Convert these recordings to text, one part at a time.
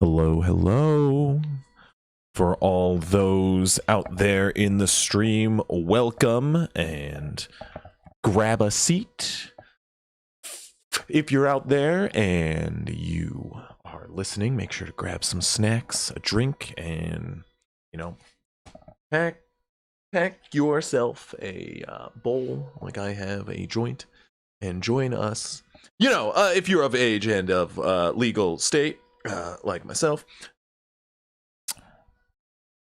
Hello, hello. For all those out there in the stream, welcome and grab a seat. If you're out there and you are listening, make sure to grab some snacks, a drink, and, pack yourself a bowl, like I have a joint, and join us. If you're of age and of legal state, like myself.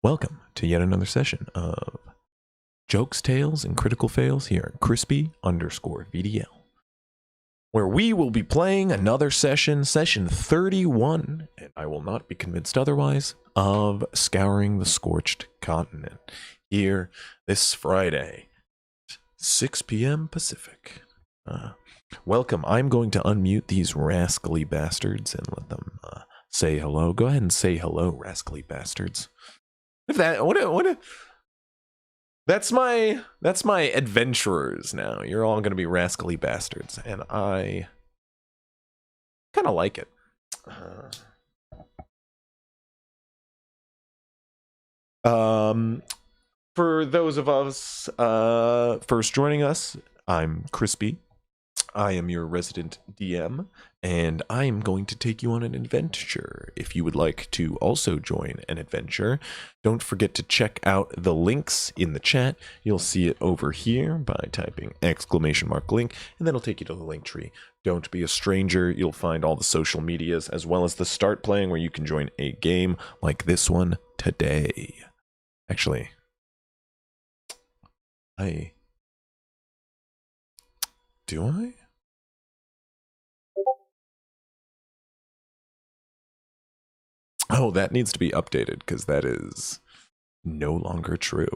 Welcome to yet another session of Jokes, Tales, and Critical Fails here at crispy_VDL, where we will be playing another session 31, and I will not be convinced otherwise, of Scouring the Scorched Continent here this Friday, 6 p.m. Pacific. Welcome. I'm going to unmute these rascally bastards and let them say hello. Go ahead and say hello, rascally bastards. If that that's my adventurers now. You're all gonna be rascally bastards, and I kind of like it. For those of us first joining us, I'm Crispy. I am your resident DM, and I am going to take you on an adventure. If you would like to also join an adventure, don't forget to check out the links in the chat. You'll see it over here by typing !link, and that'll take you to the link tree. Don't be a stranger. You'll find all the social medias, as well as the start playing, where you can join a game like this one today. Actually, do I? Oh, that needs to be updated because that is no longer true.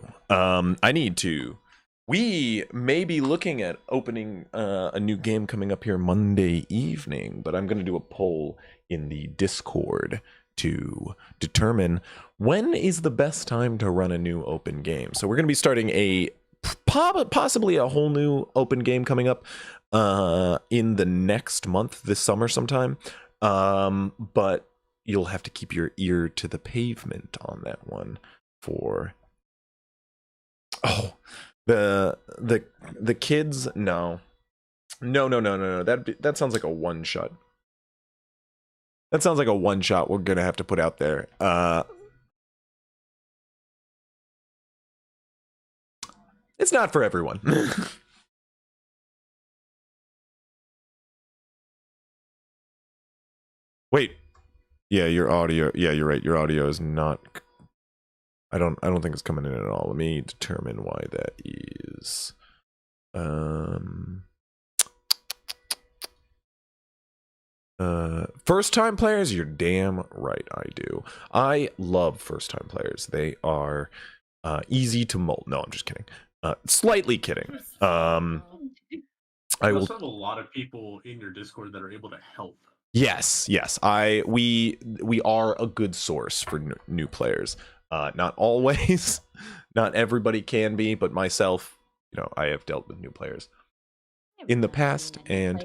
We may be looking at opening a new game coming up here Monday evening, but I'm going to do a poll in the Discord to determine when is the best time to run a new open game. So we're going to be starting possibly a whole new open game coming up in the next month, this summer sometime. But you'll have to keep your ear to the pavement on that one for the kids. No. That sounds like a one shot. That sounds like a one shot we're gonna have to put out there. It's not for everyone. Wait. Yeah, your audio. Yeah, you're right. Your audio is not. I don't think it's coming in at all. Let me determine why that is. First time players, you're damn right I do. I love first time players. They are easy to mold. No, I'm just kidding. Slightly kidding. I also have a lot of people in your Discord that are able to help. Yes. We are a good source for new players. Not always, not everybody can be, but myself, I have dealt with new players in the past, and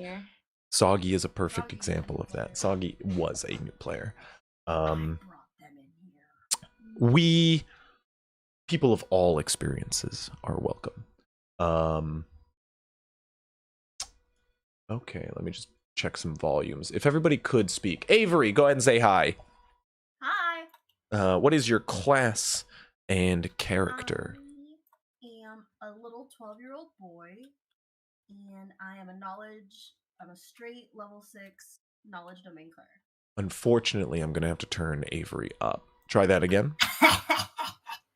Soggy is a perfect example of that. Soggy was a new player. People of all experiences are welcome. Okay, let me just check some volumes. If everybody could speak. Avery, go ahead and say hi. Hi. What is your class and character? I am a little 12-year-old boy, and I'm a straight level 6 knowledge domain cleric. Unfortunately, I'm going to have to turn Avery up. Try that again.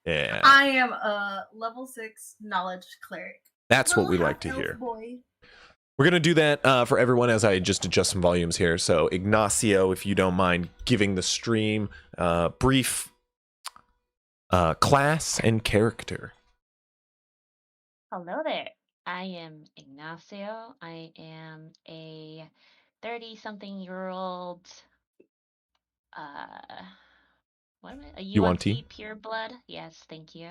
Yeah. I am a level 6 knowledge cleric. That's what we like to hear. We're going to do that for everyone as I just adjust some volumes here. So, Ignacio, if you don't mind giving the stream brief class and character. Hello there. I am Ignacio. I am a 30-something-year-old what am I? A UNT pure blood. Yes, thank you.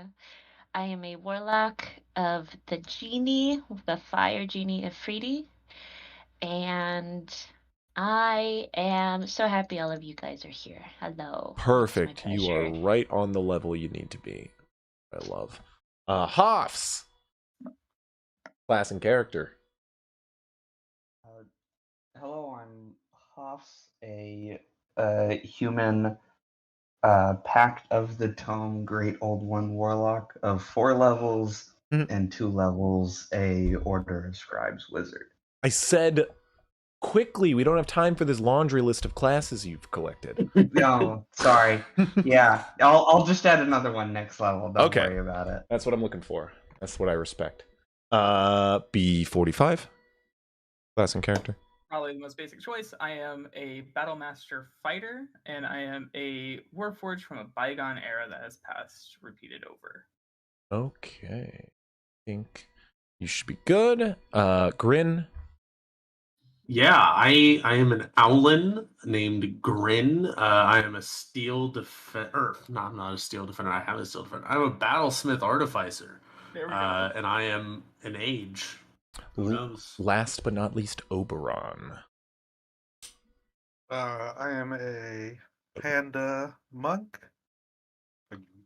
I am a warlock of the genie, the fire genie of Freedy. And I am so happy all of you guys are here. Hello. Perfect. You are right on the level you need to be. I love. Hoffs. Class and character. Hello, I'm Hoffs, a human Pact of the Tome Great Old One Warlock of 4 levels and 2 levels, a Order of Scribes Wizard. I said quickly, we don't have time for this laundry list of classes you've collected. No, sorry. Yeah, I'll just add another one next level. Don't worry about it. That's what I'm looking for. That's what I respect. B45. Class and character. Probably the most basic choice. I am a Battlemaster fighter, and I am a Warforged from a bygone era that has passed repeated over. Okay. I think you should be good. Grin. Yeah, I am an Owlin named Grin. I am a steel defender. No, I'm not a steel defender. I have a steel defender. I'm a battlesmith artificer. There we go. And I am an age. Who knows? Last but not least, Oberon. I am a panda monk.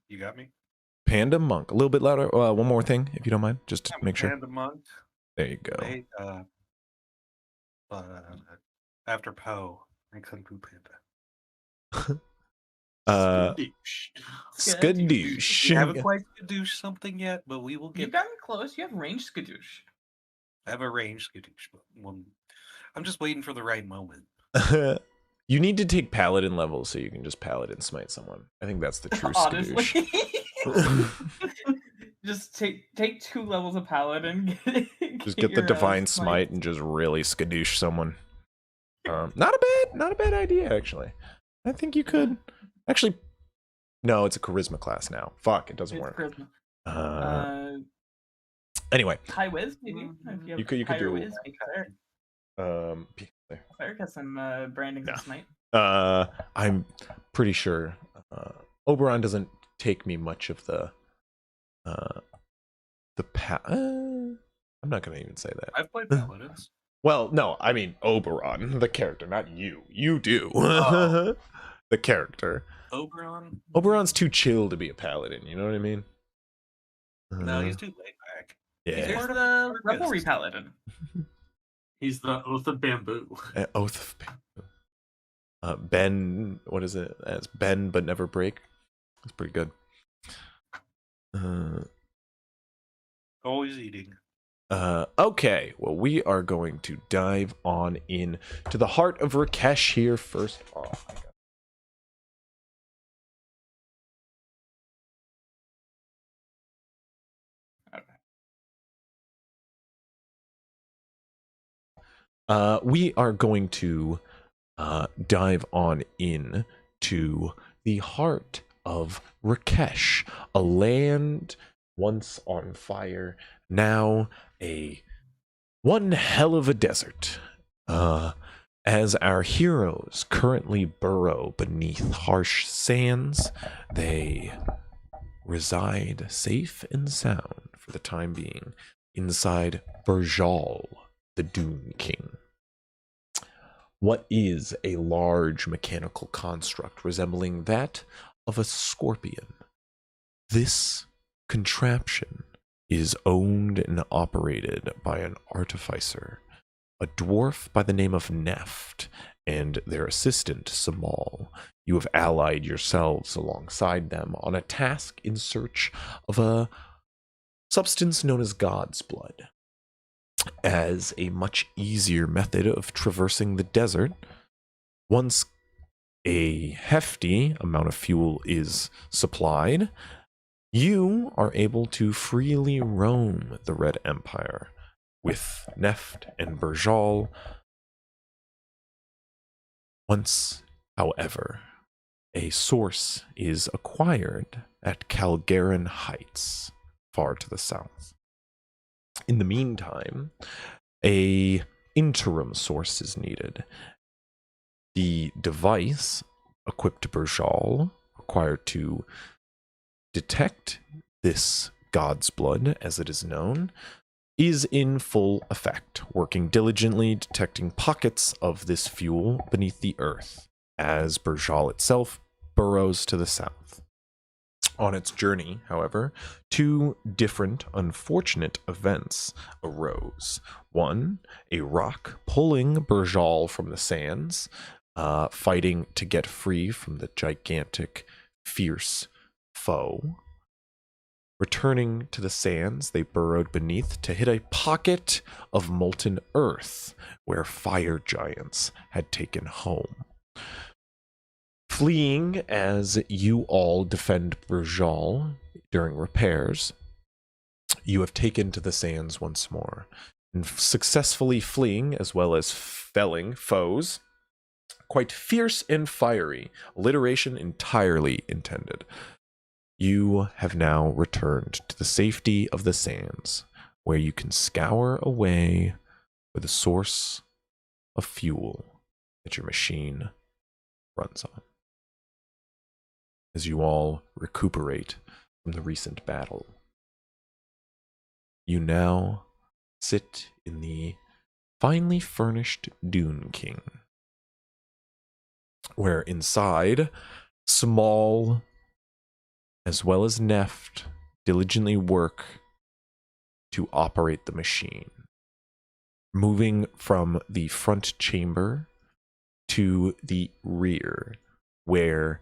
You got me? Panda monk. A little bit louder. One more thing, if you don't mind, just to make sure. Panda monk. There you go. After Poe, and Kung Fu Panda. Skadoosh. We haven't quite skadoosh something yet, but we will get. You've gotten close. You have range skadoosh. I have a range skadoosh, but I'm just waiting for the right moment. You need to take paladin levels so you can just paladin smite someone. I think that's the true skadoosh. Just take 2 levels of paladin. Just get the divine smite and just really skadoosh someone. Not a bad idea actually. I think you could actually. No, it's a charisma class now. Fuck, it doesn't work. Anyway, high whiz maybe. You could do. Whiz, cleric has some branding and smite. I'm pretty sure Oberon doesn't take me much of the I'm not gonna even say that. I've played paladins. Well, no, I mean Oberon, the character, not you. You do. Oh. The character. Oberon's too chill to be a paladin. You know what I mean? No, he's too laid back. Yeah. He's the revelry paladin. He's the Oath of Bamboo. Oath of Bamboo. Ben, what is it? As bend but never break. That's pretty good. Always eating. Okay, well, we are going to dive on in to the heart of Rakesh here first off. We are going to dive on in to the heart of Rakesh, a land once on fire, now one hell of a desert. As our heroes currently burrow beneath harsh sands, they reside safe and sound for the time being inside Burjal, the Dune King. What is a large mechanical construct resembling that of a scorpion? This contraption is owned and operated by an artificer, a dwarf by the name of Neft, and their assistant, Samal. You have allied yourselves alongside them on a task in search of a substance known as God's blood. As a much easier method of traversing the desert, once a hefty amount of fuel is supplied, you are able to freely roam the Red Empire with Neft and Burjal. Once, however, a source is acquired at Calgaran Heights, far to the south. In the meantime, a interim source is needed. The device equipped Burjal, required to detect this God's blood, as it is known, is in full effect, working diligently, detecting pockets of this fuel beneath the earth, as Burjal itself burrows to the south. On its journey, however, two different unfortunate events arose. One, a rock pulling Burjal from the sands, fighting to get free from the gigantic, fierce foe. Returning to the sands, they burrowed beneath to hit a pocket of molten earth where fire giants had taken home. Fleeing as you all defend Burjal during repairs, you have taken to the sands once more, and successfully fleeing as well as felling foes, quite fierce and fiery, alliteration entirely intended. You have now returned to the safety of the sands, where you can scour away for the source of fuel that your machine runs on. As you all recuperate from the recent battle, you now sit in the finely furnished Dune King, where inside, Small as well as Neft diligently work to operate the machine, moving from the front chamber to the rear, where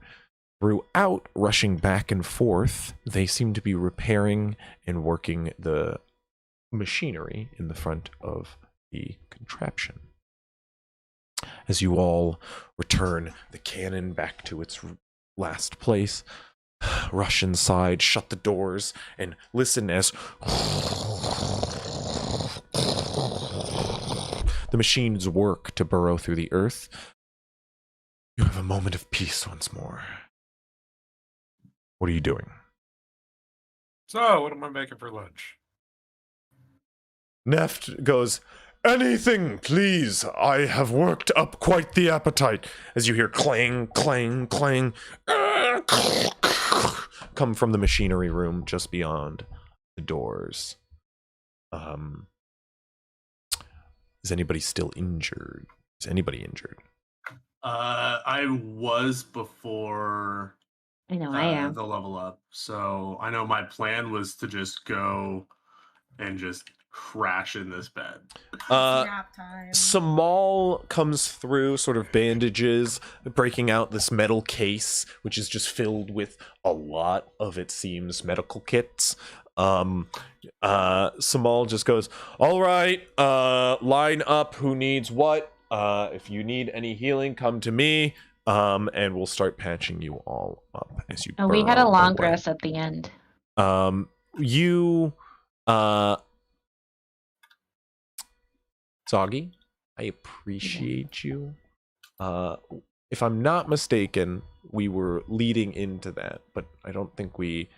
throughout rushing back and forth, they seem to be repairing and working the machinery in the front of the contraption. As you all return the cannon back to its last place, rush inside, shut the doors, and listen as the machines work to burrow through the earth. You have a moment of peace once more. What are you doing? So, what am I making for lunch? Neft goes, "Anything, please. I have worked up quite the appetite." As you hear clang, clang, clang, come from the machinery room just beyond the doors. Is anybody still injured? Is anybody injured? I was before I know I am. the level up. So I know my plan was to just go and just crash in this bed. Nap time. Samal comes through, sort of bandages, breaking out this metal case, which is just filled with a lot of, it seems, medical kits. Samal just goes, all right, line up who needs what. If you need any healing, come to me. And we'll start patching you all up as you We had a burrow long away. rest at the end. Zoggy, I appreciate you. If I'm not mistaken, we were leading into that, but I don't think we...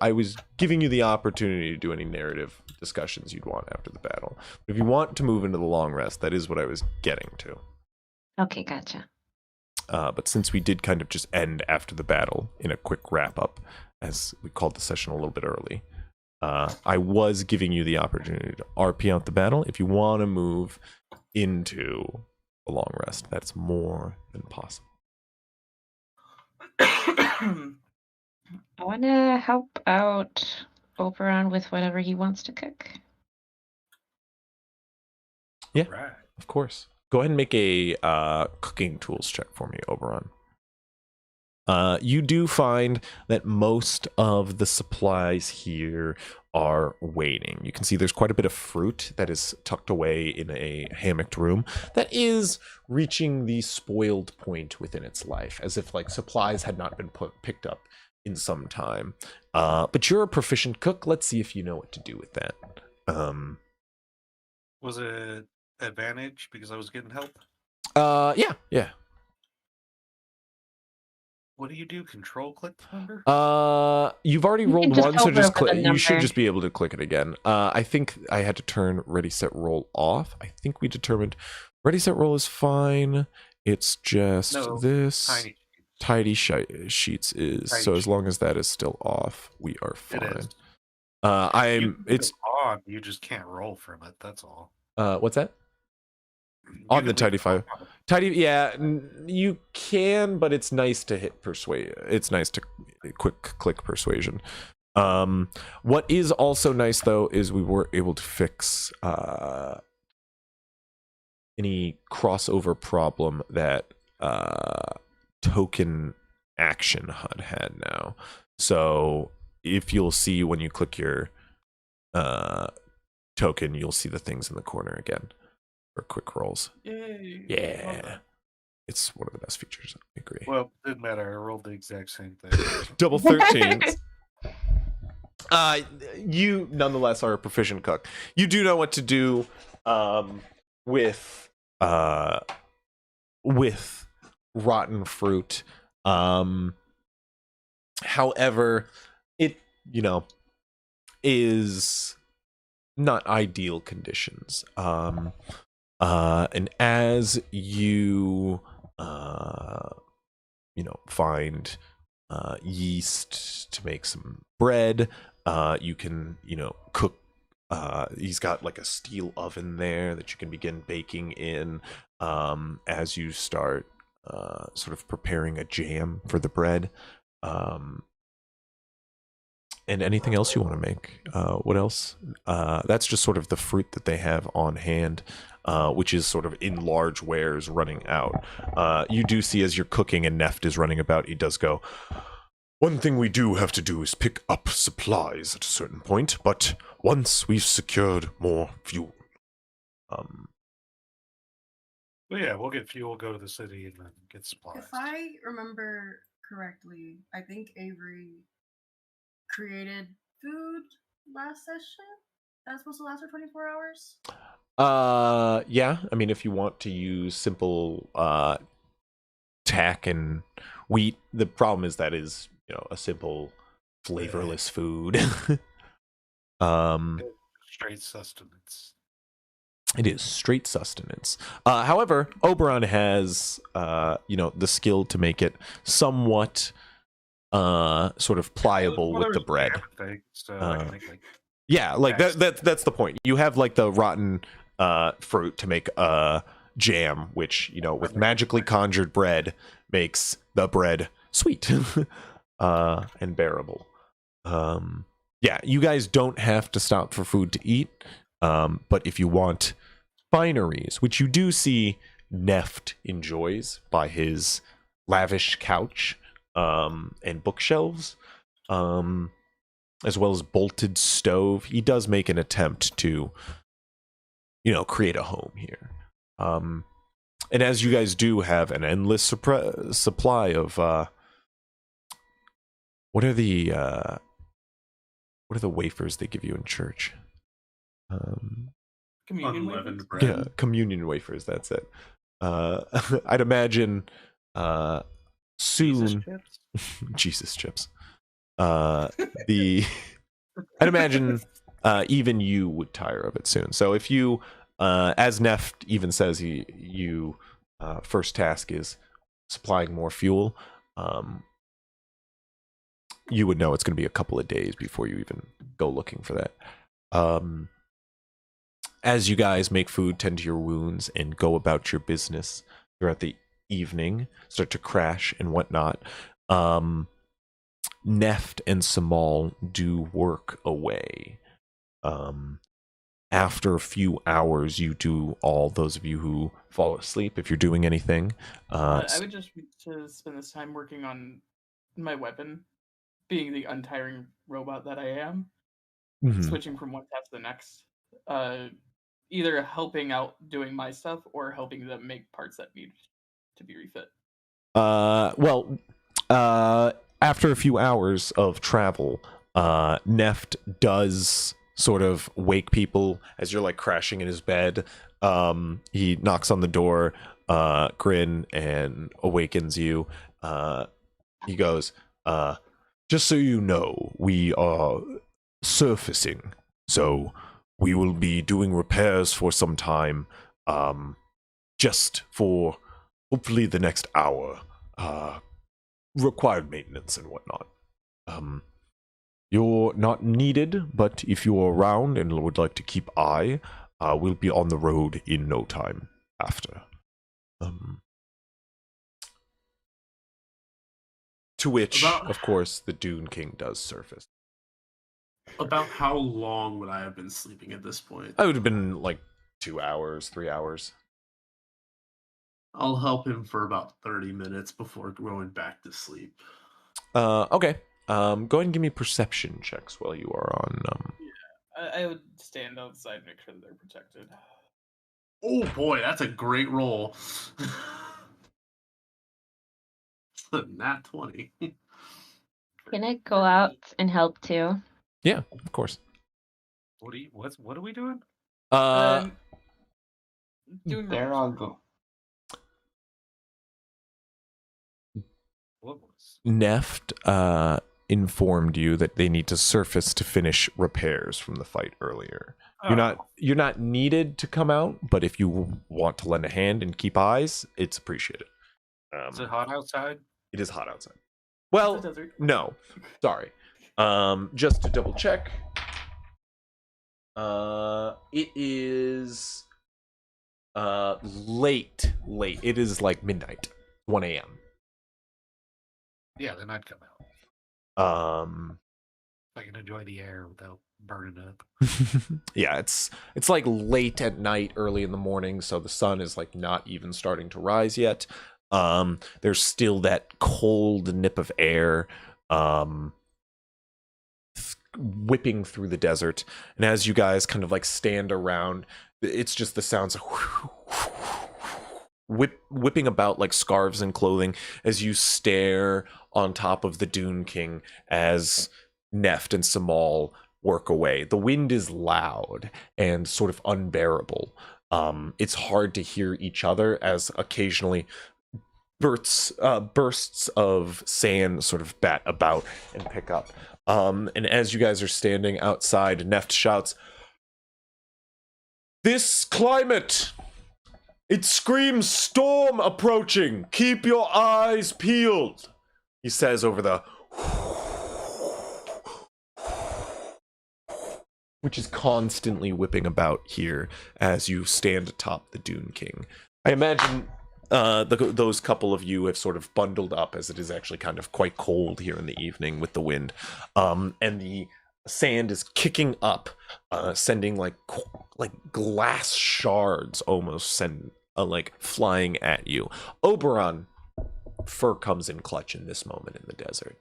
I was giving you the opportunity to do any narrative discussions you'd want after the battle. If you want to move into the long rest, that is what I was getting to. Okay, gotcha. But since we did kind of just end after the battle in a quick wrap-up, as we called the session a little bit early, I was giving you the opportunity to RP out the battle. If you want to move into a long rest, that's more than possible. I want to help out Oberon with whatever he wants to cook. Yeah, Right. of course. Go ahead and make a cooking tools check for me, Oberon. You do find that most of the supplies here are waiting. You can see there's quite a bit of fruit that is tucked away in a hammocked room that is reaching the spoiled point within its life, as if like supplies had not been picked up in some time. But you're a proficient cook. Let's see if you know what to do with that. Was it advantage because I was getting help? Yeah. What do you do? Control click the number? You've already You rolled can just one, so hover just over the click. You should number. just be able to click it again. I think I had to turn ready set roll off. I think we determined ready set roll is fine. It's just No, this tidy sheets is Tidy so as sheets. long as that is still off, we are fine. It is. It's on. You just can't roll from it. That's all. what's that? You On can the leave tidy it file. on. Tidy, yeah, you can, but it's nice to hit persuade. It's nice to quick click persuasion. What is also nice though is we were able to fix any crossover problem that token action HUD had now. So if you'll see when you click your token, you'll see the things in the corner again for quick rolls. Yay. Yeah. It's one of the best features. I agree. Well, it didn't matter. I rolled the exact same thing. Double 13s. You nonetheless are a proficient cook. You do know what to do with rotten fruit. However, it is not ideal conditions. And as you find yeast to make some bread, you can cook. He's got like a steel oven there that you can begin baking in as you start sort of preparing a jam for the bread. And anything else you want to make? What else? That's just sort of the fruit that they have on hand, which is sort of in large wares running out. You do see as you're cooking and Neft is running about, he does go, one thing we do have to do is pick up supplies at a certain point, but once we've secured more fuel. Well, yeah, we'll get fuel, go to the city, and then get supplies. If I remember correctly, I think Avery created food last session that's supposed to last for 24 hours. Yeah, I mean, if you want to use simple tack and wheat, the problem is that is a simple flavorless food. Straight sustenance. It is straight sustenance. However, Oberon has the skill to make it somewhat sort of pliable with the bread. Thing, so I can make, that's the point. You have like the rotten fruit to make a jam, which with magically conjured bread makes the bread sweet and bearable. yeah, you guys don't have to stop for food to eat. But if you want fineries, which you do see Neft enjoys by his lavish couch and bookshelves, as well as bolted stove, he does make an attempt to, create a home here. And as you guys do have an endless supply of what are the wafers they give you in church? Communion Unleavened wafers? bread. Yeah, communion wafers. That's it. I'd imagine soon. Jesus chips? Jesus chips. I'd imagine even you would tire of it soon. So if you, as Neft even says, you first task is supplying more fuel. You would know it's going to be a couple of days before you even go looking for that. As you guys make food, tend to your wounds, and go about your business throughout the evening, start to crash and whatnot, Neft and Samal do work away. After a few hours, you do, all those of you who fall asleep, if you're doing anything. I would just to spend this time working on my weapon, being the untiring robot that I am, switching from one task to the next. Either helping out doing my stuff or helping them make parts that need to be refit. After a few hours of travel, Neft does sort of wake people as you're like crashing in his bed. He knocks on the door, Grin, and awakens you. He goes, just so you know, we are surfacing, so we will be doing repairs for some time, just for hopefully the next hour. Required maintenance and whatnot. You're not needed, but if you're around and would like to keep eye, we'll be on the road in no time after. To which, of course, the Dune King does surface. About how long would I have been sleeping at this point? I would have been like 2 hours, 3 hours. I'll help him for about 30 minutes before going back to sleep. Okay. Go ahead and give me perception checks while you are on. Yeah, I would stand outside and make sure that they're protected. Oh boy, that's a great roll. Nat 20. Can I go out and help too? Yeah, of course. What are we doing? Doing There I'll go. What was? Neft informed you that they need to surface to finish repairs from the fight earlier. You're not needed to come out, but if you want to lend a hand and keep eyes, it's appreciated. Is it hot outside? It is hot outside. Well, no, sorry. Just to double check, it is late. It is like midnight, 1 a.m. Yeah, then I'd come out. I can enjoy the air without burning up. Yeah, it's like late at night, early in the morning, so the sun is like not even starting to rise yet. There's still that cold nip of air whipping through the desert, and as you guys kind of like stand around, it's just the sounds of whipping about like scarves and clothing as you stare on top of the Dune King as Neft and Samal work away. The wind is loud and sort of unbearable. It's hard to hear each other as occasionally bursts of sand sort of bat about and pick up. And as you guys are standing outside, Neft shouts, "This climate! It screams storm approaching! Keep your eyes peeled!" He says over the which is constantly whipping about here as you stand atop the Dune King. I imagine those couple of you have sort of bundled up, as it is actually kind of quite cold here in the evening with the wind. And the sand is kicking up, sending like glass shards almost like flying at you. Oberon, fur comes in clutch in this moment in the desert.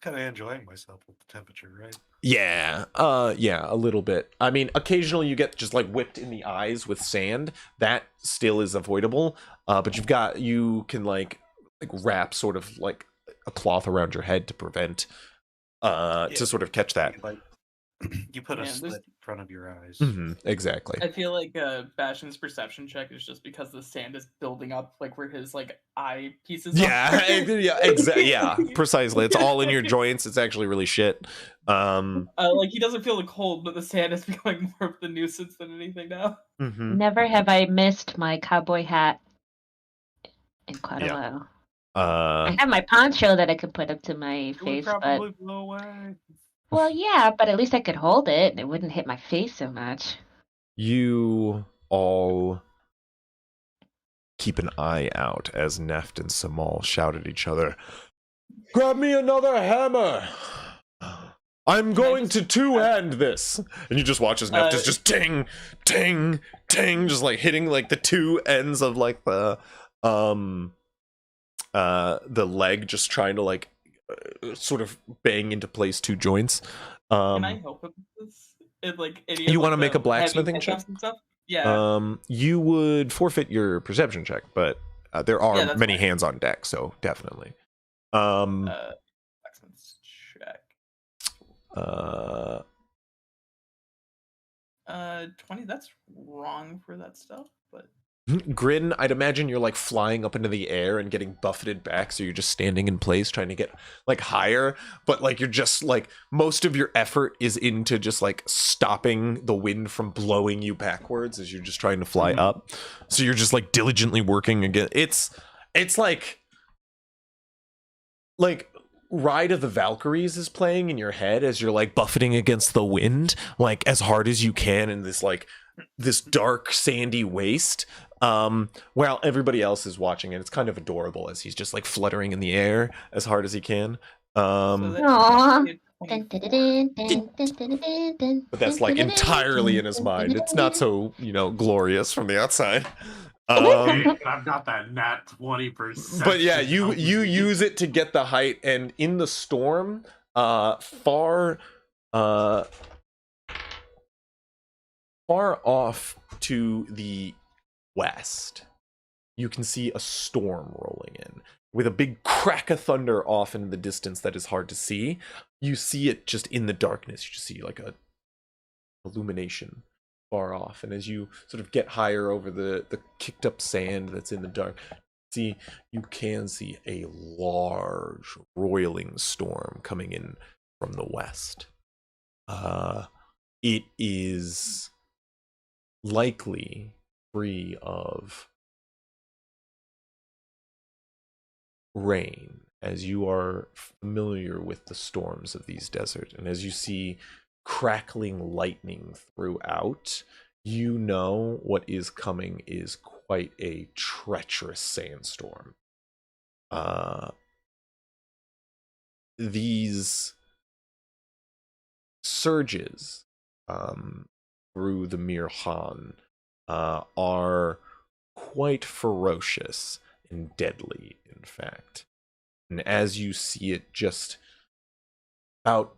Kind of enjoying myself with the temperature, right? Yeah, a little bit. I mean, occasionally you get just like whipped in the eyes with sand. That still is avoidable. But you can like wrap sort of like a cloth around your head to prevent to sort of catch that. You put a slit in front of your eyes. Exactly. I feel like Bastion's perception check is just because the sand is building up, like where his like eye pieces are. Yeah, precisely. It's all in your joints. It's actually really shit. Like he doesn't feel the cold, but the sand is becoming more of the nuisance than anything now. Never have I missed my cowboy hat in quite a while. I have my poncho that I could put up to my face, probably blow away. Well, yeah, but at least I could hold it and it wouldn't hit my face so much. You all keep an eye out as Neft and Samal shout at each other, "Grab me another hammer! I'm going to two-hand this!" And you just watch as Neft is just ting, ting, ting, just like hitting like the two ends of like the leg, just trying to like sort of bang into place two joints. Can I help him with this? You want to make a blacksmithing check? Yeah. You would forfeit your perception check, but there are many hands on deck, so definitely. Blacksmith's check. 20. That's wrong for that stuff, but. Grin, I'd imagine you're like flying up into the air and getting buffeted back, so you're just standing in place trying to get like higher, but like you're just like most of your effort is into just like stopping the wind from blowing you backwards as you're just trying to fly up. So you're just like diligently working again. It's like Ride of the Valkyries is playing in your head as you're like buffeting against the wind like as hard as you can in this dark sandy waste, while everybody else is watching it. It's kind of adorable as he's just like fluttering in the air as hard as he can. But that's like entirely in his mind. It's not so glorious from the outside. I've got that nat 20%. But yeah, you use it to get the height, and in the storm, far off to the west, you can see a storm rolling in with a big crack of thunder off in the distance that is hard to see. You see it just in the darkness. You just see like a illumination far off, and as you sort of get higher over the kicked up sand that's in the dark, you can see a large roiling storm coming in from the west. It is likely free of rain, as you are familiar with the storms of these deserts, and as you see crackling lightning throughout, you know what is coming is quite a treacherous sandstorm. These surges through the Mirhan are quite ferocious and deadly, in fact. And as you see it just about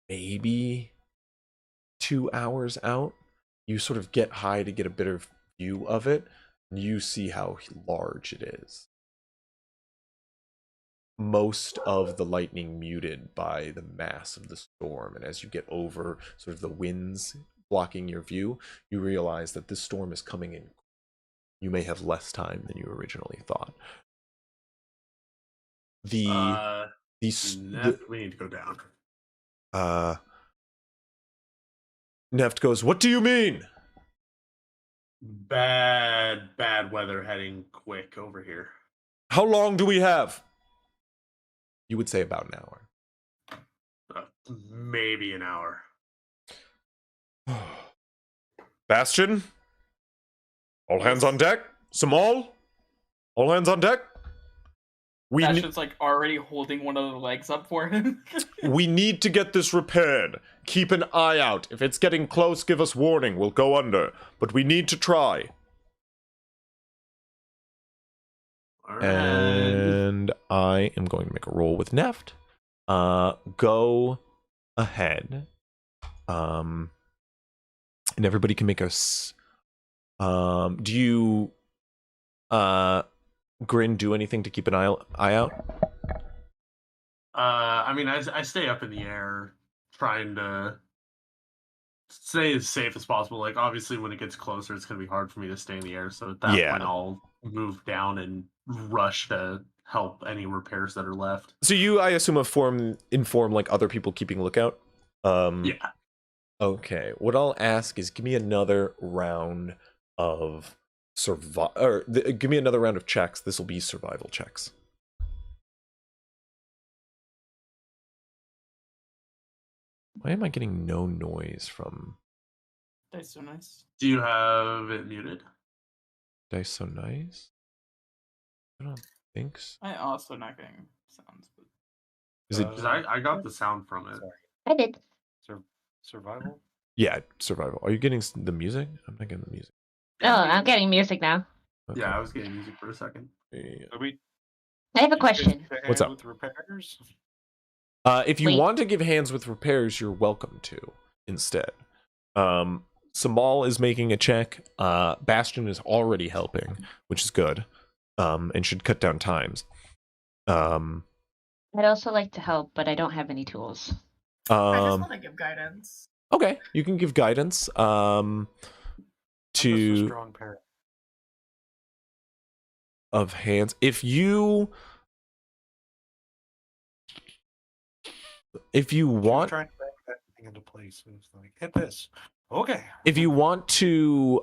maybe 2 hours out, you sort of get high to get a better view of it, and you see how large it is. Most of the lightning muted by the mass of the storm, and as you get over sort of the winds blocking your view, you realize that this storm is coming in. You may have less time than you originally thought. We need to go down. Neft goes, "What do you mean?" Bad weather heading quick over here. How long do we have? You would say about an hour. Maybe an hour. Bastion? All hands on deck? Samal? All hands on deck? Bastion's like already holding one of the legs up for him. We need to get this repaired. Keep an eye out. If it's getting close, give us warning. We'll go under. But we need to try. Alright. And I am going to make a roll with Neft. Go ahead. And everybody can make us. Do you, Grin, do anything to keep an eye out? I mean, I stay up in the air, trying to stay as safe as possible. Like, obviously, when it gets closer, it's going to be hard for me to stay in the air. So at that point, I'll move down and rush to help any repairs that are left. So you, I assume, inform like other people keeping lookout? Yeah. Okay. What I'll ask is give me another round of give me another round of checks. This will be survival checks. Why am I getting no noise from Dice so nice. Do you have it muted? Dice so nice? I don't think so. I also not getting sounds. But... Is it? Because I got the sound from it. Sorry. I did. Survival? Yeah, survival. Are you getting the music? I'm not getting the music. Oh, I'm getting music now. Okay. Yeah, I was getting music for a second. Yeah. I have a question. What's up? With repairs? If you Wait. want to give hands with repairs, you're welcome to instead. Samal is making a check. Bastion is already helping, which is good, and should cut down times. I'd also like to help, but I don't have any tools. I just want to give guidance. Okay, you can give guidance. That's a To strong pair. of hands. If you want, Trying to back that thing into place. It's like, hit this. Okay. if you want to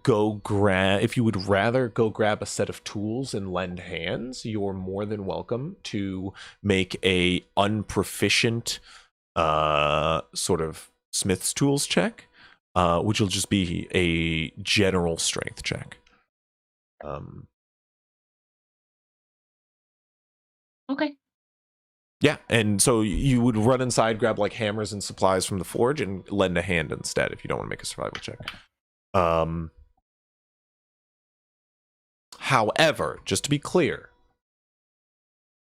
go grab, if you would rather go grab a set of tools and lend hands, you're more than welcome to make a unproficient sort of smith's tools check, which will just be a general strength check. Okay. Yeah, and so you would run inside, grab like hammers and supplies from the forge, and lend a hand instead if you don't want to make a survival check. However, just to be clear,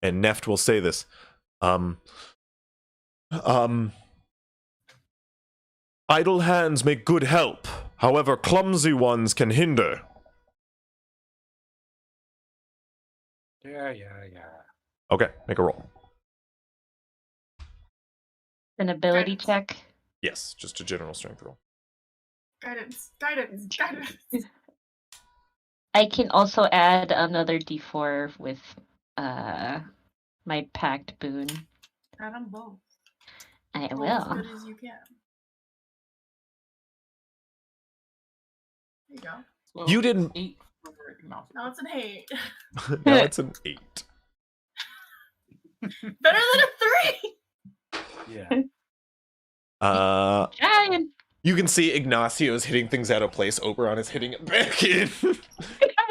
and Neft will say this, idle hands make good help. However, clumsy ones can hinder. Yeah. Okay, make a roll. An ability Guidance. check. Yes, just a general strength roll. Guidance. I can also add another D4 with my packed boon. Add them both. I Roll will. as good as you can. There you go. So You didn't- 8 for Ignacio. Now it's an 8. Now it's an 8. Better than a 3! Yeah. Giant. You can see Ignacio's hitting things out of place. Oberon is hitting it back in.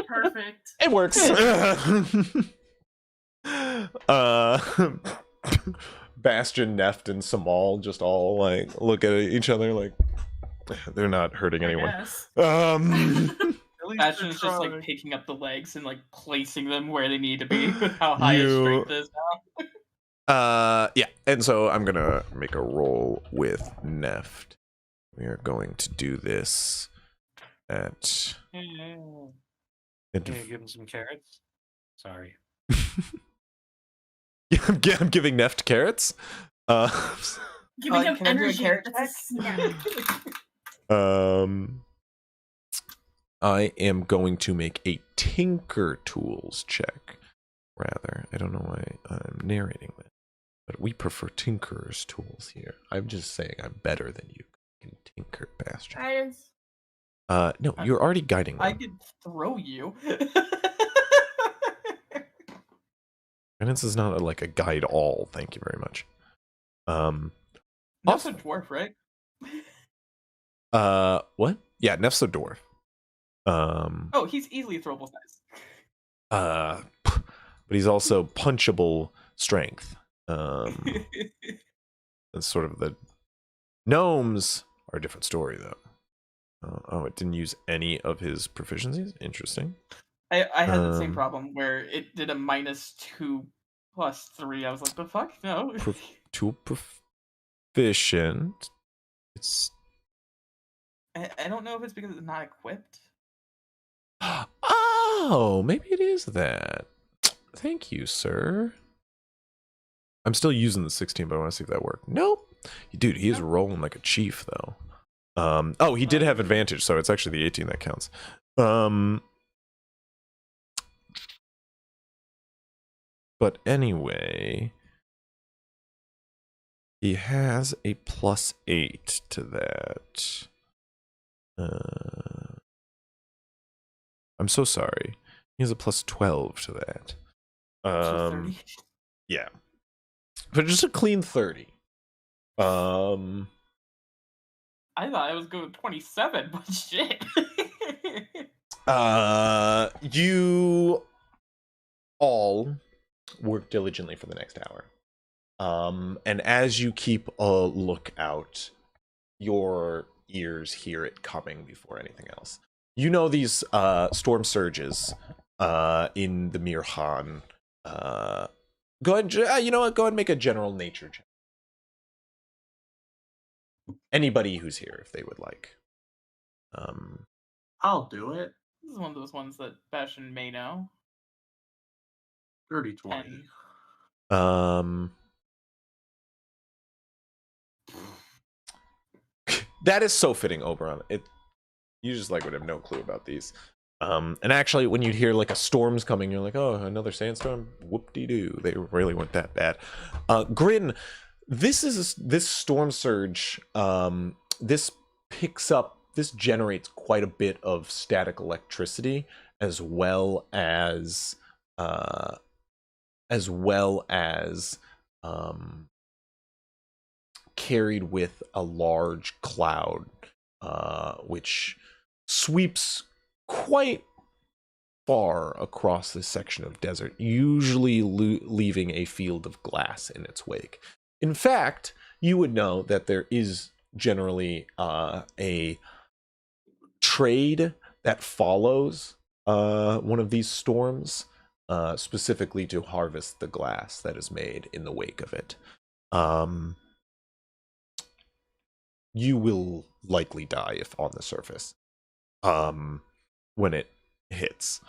Perfect. It works. Bastion, Neft, and Samal just all like look at each other like they're not hurting anyone. Yes. At least Bastion's they're just like trying. picking up the legs and like placing them where they need to be with how high his strength is now. Yeah, and so I'm gonna make a roll with Neft. We are going to do this at. Can you give him some carrots? Sorry. I'm giving Neft carrots. Giving him can I do a energy. carrot That's a check? snack. I am going to make a Tinker Tools check. Rather, I don't know why I'm narrating this, but we prefer Tinker's tools here. I'm just saying I'm better than you. You can tinker, Bastion. Guidance. No, you're already guiding I them. could throw you. Guidance is not like a guide all. Thank you very much. That's a dwarf, right? What? Yeah, Nef's a dwarf. Oh, he's easily throwable size. but he's also punchable strength. That's sort of the gnomes are a different story, though. Oh, it didn't use any of his proficiencies. Interesting. I had the same problem where it did a -2 + 3. I was like, the fuck? No. Too proficient. It's. I don't know if it's because it's not equipped. Oh, maybe it is that. Thank you, sir. I'm still using the 16, but I want to see if that worked. Nope. Dude, he is rolling like a chief, though. Oh, he did have advantage, so it's actually the 18 that counts. But anyway, he has a +8 to that. I'm so sorry. He has a +12 to that. Yeah. But just a clean 30. I thought I was going with 27, but shit. You all work diligently for the next hour. And as you keep a lookout, your ears hear it coming before anything else. You know these storm surges in the Mirhan. Go ahead, you know what? Go ahead and make a general nature check. Anybody who's here, if they would like. I'll do it. This is one of those ones that Bastion may know. 30, 20. That is so fitting, Oberon. You just like would have no clue about these. And actually, when you'd hear like a storm's coming, you're like, oh, another sandstorm? Whoop-de-doo. They really weren't that bad. Grin, this storm surge, this generates quite a bit of static electricity, as well as carried with a large cloud, which sweeps quite far across this section of desert, usually leaving a field of glass in its wake. In fact, you would know that there is generally a trade that follows one of these storms, specifically to harvest the glass that is made in the wake of it. You will likely die if on the surface when it hits.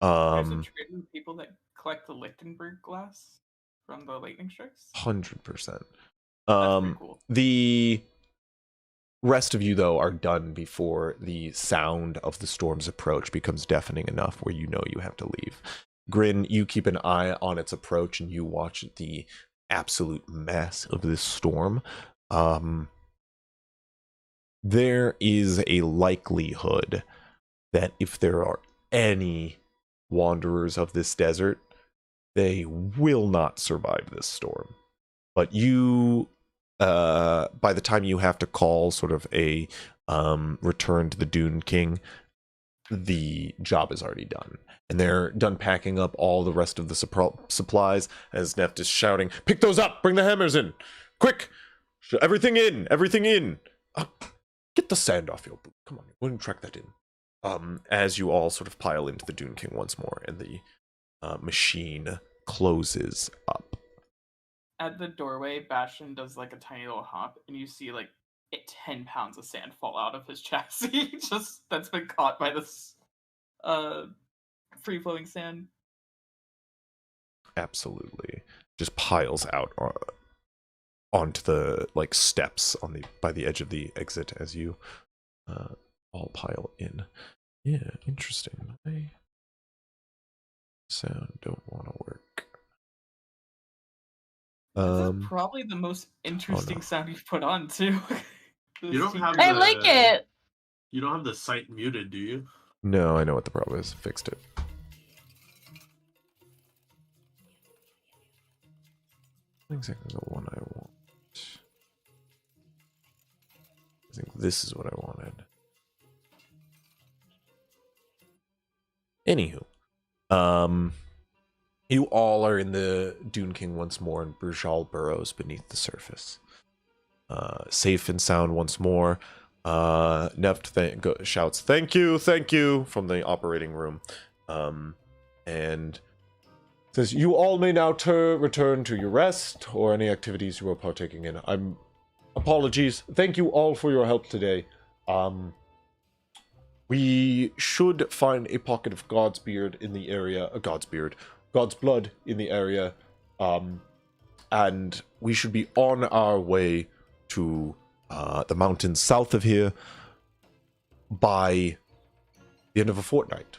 There's a trade with people that collect the Lichtenberg glass from the lightning strikes. 100%. That's pretty cool. The rest of you, though, are done before the sound of the storm's approach becomes deafening enough where you know you have to leave. Grin, you keep an eye on its approach and you watch the absolute mess of this storm. There is a likelihood that if there are any wanderers of this desert, they will not survive this storm. But you, by the time you have to call sort of a return to the Dune King, the job is already done. And they're done packing up all the rest of the supplies as Neft is shouting, pick those up, bring the hammers in, quick, everything in, everything in. Get the sand off your boot. Come on, go and track that in. As you all sort of pile into the Dune King once more, and the machine closes up. At the doorway, Bastion does like a tiny little hop, and you see like 10 pounds of sand fall out of his chassis, just that's been caught by this free-flowing sand. Absolutely, just piles out onto the like steps by the edge of the exit as you all pile in. Yeah, interesting. My sound don't want to work. This is probably the most interesting sound you've put on too. You don't have I like it. You don't have the site muted, do you? No, I know what the problem is. Fixed it. Exactly the one I want. I think this is what I wanted. Anywho, You all are in the Dune King once more, and Brujal burrows beneath the surface. Safe and sound once more. Neft shouts, thank you, from the operating room. And says, you all may now return to your rest or any activities you are partaking in. Apologies. Thank you all for your help today. We should find a pocket of God's blood in the area, and we should be on our way to the mountains south of here by the end of a fortnight.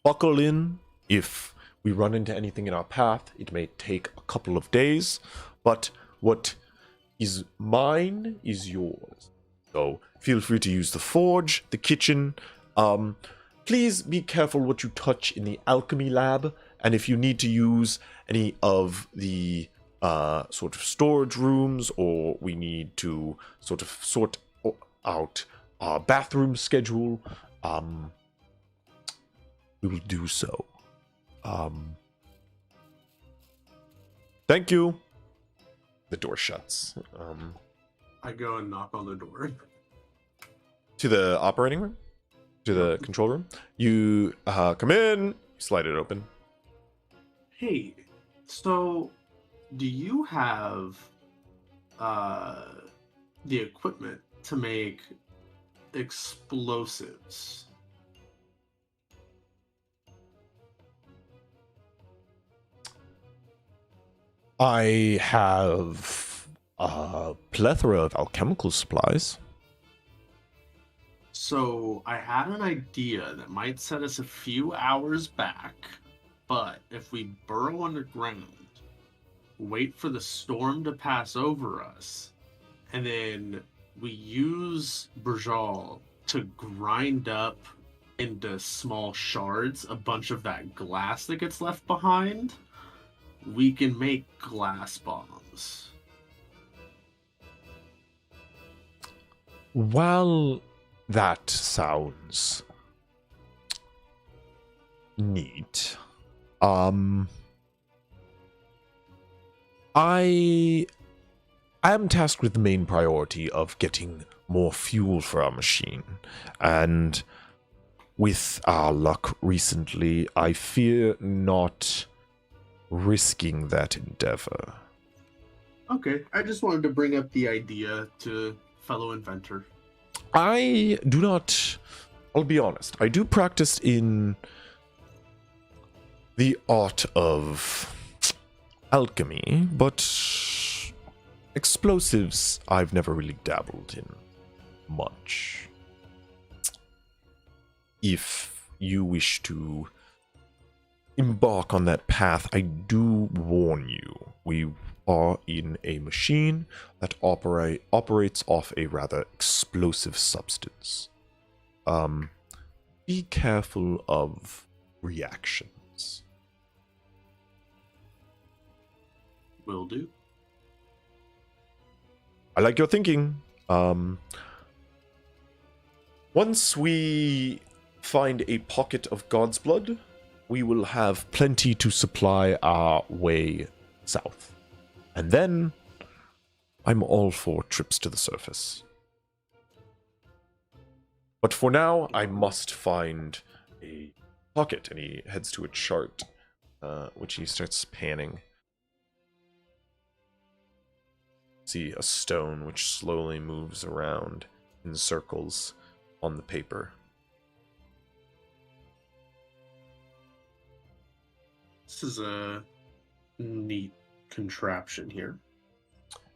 Buckle in. If we run into anything in our path, it may take a couple of days, but what is mine is yours. So feel free to use the forge, the kitchen. Please be careful what you touch in the alchemy lab, and if you need to use any of the sort of storage rooms, or we need to sort of sort out our bathroom schedule, we will do so. Thank you. The door shuts. I go and knock on the door. To the operating room? To the control room? You come in, you slide it open. Hey, so do you have the equipment to make explosives? I have a plethora of alchemical supplies. So I had an idea that might set us a few hours back, but if we burrow underground, wait for the storm to pass over us, and then we use Brujal to grind up into small shards a bunch of that glass that gets left behind, we can make glass bombs. Well, that sounds neat. I am tasked with the main priority of getting more fuel for our machine, and with our luck recently, I fear not risking that endeavor. Okay, I just wanted to bring up the idea to fellow inventor. I do not, I'll be honest, I do practice in the art of alchemy, but explosives I've never really dabbled in much. If you wish to embark on that path, I do warn you, we are in a machine that operates off a rather explosive substance. Be careful of reactions. Will do. I like your thinking. Once we find a pocket of God's blood, we will have plenty to supply our way south. And then, I'm all for trips to the surface. But for now, I must find a pocket. And he heads to a chart, which he starts panning. See a stone which slowly moves around in circles on the paper. This is a neat contraption here.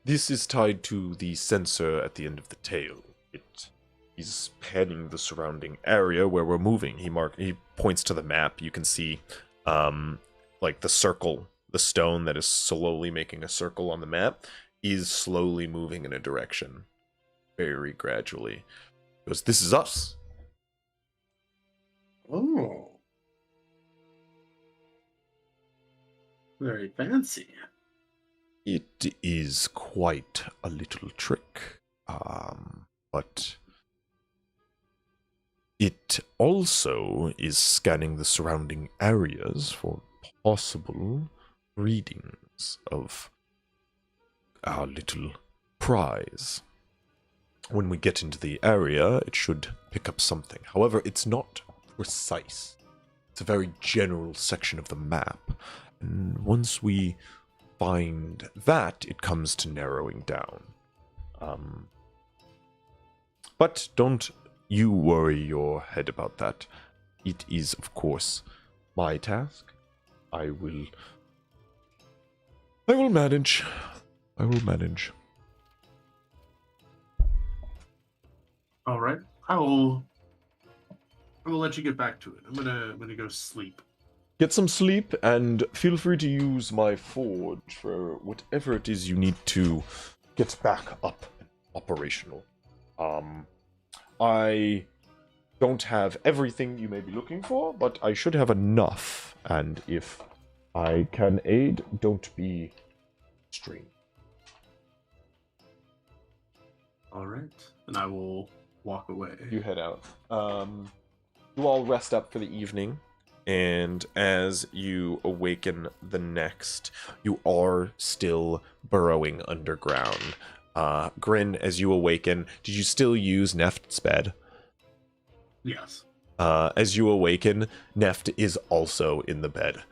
This is tied to the sensor at the end of the tail. It is panning the surrounding area where we're moving. He points to the map. You can see like the circle, the stone that is slowly making a circle on the map is slowly moving in a direction, very gradually. Because this is us. Oh. Very fancy. It is quite a little trick, but it also is scanning the surrounding areas for possible readings of our little prize. When we get into the area, it should pick up something. However, it's not precise. It's a very general section of the map. And once we find that, it comes to narrowing down. But don't you worry your head about that. It is, of course, my task. I will manage. I will manage. All right. I will let you get back to it. I'm gonna go sleep. Get some sleep and feel free to use my forge for whatever it is you need to get back up and operational. I don't have everything you may be looking for, but I should have enough. And if I can aid, don't be strained. All right. And I will walk away. You head out. You all rest up for the evening. And as you awaken the next, you are still burrowing underground. Grin, as you awaken, did you still use Neft's bed? Yes. As you awaken, Neft is also in the bed.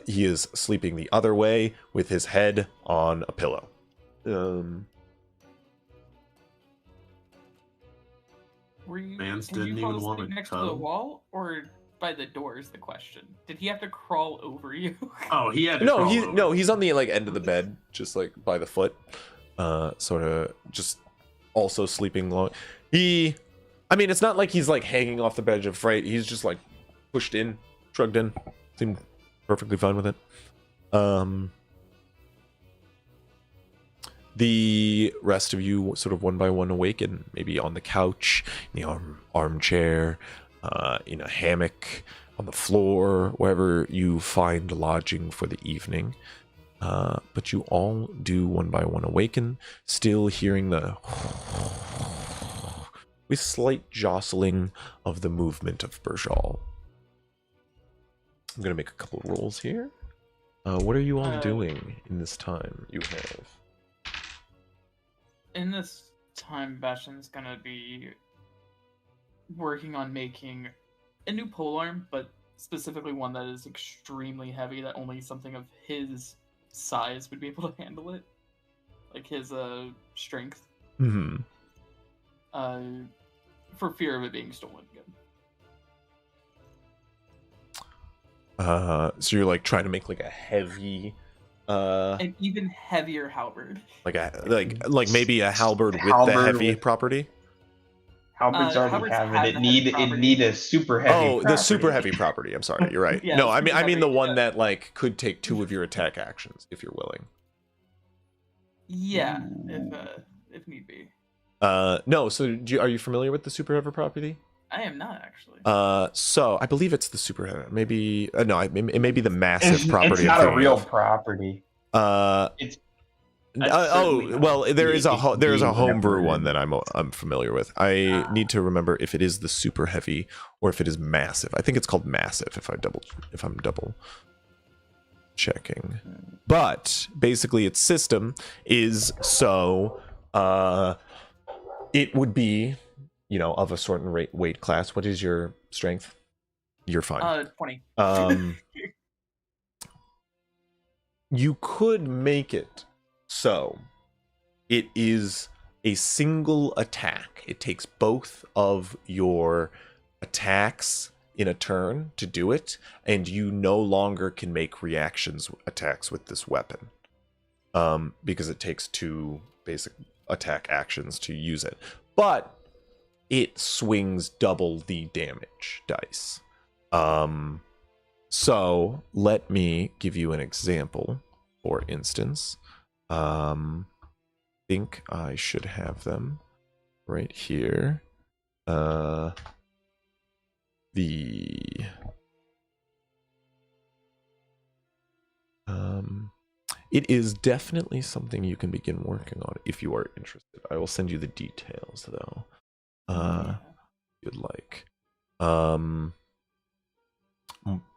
He is sleeping the other way with his head on a pillow. Were you, Mans did you didn't fall even want asleep to next to the cuddle. wall or by the door is the question. Did he have to crawl over you? Oh, he had to crawl over. He's on the end of the bed, just like by the foot. Sort of just also sleeping long. It's not like he's like hanging off the bed of fright. He's just like pushed in, shrugged in. Seemed perfectly fine with it. The rest of you sort of one by one awaken, maybe on the couch, in the armchair, in a hammock, on the floor, wherever you find lodging for the evening. But you all do one by one awaken, still hearing the with slight jostling of the movement of Berjal. I'm going to make a couple of rolls here. What are you all doing in this time you have? In this time, Bastion's going to be working on making a new polearm, but specifically one that is extremely heavy, that only something of his size would be able to handle it. Like his strength. Mm-hmm. For fear of it being stolen So again. you're like trying to make like a heavy An even heavier halberd. Like maybe a halberd with the heavy property? Halberds already halberds have have it. the It heavy need a super heavy. Oh, the property. super heavy property. I'm sorry, you're right. Yeah, No, I super mean the heavy, one yeah. that like could take 2 of your attack actions if you're willing. Yeah, if need be. No. So are you familiar with the super heavy property? I am not actually. So I believe it's the super heavy. Maybe no, it may be the massive property. It's not I'm a thinking real of. property. I'd certainly Well, not. there is a It there is a could be homebrew whatever. one that I'm familiar with. I need to remember if it is the super heavy or if it is massive. I think it's called massive if I'm double checking. But basically its system is so it would be, of a certain weight class. What is your strength? You're fine. 20. You could make it so it is a single attack. It takes both of your attacks in a turn to do it, and you no longer can make reactions attacks with this weapon. Because it takes 2 basic attack actions to use it. But it swings double the damage dice. So let me give you an example. For instance, think I should have them right here. It is definitely something you can begin working on if you are interested. I will send you the details though. If you'd like.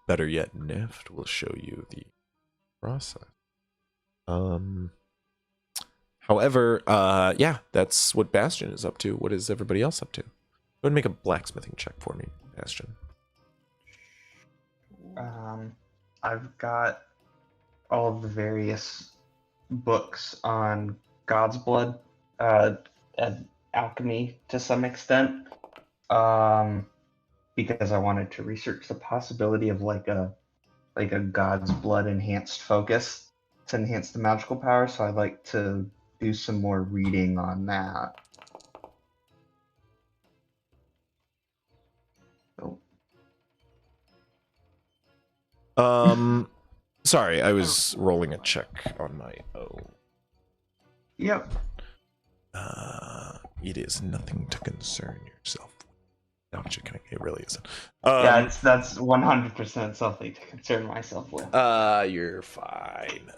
better yet, Neft will show you the process. However, yeah, that's what Bastion is up to. What is everybody else up to? Go ahead and make a blacksmithing check for me, Bastion. I've got all of the various books on God's blood, and alchemy to some extent, because I wanted to research the possibility of like a God's blood enhanced focus to enhance the magical power. So I'd like to do some more reading on that. Sorry, I was rolling a check on my own. Yep. It is nothing to concern yourself with. No, I'm just kidding. It really isn't. Yeah, that's 100% something to concern myself with. You're fine.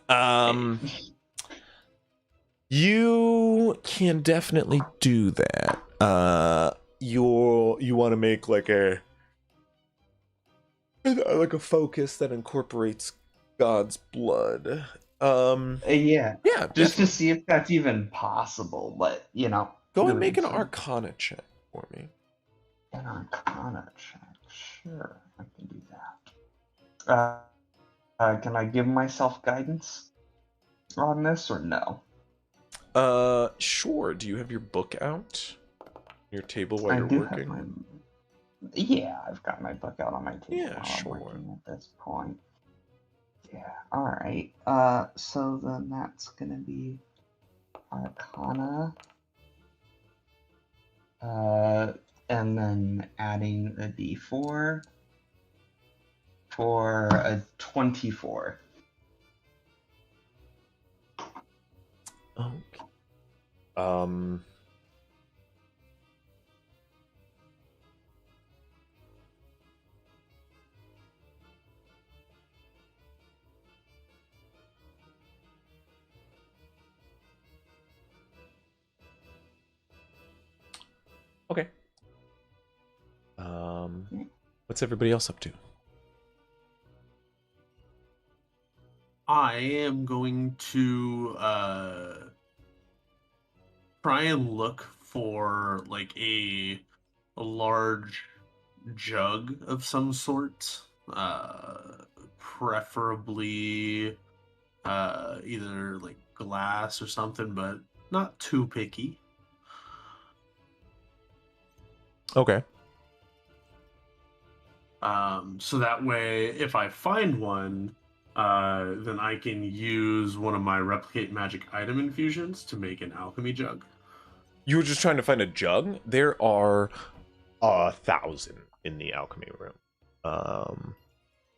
You can definitely do that. You want to make like a focus that incorporates God's blood. Yeah, just to definitely. see if that's even possible. But Go and make an Arcana check for me. An Arcana check, sure, I can do that. Can I give myself guidance on this or no? Sure. Do you have your book out? Your table while you're working? Yeah, I've got my book out on my table while sure. I'm working at this point. Yeah, alright. So then that's gonna be Arcana. And then adding a d4 for a 24. Okay. Okay. What's everybody else up to? I am going to try and look for like a large jug of some sort, preferably either like glass or something, but not too picky. Okay. So that way, if I find one, then I can use one of my replicate magic item infusions to make an alchemy jug. You were just trying to find a jug? There are 1,000 in the alchemy room.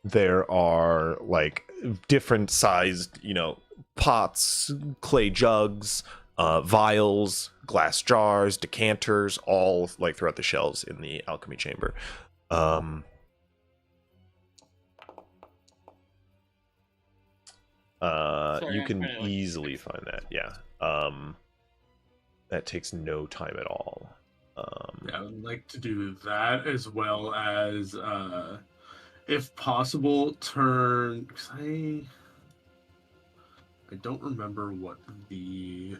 There are like different sized, pots, clay jugs, vials, glass jars, decanters, all like throughout the shelves in the alchemy chamber. You can easily find that. Yeah. That takes no time at all. Yeah, I would like to do that as well as, if possible, turn. Cause I don't remember what the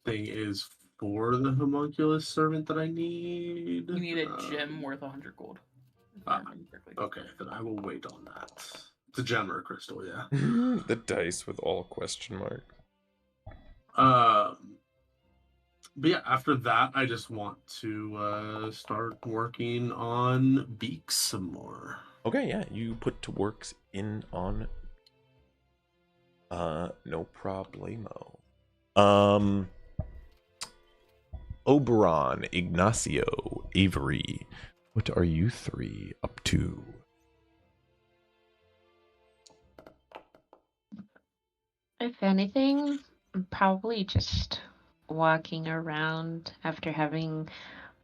thing is for the homunculus servant that I need. You need a gem worth 100 gold. Okay, then I will wait on that. It's a gem or a crystal, yeah. The dice with all question marks. But yeah, after that, I just want to start working on beaks some more. Okay, yeah, you put to works in on. No problemo. Oberon, Ignacio, Avery, what are you three up to? If anything, I'm probably just walking around after having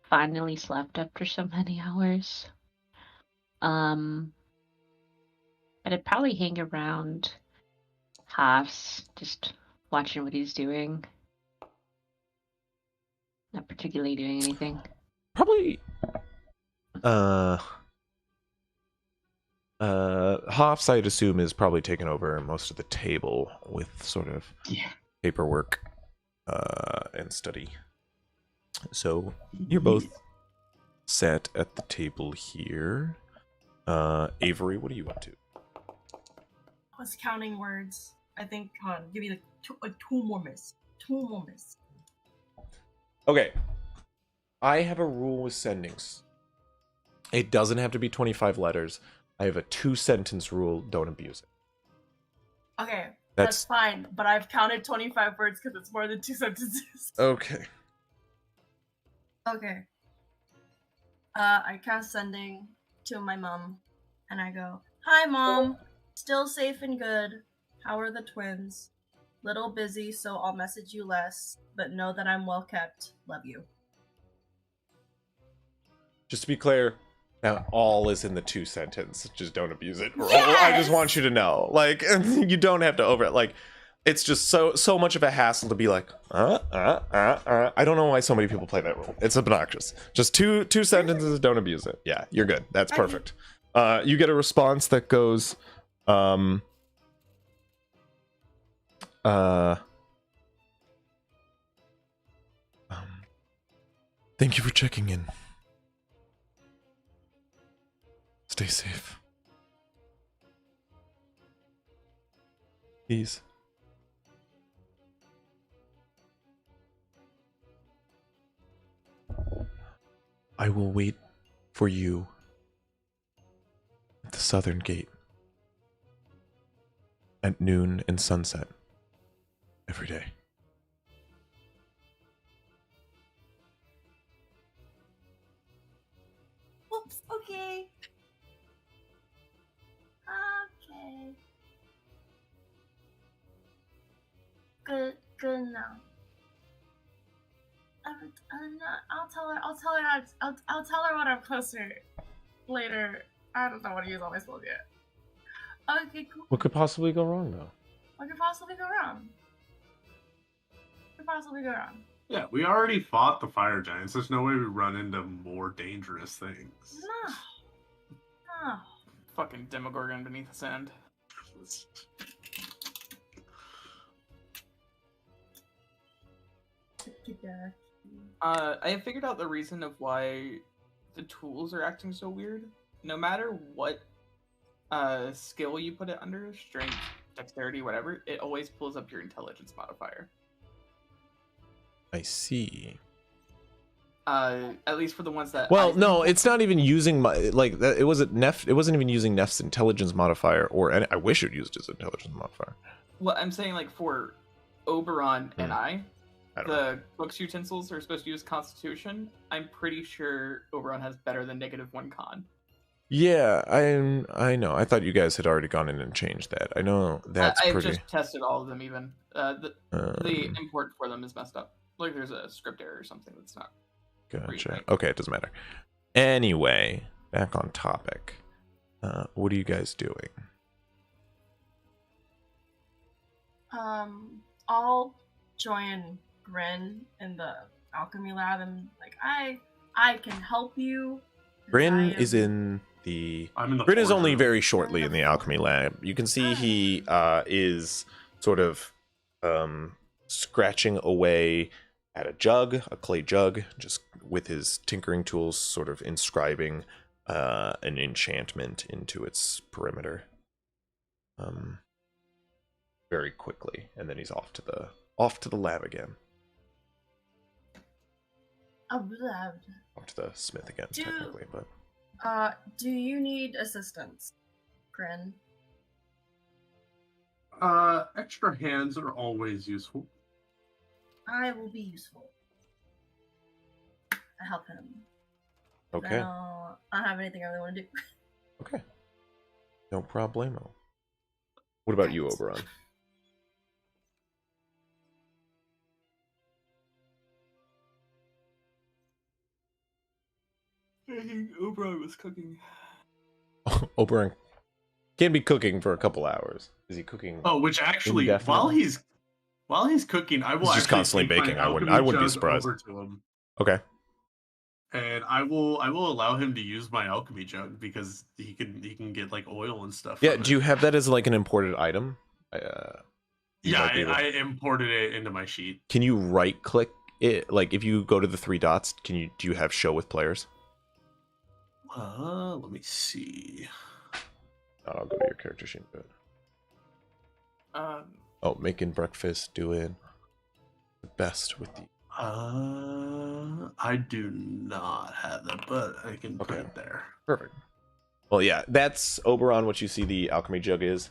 finally slept after so many hours. But I'd probably hang around Haas, just watching what he's doing. Not particularly doing anything. Probably, Hoffs, I'd assume, is probably taken over most of the table with sort of paperwork and study. So you're both set at the table here. Avery, what are you up to? I was counting words. I think, hold on, give me like two more miss. Two more miss. Okay. I have a rule with sendings. It doesn't have to be 25 letters. I have a 2-sentence rule. Don't abuse it. Okay, that's fine. But I've counted 25 words because it's more than 2 sentences. Okay. Okay. I cast sending to my mom, and I go, "Hi, Mom. Still safe and good. How are the twins? Little busy, so I'll message you less, but know that I'm well kept. Love you." Just to be clear, now all is in the 2-sentence. Just don't abuse it. Yes! I just want you to know, like, you don't have to over it. Like, it's just so much of a hassle to be like, I don't know why so many people play that rule. It's obnoxious. Just two sentences. Don't abuse it. Yeah, you're good. That's perfect. You get a response that goes, thank you for checking in. Stay safe. Please. I will wait for you at the southern gate at noon and sunset every day. Oops, okay. Okay. Good now. I'll tell her when I'm closer later. I don't know what to use all my spells yet. Okay, cool. What could possibly go wrong, though? What could possibly go wrong? Yeah, we already fought the fire giants. There's no way we run into more dangerous things. No. Fucking Demogorgon beneath the sand. I have figured out the reason of why the tools are acting so weird. No matter what skill you put it under, strength, dexterity, whatever, it always pulls up your intelligence modifier. I see. At least for the ones that. Well, no, it's not even using my like that. It wasn't Neff. It wasn't even using Neff's intelligence modifier, or any, I wish it used his intelligence modifier. Well, I'm saying like for Oberon and I don't know. the books utensils are supposed to use Constitution. I'm pretty sure Oberon has better than -1 con. Yeah, I know. I thought you guys had already gone in and changed that. I know that's I've pretty. just tested all of them. Even the import for them is messed up. Like there's a script error or something that's not. Gotcha. Okay, it doesn't matter. Anyway, back on topic. What are you guys doing? I'll join Grin in the alchemy lab, and like I can help you. Grin is in the. Grin is only very shortly in the alchemy lab. You can see he is sort of scratching away at a jug, a clay jug, just with his tinkering tools, sort of inscribing an enchantment into its perimeter. Very quickly, and then he's off to the lab again. Off to the smith again, technically, but. Do you need assistance, Grin? Extra hands are always useful. I will be useful. I help him. Okay. I don't have anything I really want to do. Okay. No problemo. What about you, Oberon? I think Oberon was cooking. Oberon can be cooking for a couple hours. Is he cooking? Oh, which actually, while he's cooking, I will. He's just constantly baking. I wouldn't be surprised. Over to him. Okay. And I will allow him to use my alchemy jug because he can get like oil and stuff. Yeah, from do you it. have that as like an imported item? Yeah, I imported it into my sheet. Can you right click it? Like if you go to the 3 dots, do you have show with players? Let me see. I'll go to your character sheet. Oh, making breakfast, doing the best with the. I do not have that, but I can put it there. Perfect. Well, yeah, that's Oberon. What you see the alchemy jug is.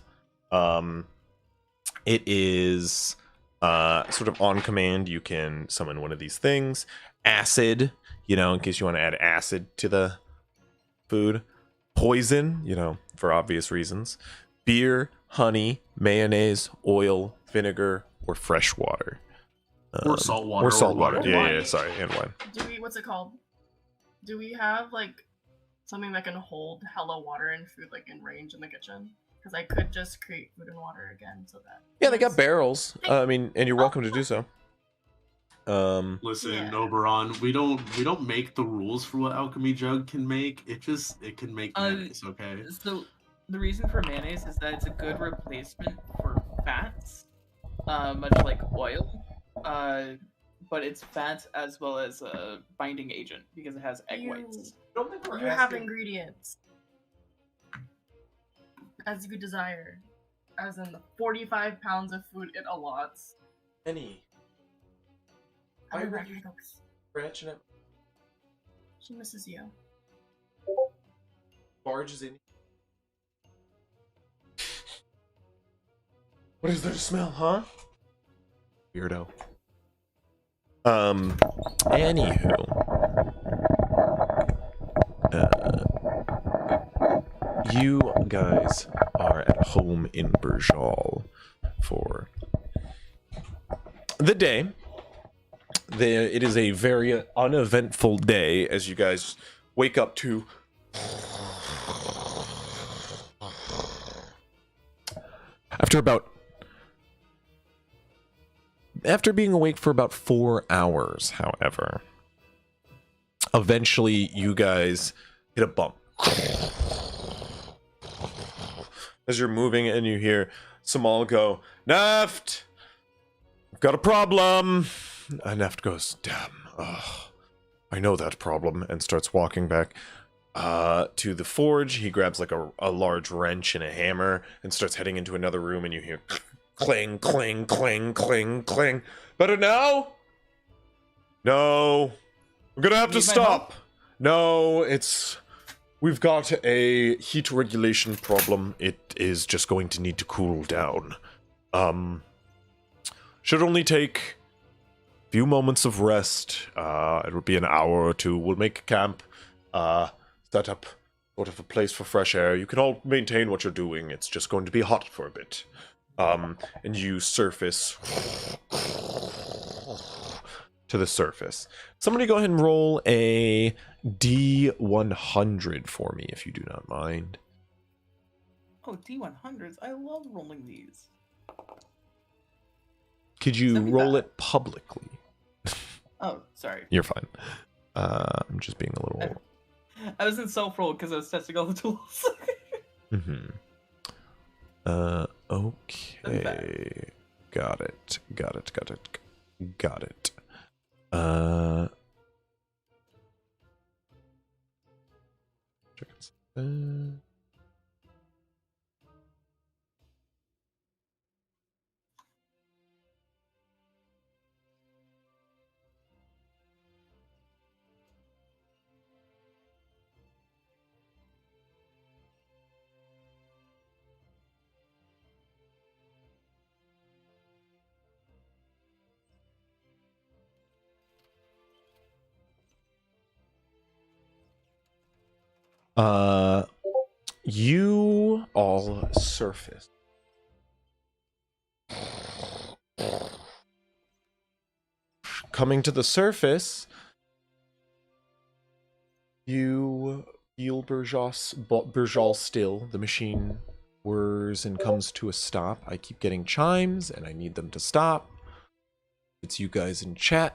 It is sort of on command. You can summon one of these things. Acid, in case you want to add acid to the food. Poison, for obvious reasons. Beer, honey, mayonnaise, oil, vinegar, or fresh water. Or salt water. Or salt water. water. Yeah, sorry, and wine. What's it called? Do we have like something that can hold hella water and food like in range in the kitchen? Because I could just create food and water again, so that. Yeah, they got barrels. And you're welcome to do so. Listen, Oberon, we don't make the rules for what alchemy jug can make. It can make mayonnaise, okay? So the reason for mayonnaise is that it's a good replacement for fats, much like oil. But it's fats as well as a binding agent because it has egg whites. You have ingredients as you desire, as in the 45 pounds of food it allots. Penny. Why are you scratching it? She misses you. Barge is in. What is there to smell, huh? Weirdo. Anywho. You guys are at home in Burjal for the day. It is a very uneventful day as you guys wake up to after being awake for about 4 hours, however, eventually you guys hit a bump as you're moving and you hear Samal go, "Neft, I've got a problem." And Neft goes, "Damn, I know that problem," and starts walking back to the forge. He grabs like a large wrench and a hammer and starts heading into another room, and you hear clang, clang, clang, clang, clang. Better now? No. We're gonna have to stop. No, we've got a heat regulation problem. It is just going to need to cool down. Should only take a few moments of rest. It would be an hour or two. We'll make camp, set up sort of a place for fresh air. You can all maintain what you're doing. It's just going to be hot for a bit. And you surface to the surface. Somebody go ahead and roll a D100 for me, if you do not mind. Oh, D100s. I love rolling these. Could you roll it publicly? Oh, sorry. You're fine. I'm just being a little... I was in self-roll because I was testing all the tools. Mm-hmm. Okay. Got it. You all surface. Coming to the surface, you feel Burjal still. The machine whirs and comes to a stop. I keep getting chimes, and I need them to stop. It's you guys in chat.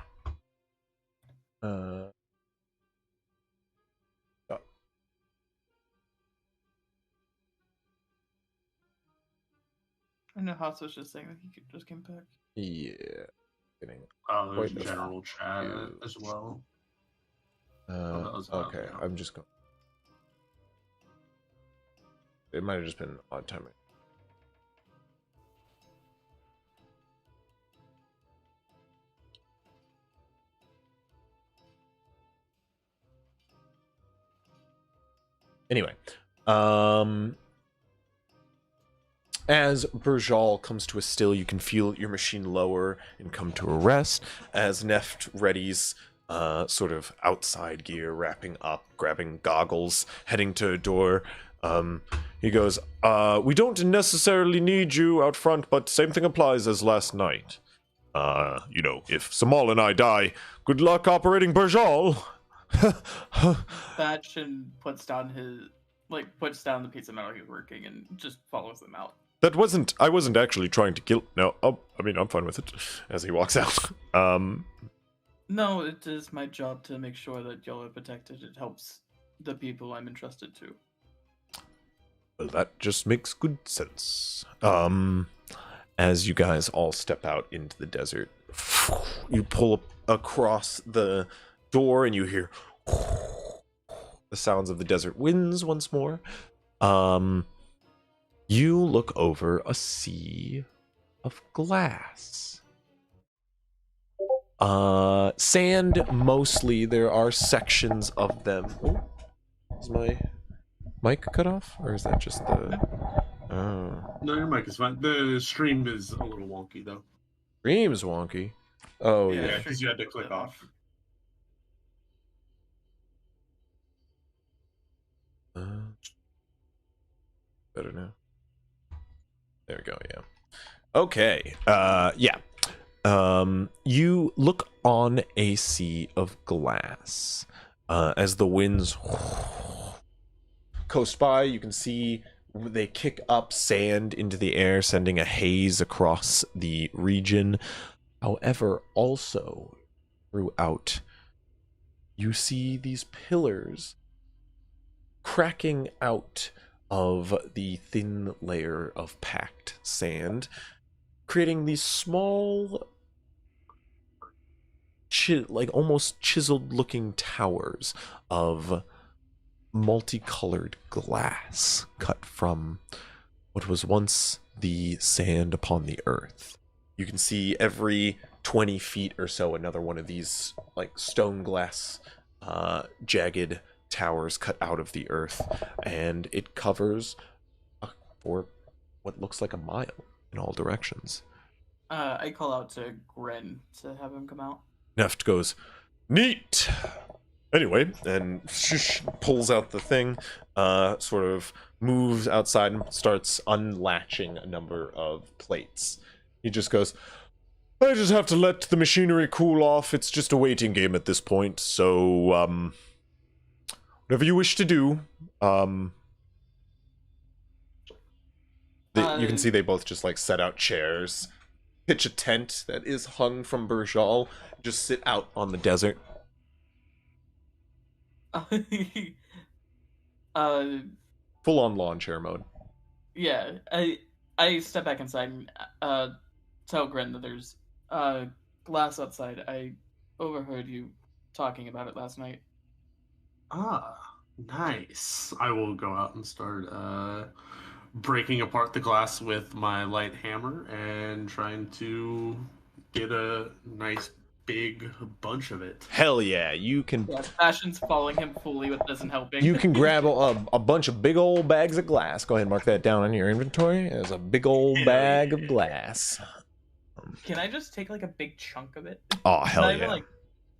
know Haas was just saying that he just came back. Yeah. Getting There's quite a general chat few. as well. Okay, I'm just going. It might have just been odd timing. Anyway, as Burjal comes to a still, you can feel your machine lower and come to a rest. As Neft readies sort of outside gear, wrapping up, grabbing goggles, heading to a door, he goes, we don't necessarily need you out front, but same thing applies as last night. If Samal and I die, good luck operating Burjal. Thatchin puts down the piece of metal he's working and just follows them out. I wasn't actually trying to kill. No, I'm fine with it. As he walks out. No, it is my job to make sure that y'all are protected. It helps the people I'm entrusted to. Well, that just makes good sense. As you guys all step out into the desert, you pull up across the door and you hear the sounds of the desert winds once more. You look over a sea of glass. Sand mostly. There are sections of them. Oh, is my mic cut off? Or is that just the... Oh. No, your mic is fine. The stream is a little wonky, though. Stream's wonky? Oh, yeah, because you had to click off. Better now. There we go, yeah. Okay, yeah. You look on a sea of glass. As the winds coast by, you can see they kick up sand into the air, sending a haze across the region. However, also throughout, you see these pillars cracking out of the thin layer of packed sand, creating these small, almost chiseled looking towers of multicolored glass cut from what was once the sand upon the earth. You can see every 20 feet or so another one of these stone glass jagged towers cut out of the earth, and it covers for what looks like a mile in all directions. I call out to Gren to have him come out. Neft goes, neat! Anyway, and pulls out the thing, sort of moves outside and starts unlatching a number of plates. He just goes, I just have to let the machinery cool off. It's just a waiting game at this point, so, whatever you wish to do. You can see they both just set out chairs, pitch a tent that is hung from Burjal, just sit out on the desert. Full on lawn chair mode. Yeah, I step back inside and tell Gren that there's glass outside. I overheard you talking about it last night. Ah, nice. I will go out and start breaking apart the glass with my light hammer and trying to get a nice big bunch of it. Hell yeah, you can... Yeah, Fashion's following him fully with this and helping. You can grab a bunch of big old bags of glass. Go ahead and mark that down on your inventory as a big old bag of glass. Can I just take a big chunk of it? Oh, hell yeah.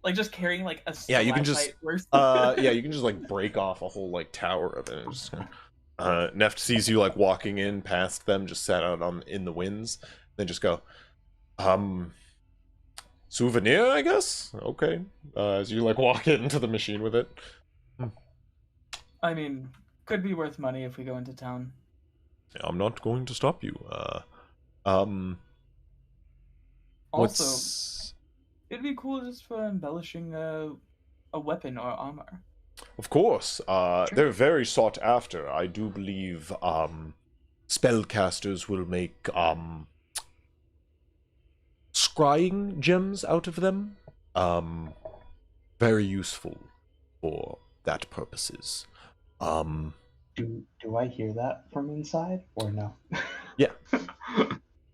Like just carrying a yeah, you can just you can just break off a whole tower of it. And just, Neft sees you walking in past them, just sat out in the winds, then just go, souvenir, I guess. Okay. As you walk into the machine with it. I mean, could be worth money if we go into town. I'm not going to stop you. Also, it'd be cool just for embellishing a weapon or armor. Of course. Sure. They're very sought after. I do believe spellcasters will make scrying gems out of them. Very useful for that purposes. Do I hear that from inside or no? Yeah.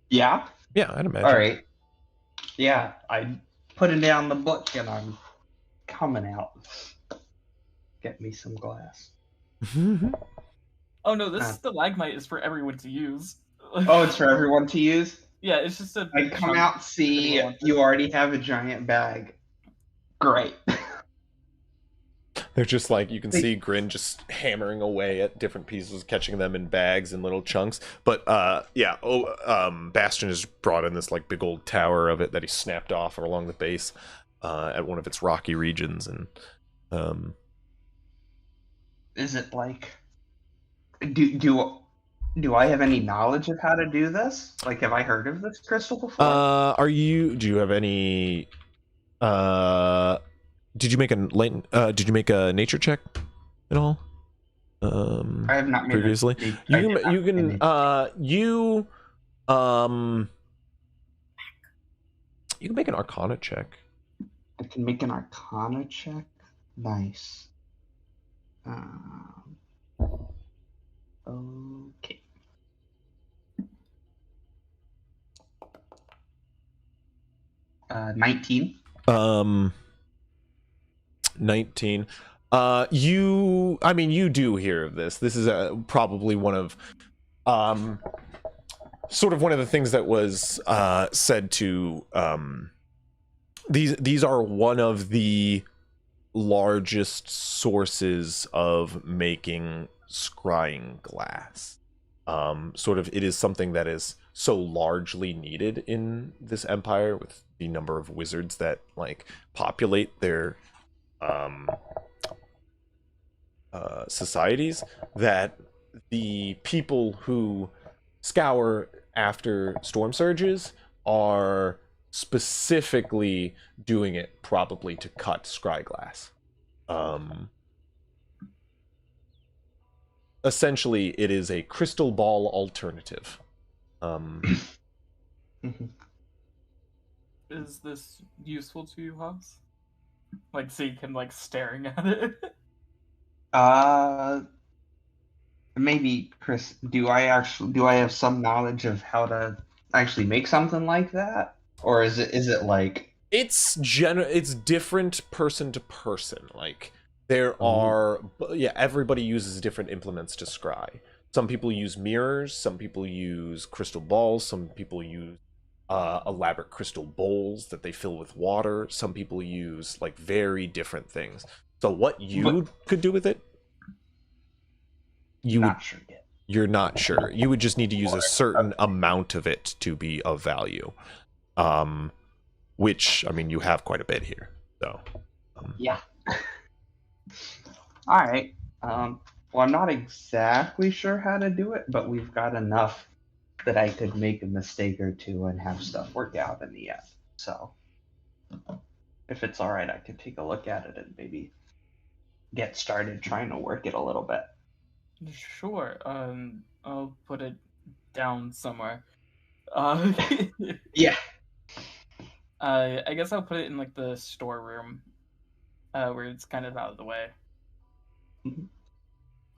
Yeah? Yeah, I'd imagine. Alright. Yeah, I'm putting down the book and I'm coming out. Get me some glass. Oh no, this stalagmite is for everyone to use. Oh, it's for everyone to use? Yeah, it's just a I big come chunk out, see you already have a giant bag. Great. They're just like, you can see Grin just hammering away at different pieces, catching them in bags and little chunks. But Bastion has brought in this like big old tower of it that he snapped off along the base at one of its rocky regions. And is it like, do I have any knowledge of how to do this? Like, have I heard of this crystal before? do you have any did you make a nature check at all? I have not made previously. You can make an Arcana check. I can make an Arcana check. Nice. Okay. 19. 19. You do hear of this. This is probably one of sort of one of the things that was said to these are one of the largest sources of making scrying glass. Sort of, it is something that is so largely needed in this empire with the number of wizards that like populate their societies, that the people who scour after storm surges are specifically doing it probably to cut scry glass. Essentially, it is a crystal ball alternative. Is this useful to you, Hobbs? Like, so you can like staring at it? Maybe, Chris, do I have some knowledge of how to actually make something like that? Or is it like it's different person to person. Like there are everybody uses different implements to scry. Some people use mirrors, some people use crystal balls, some people use elaborate crystal bowls that they fill with water. Some people use like very different things. So what you could do with it, you're not sure. You would just need to use a certain amount of it to be of value. Which, I mean, you have quite a bit here. So yeah. All right. Well, I'm not exactly sure how to do it, but we've got enough that I could make a mistake or two and have stuff work out in the end. So, if it's all right, I could take a look at it and maybe get started trying to work it a little bit. Sure. I'll put it down somewhere. Yeah. I guess I'll put it in like the storeroom, where it's kind of out of the way.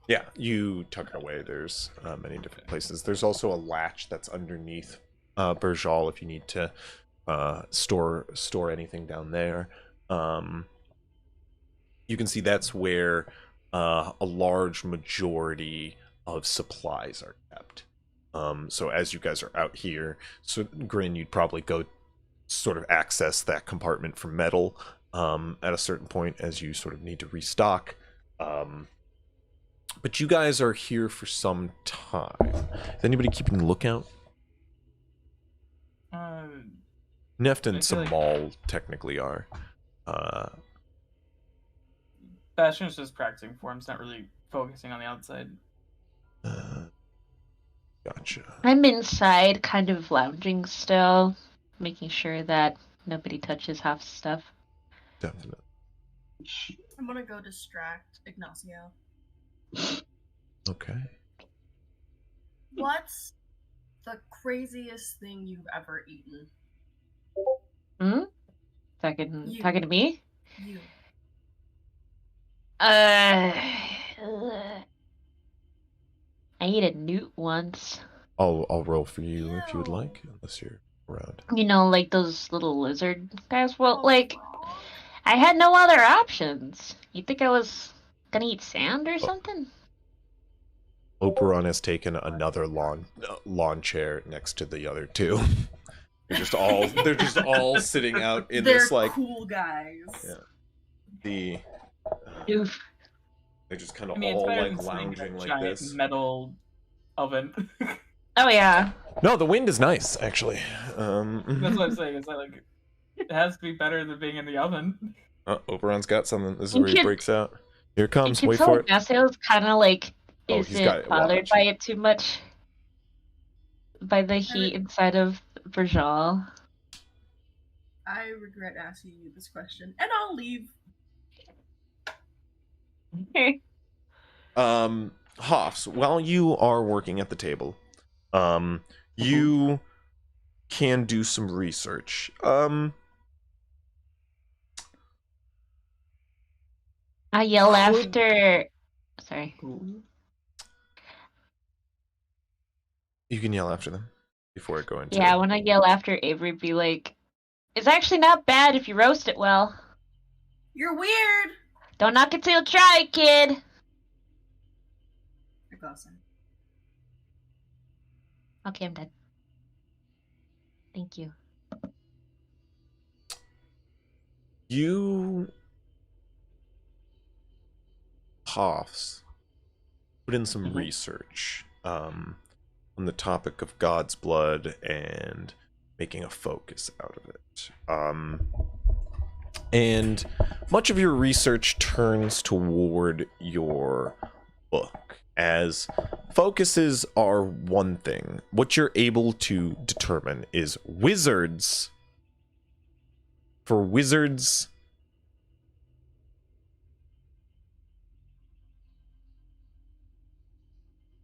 Yeah, you tuck it away. There's many different places. There's also a latch that's underneath Berjal if you need to store anything down there. You can see that's where a large majority of supplies are kept. So as you guys are out here, so Grin, you'd probably go sort of access that compartment for metal at a certain point as you sort of need to restock. But you guys are here for some time. Is anybody keeping a lookout? Neft and Samal technically are. Bastion's just practicing forms, not really focusing on the outside. Gotcha. I'm inside, kind of lounging still, making sure that nobody touches half stuff. Definitely. I'm gonna go distract Ignacio. Okay. What's the craziest thing you've ever eaten? Talking You. to me? You. I ate a newt once. I'll roll for you if you would Ew. like, unless you're around. You know, like those little lizard guys. Well, Oh, like, frog? I had no other options. You think I was gonna eat sand or Oh. something? Oberon has taken another lawn chair next to the other two. they're just all sitting out in They're this like cool guys. Yeah. Oof. They're just kind of I mean, it's all better like than sitting in lounging a like giant this. metal oven. Oh yeah. No, the wind is nice actually. That's what I'm saying. It's like it has to be better than being in the oven. Oberon's got something. This is And where he breaks out. Here it comes. Can Wait tell for it. Ignacio kind of like Oh, he's isn't got it bothered watched. by it too much. By the heat inside of Virgil. I regret asking you this question, and I'll leave. Hoffs, while you are working at the table, you can do some research. I yell after. Sorry. You can yell after them before I go into Yeah, when I yell after Avery, be like, "It's actually not bad if you roast it well. You're weird. Don't knock it till you try, kid." Awesome. Okay, I'm dead. Thank you. You Hoffs put in some research on the topic of God's blood and making a focus out of it. And much of your research turns toward your book, as focuses are one thing. What you're able to determine is wizards. For wizards,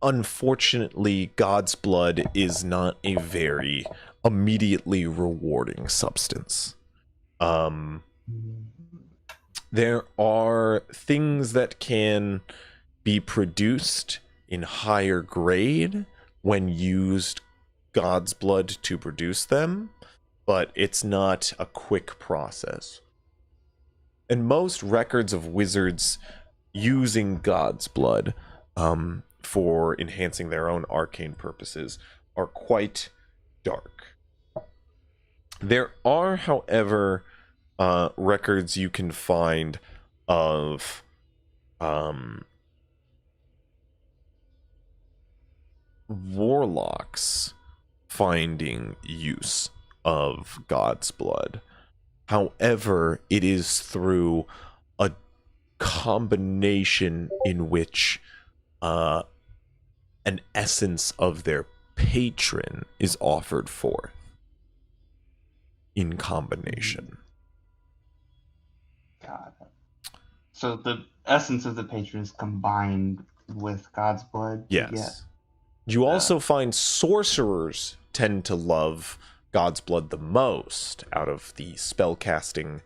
unfortunately, God's blood is not a very immediately rewarding substance. There are things that can be produced in higher grade when used God's blood to produce them, but it's not a quick process. And most records of wizards using God's blood for enhancing their own arcane purposes are quite dark. There are, however, records you can find of warlocks finding use of God's blood. However, it is through a combination in which an essence of their patron is offered forth in combination. Got it. So the essence of the patron is combined with God's blood? Yes. You also find sorcerers tend to love God's blood the most out of the spellcasting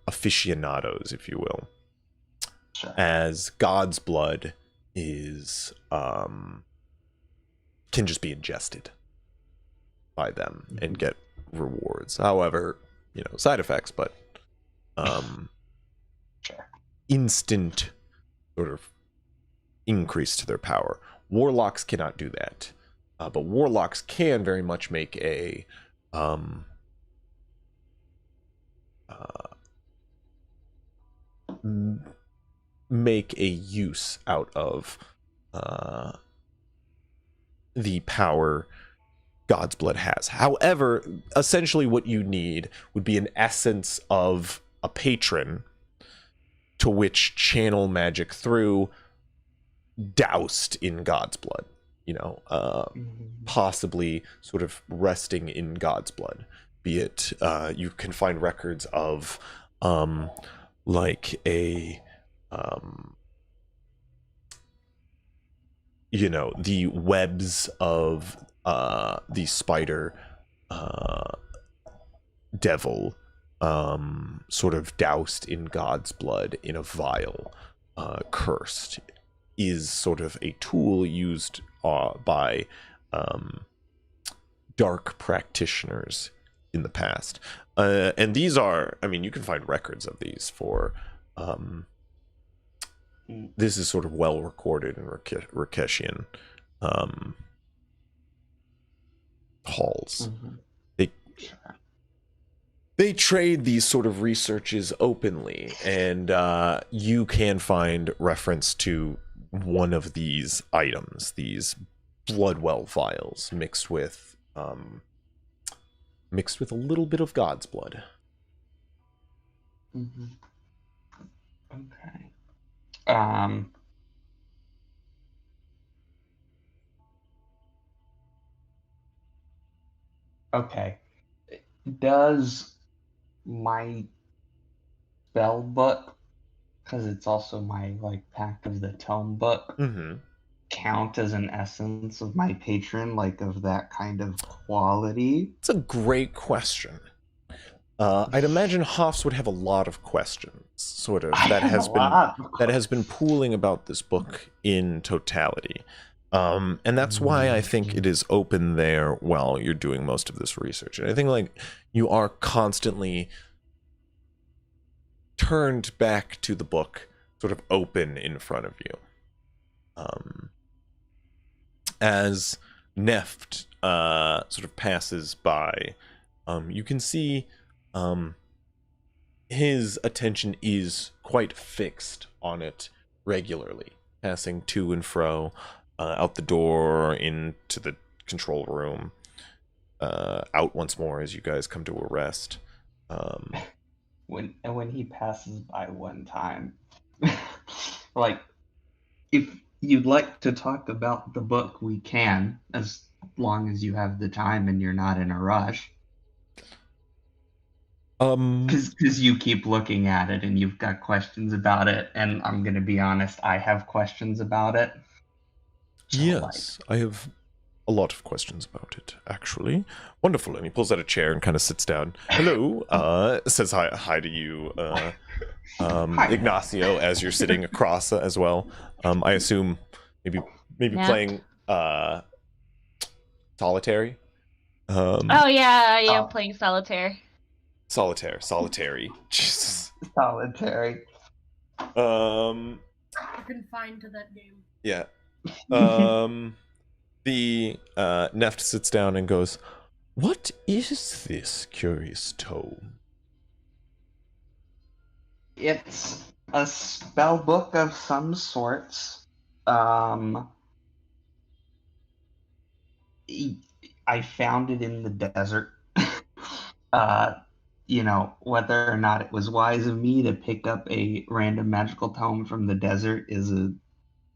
aficionados, if you will. Sure. As God's blood is can just be ingested by them and get rewards. However, side effects, but sure. Instant sort of increase to their power. Warlocks cannot do that, but warlocks can very much make a use out of the power God's blood has. However, essentially what you need would be an essence of a patron to which channel magic through, doused in God's blood, possibly sort of resting in God's blood. Be it, you can find records of like a the webs of the spider devil sort of doused in God's blood in a vial, cursed, is sort of a tool used by dark practitioners in the past. And these are, you can find records of these for, this is sort of well recorded in Rakeshian halls. Mm-hmm. They trade these sort of researches openly, and you can find reference to one of these items, these bloodwell vials, mixed with a little bit of God's blood. Mm-hmm. Okay. Okay. Does my spell book, because it's also my Pact of the Tome book, count as an essence of my patron, of that kind of quality? It's a great question. I'd imagine Hoffs would have a lot of questions, sort of, that has been pooling about this book in totality. And that's why I think it is open there while you're doing most of this research. And I think you are constantly turned back to the book, sort of open in front of you. As Neft sort of passes by, you can see his attention is quite fixed on it regularly, passing to and fro, out the door, into the control room, out once more as you guys come to a rest. When he passes by one time, if you'd like to talk about the book, we can, as long as you have the time and you're not in a rush. Because you keep looking at it and you've got questions about it, and I'm going to be honest, I have questions about it. So, yes, I have a lot of questions about it, actually. Wonderful. And he pulls out a chair and kind of sits down. Hello, says hi to you, Hi. Ignacio, as you're sitting across as well. I assume maybe playing solitary. Oh yeah, I am playing solitaire. Solitary. Jesus. Solitary. You're confined to that game. Yeah. The Neft sits down and goes, "What is this curious tome?" It's a spell book of some sorts. I found it in the desert. Whether or not it was wise of me to pick up a random magical tome from the desert is a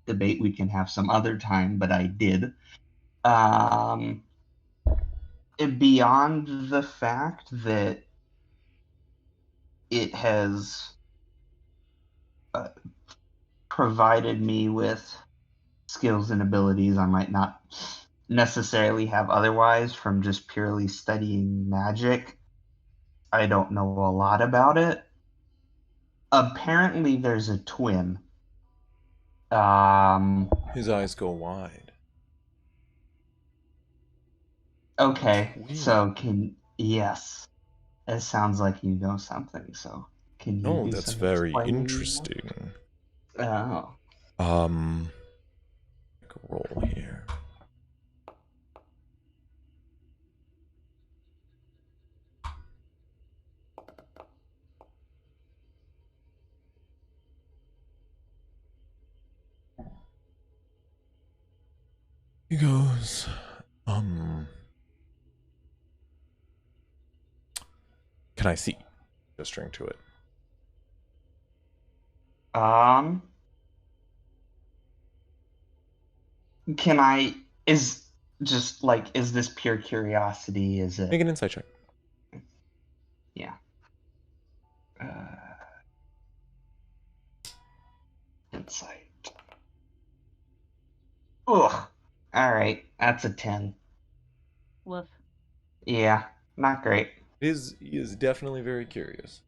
debate we can have some other time, but I did. Beyond the fact that it has provided me with skills and abilities I might not necessarily have otherwise from just purely studying magic, I don't know a lot about it. Apparently, there's a twin. His eyes go wide. Okay, Twin. so yes, it sounds like you know something. So can you? Oh, that's very interesting. Oh. Make a roll here. He goes, can I see? Gesturing to it. Can I? Is this pure curiosity? Is it? Make an insight check. Yeah. Insight. Ugh. Alright, that's a 10. Woof. Yeah, not great. He is definitely very curious.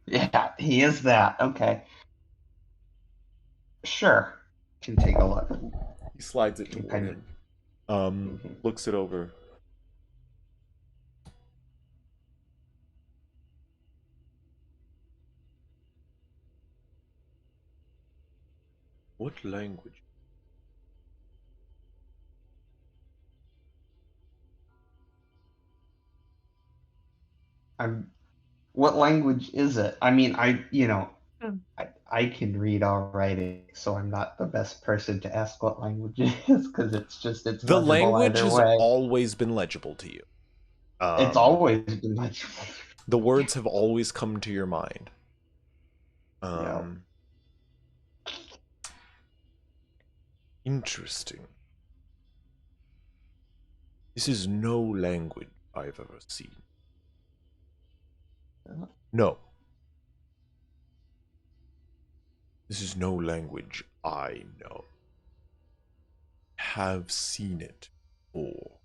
Yeah, he is that. Okay. Sure. Can take a look. He slides it toward him. Looks it over. What language? What language is it? I mean, Hmm. I can read all writing, so I'm not the best person to ask what language it is because it's The legible language either has way. always been legible to you. It's always been legible. The words have always come to your mind. Yeah. Interesting. This is no language I've ever seen. No. This is no language I know. Have seen it before.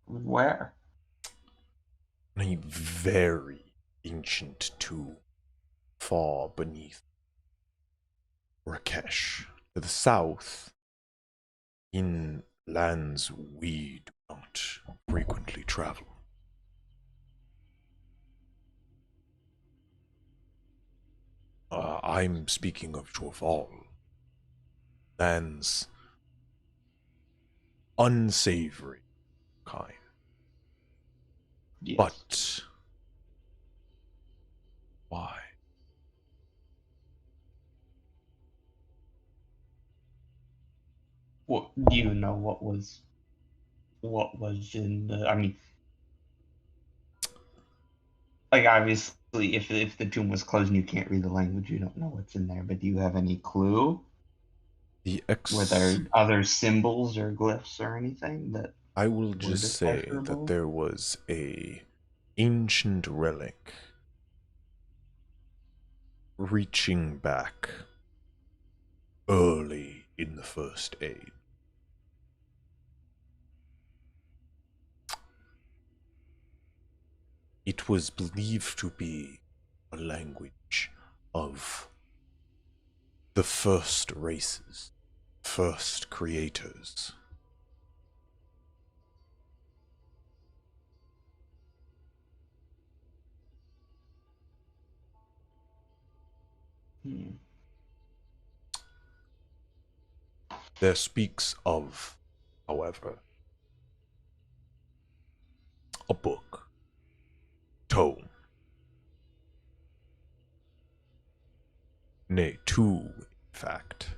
Where? A very ancient tomb far beneath Rakesh, to the south, in lands we do not frequently travel. I'm speaking of Jorval. Lands unsavory kind. Yes. But why? What do you know? What was in the? I mean, like obviously, if the tomb was closed and you can't read the language, you don't know what's in there. But do you have any clue? Were there other symbols or glyphs or anything that I will were just say that decipherable? there was a ancient relic reaching back early in the First Age. It was believed to be a language of the first races, first creators. There speaks of, however, a book, tome, nay, two, in fact.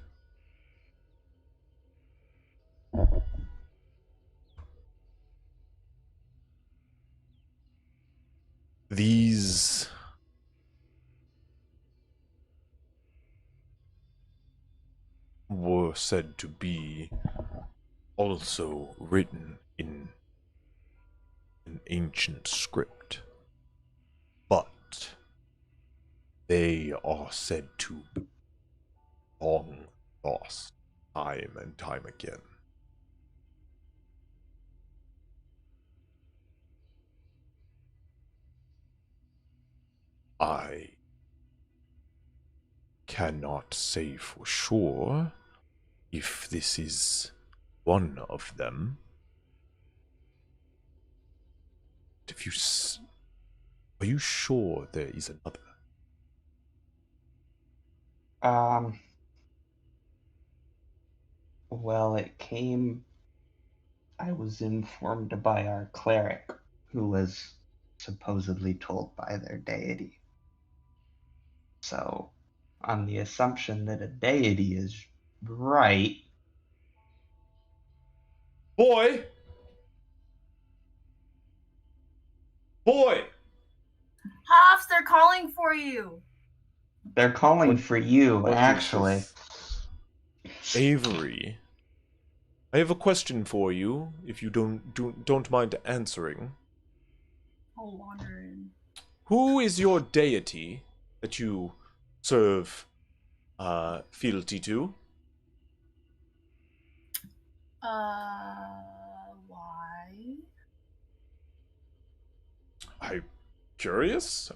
These were said to be also written in an ancient script, but they are said to be long lost time and time again. I cannot say for sure if this is one of them. If you are you sure there is another? Well, I was informed by our cleric, who was supposedly told by their deity. So, on the assumption that a deity is right. Boy! Boy! Hoffs, they're calling for you. They're calling for you, What actually. Avery, I have a question for you, if you don't mind answering. I'll wander in. Who is your deity that you serve fealty to? Why? I'm curious.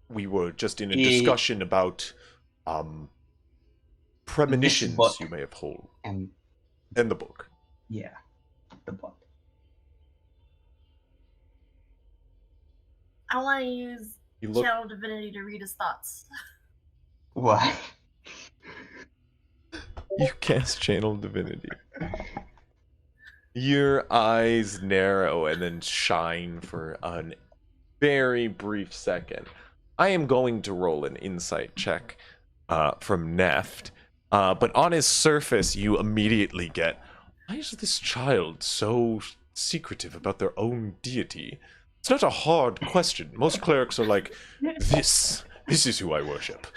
We were just in a discussion about premonitions book. you may have hold. And the book. yeah, the book. I want to use Channel Divinity to read his thoughts. Why? You cast Channel Divinity. Your eyes narrow and then shine for a very brief second. I am going to roll an insight check from Neft, but on his surface, you immediately get, why is this child so secretive about their own deity? It's not a hard question. Most clerics are like, this is who I worship.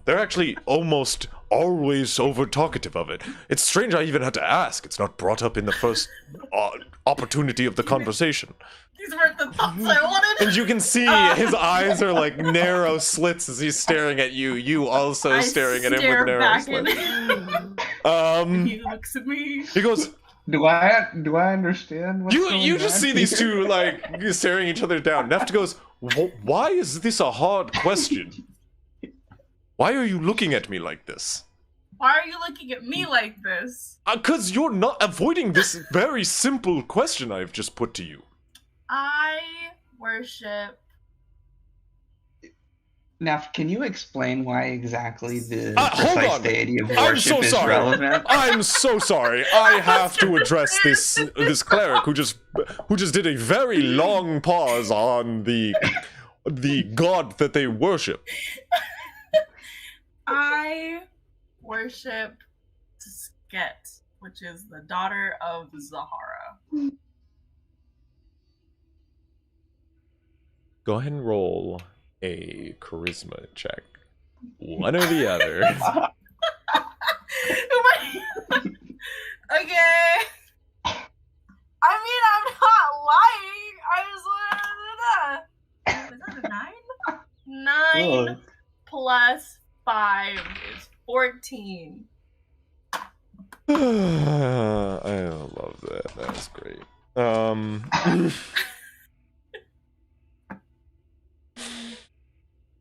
They're actually almost always over talkative of it. It's strange I even had to ask. It's not brought up in the first opportunity of the conversation. These weren't the thoughts I wanted. And you can see his eyes are like narrow slits as he's staring at you. You also staring at him with narrow slits. He looks at me. He goes, Do I understand what's going on? You just see these two like staring each other down. Neft goes, why is this a hard question? Why are you looking at me like this? Why are you looking at me like this? 'Cause you're not avoiding this very simple question I've just put to you. I worship. Now, can you explain why exactly the hold precise on. deity of I'm so worship is sorry. relevant? I'm so sorry. I have to address this cleric who just did a very long pause on the god that they worship. I worship Sket, which is the daughter of Zahara. Go ahead and roll a charisma check. One or the other. Okay. I mean, I'm not lying. I just wanted to. Is that a 9? 9 plus 5 is 14. I love that. That was great.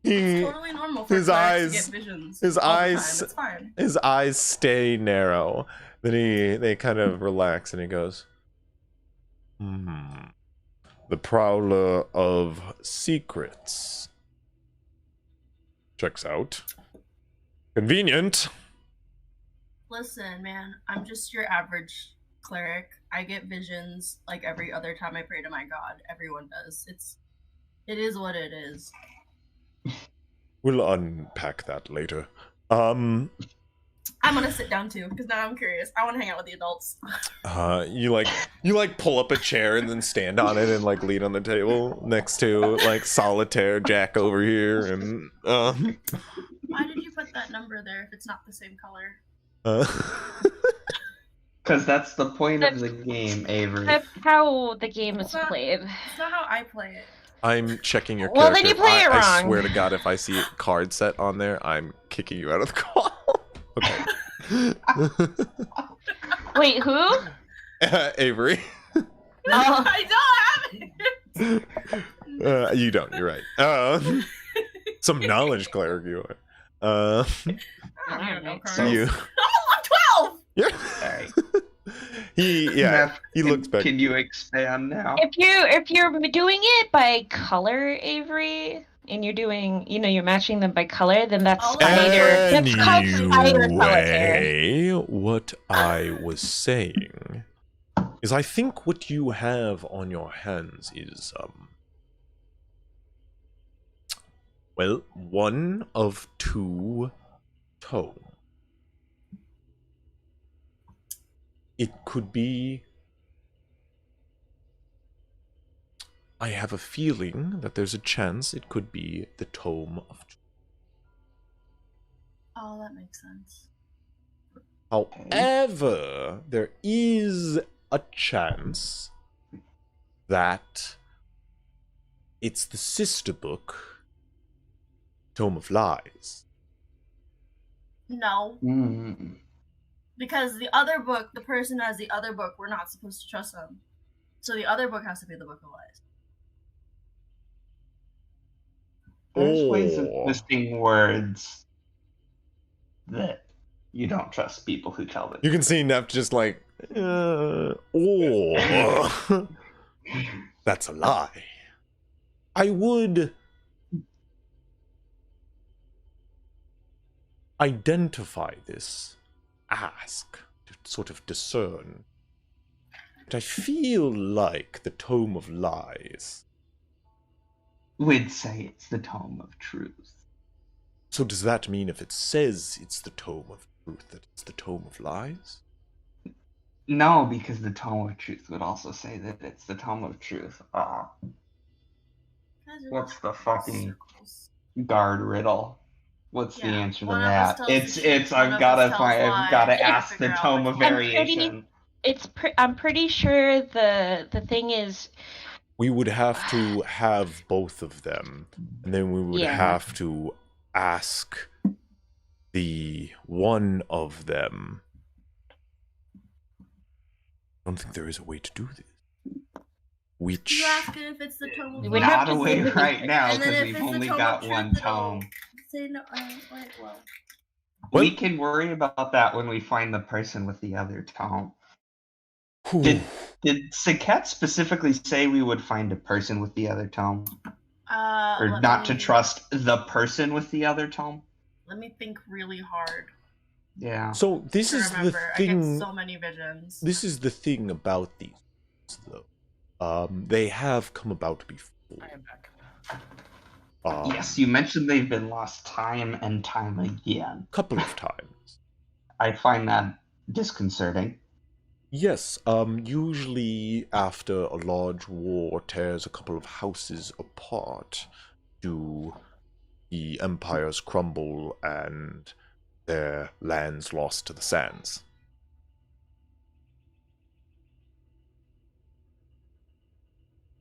It's totally normal for his eyes eyes, to get visions. his all eyes, the time. It's fine. His eyes stay narrow. Then they kind of relax, and he goes, The Prowler of Secrets. Checks out. Convenient. Listen, man, I'm just your average cleric. I get visions like every other time I pray to my god. Everyone does. It is what it is. We'll unpack that later. I'm gonna sit down too, because now I'm curious. I want to hang out with the adults. You pull up a chair and then stand on it and like lean on the table next to like Solitaire Jack over here and Why did you put that number there if it's not the same color? Because that's the point of the game, Avery. That's how the game is played. It's not how I play it. I'm checking your Well, character. then you play it wrong. I swear to God, if I see a card set on there, I'm kicking you out of the call. Okay. Wait, who? Avery. I don't have it. You don't. You're right. Some knowledge cleric you are. I don't know cards. You. I'm 12. Yeah. Sorry. He looks back. Can you expand now? If you're doing it by color, Avery, and you're doing, you're matching them by color, then that's spider. That's called spider color. What I was saying is, I think what you have on your hands is one of two tones. It could be... I have a feeling that there's a chance it could be the Tome of... Oh, that makes sense. However, there is a chance that it's the sister book Tome of Lies. No. Because the other book, the person has the other book, we're not supposed to trust them. So the other book has to be the Book of Lies. There's ways of twisting words that you don't trust people who tell the You can see Neff just like, or that's a lie. I would identify this, ask, to sort of discern. But I feel like the Tome of Lies. We'd say it's the Tome of Truth. So does that mean if it says it's the Tome of Truth, that it's the Tome of Lies? No, because the Tome of Truth would also say that it's the Tome of Truth. What's the fucking guard riddle? What's the answer to that? I've gotta ask the Tome of Variation. I'm pretty sure the thing is, we would have to have both of them, and then we would have to ask the one of them. I don't think there is a way to do this. Which you ask it if it's the Tome of Lies. Not a way right now because we've only got one tome. Say no. Well. We can worry about that when we find the person with the other tome. Did Saket specifically say we would find a person with the other tome? Or not to trust the person with the other tome? Let me think really hard. Yeah. So this is the thing. I get so many visions. This is the thing about these, though. They have come about before. I am back. Yes, you mentioned they've been lost time and time again. Couple of times. I find that disconcerting. Yes, usually after a large war tears a couple of houses apart, do the empires crumble and their lands lost to the sands.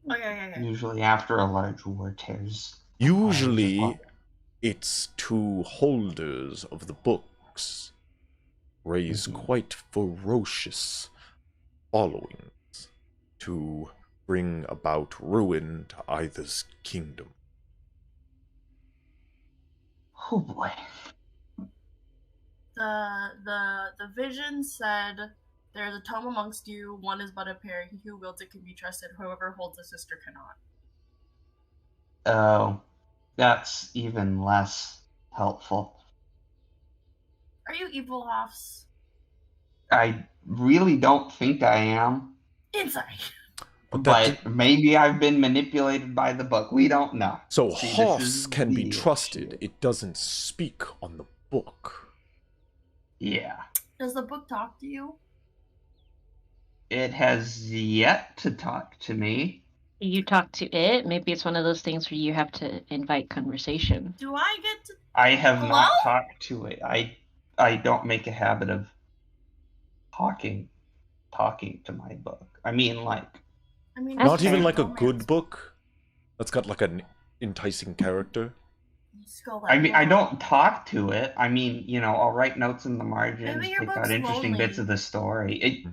Okay. Usually after a large war tears. Usually it's two holders of the books raise quite ferocious followings to bring about ruin to either's kingdom. Oh boy. The vision said, "There's a tome amongst you. One is but a pair. He who wields it can be trusted. Whoever holds a sister cannot." Oh, that's even less helpful. Are you evil, Hoffs? I really don't think I am. Inside. But maybe I've been manipulated by the book. We don't know. So Hoffs can be trusted. It doesn't speak on the book. Yeah. Does the book talk to you? It has yet to talk to me. You talk to it? Maybe it's one of those things where you have to invite conversation. Do I get to... I have not talked to it. I don't make a habit of talking to my book. I mean, not even like a good book that's got like an enticing character. I mean, I don't talk to it. I mean, I'll write notes in the margins, pick out interesting bits of the story.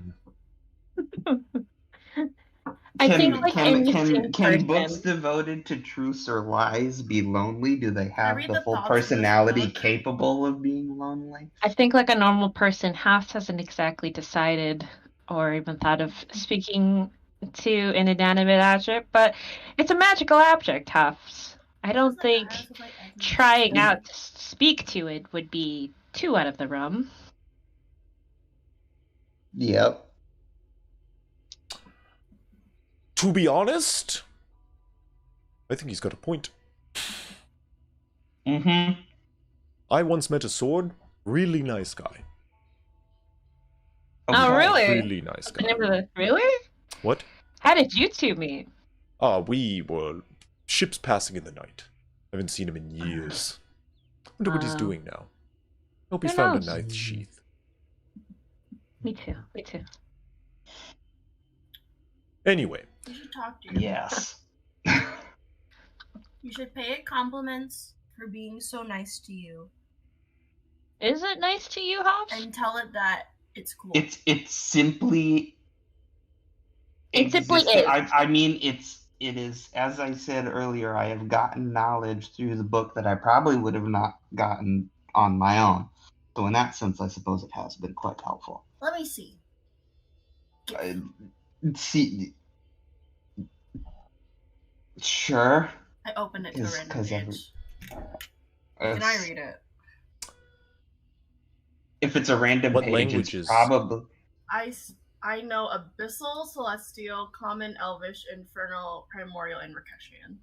Can books devoted to truths or lies be lonely? Do they have the full personality capable of being lonely? I think like a normal person, Hoffs hasn't exactly decided or even thought of speaking to an inanimate object, but it's a magical object, Hoffs. I don't think trying out to speak to it would be too out of the realm. Yep. To be honest, I think he's got a point. Mm-hmm. I once met a sword. Really nice guy. Oh, really? Really nice guy. Really? What? How did you two meet? We were ships passing in the night. I haven't seen him in years. Wonder what he's doing now. Hope he found a nice sheath. Me too. Anyway. You should talk to it. Yes. You should pay it compliments, for being so nice to you. Is it nice to you, Hobbs? And tell it that it's cool. It's simply It simply existed. is. I mean, it is, as I said earlier, I have gotten knowledge through the book that I probably would have not gotten on my own. So in that sense, I suppose it has been quite helpful. Let me see. See, sure. I opened it to a random page. Can I read it? If it's a random What page, languages? it's probably... I know Abyssal, Celestial, Common, Elvish, Infernal, Primordial, and Rakeshian.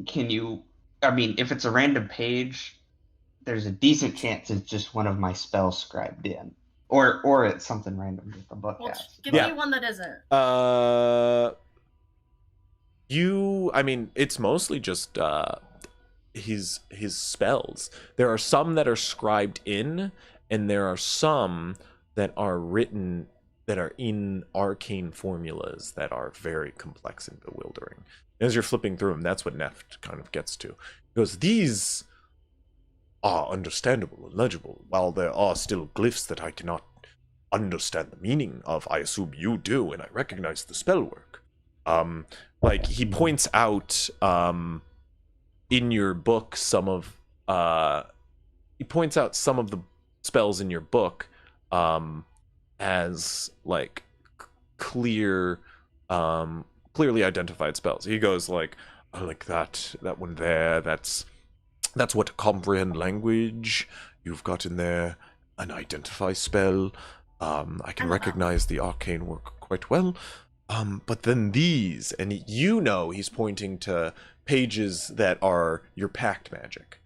Can you... I mean, if it's a random page, there's a decent chance it's just one of my spells scribed in. Or it's something random that the book has. Give me one that isn't. I mean, it's mostly just his spells. There are some that are scribed in, and there are some that are written that are in arcane formulas that are very complex and bewildering. As you're flipping through them, that's what Neft kind of gets to. He goes, these are understandable and legible, while there are still glyphs that I cannot understand the meaning of. I assume you do, and I recognize the spell work. Like, he points out in your book some of the spells in your book as like clearly identified spells. He goes like, I like that one there, that's what to comprehend language. You've got in there an identify spell. I can recognize the arcane work quite well. But then these, and he's pointing to pages that are your pact magic.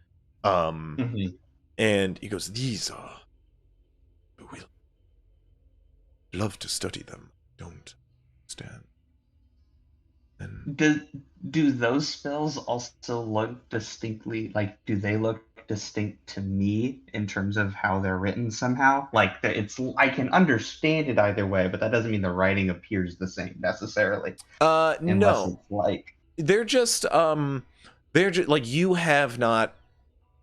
And he goes, these are, we'll love to study them. Don't understand. And do those spells also look distinctly, like, do they look distinct to me in terms of how they're written somehow? Like, I can understand it either way, but that doesn't mean the writing appears the same necessarily. Unless no. it's like... They're just like, you have not,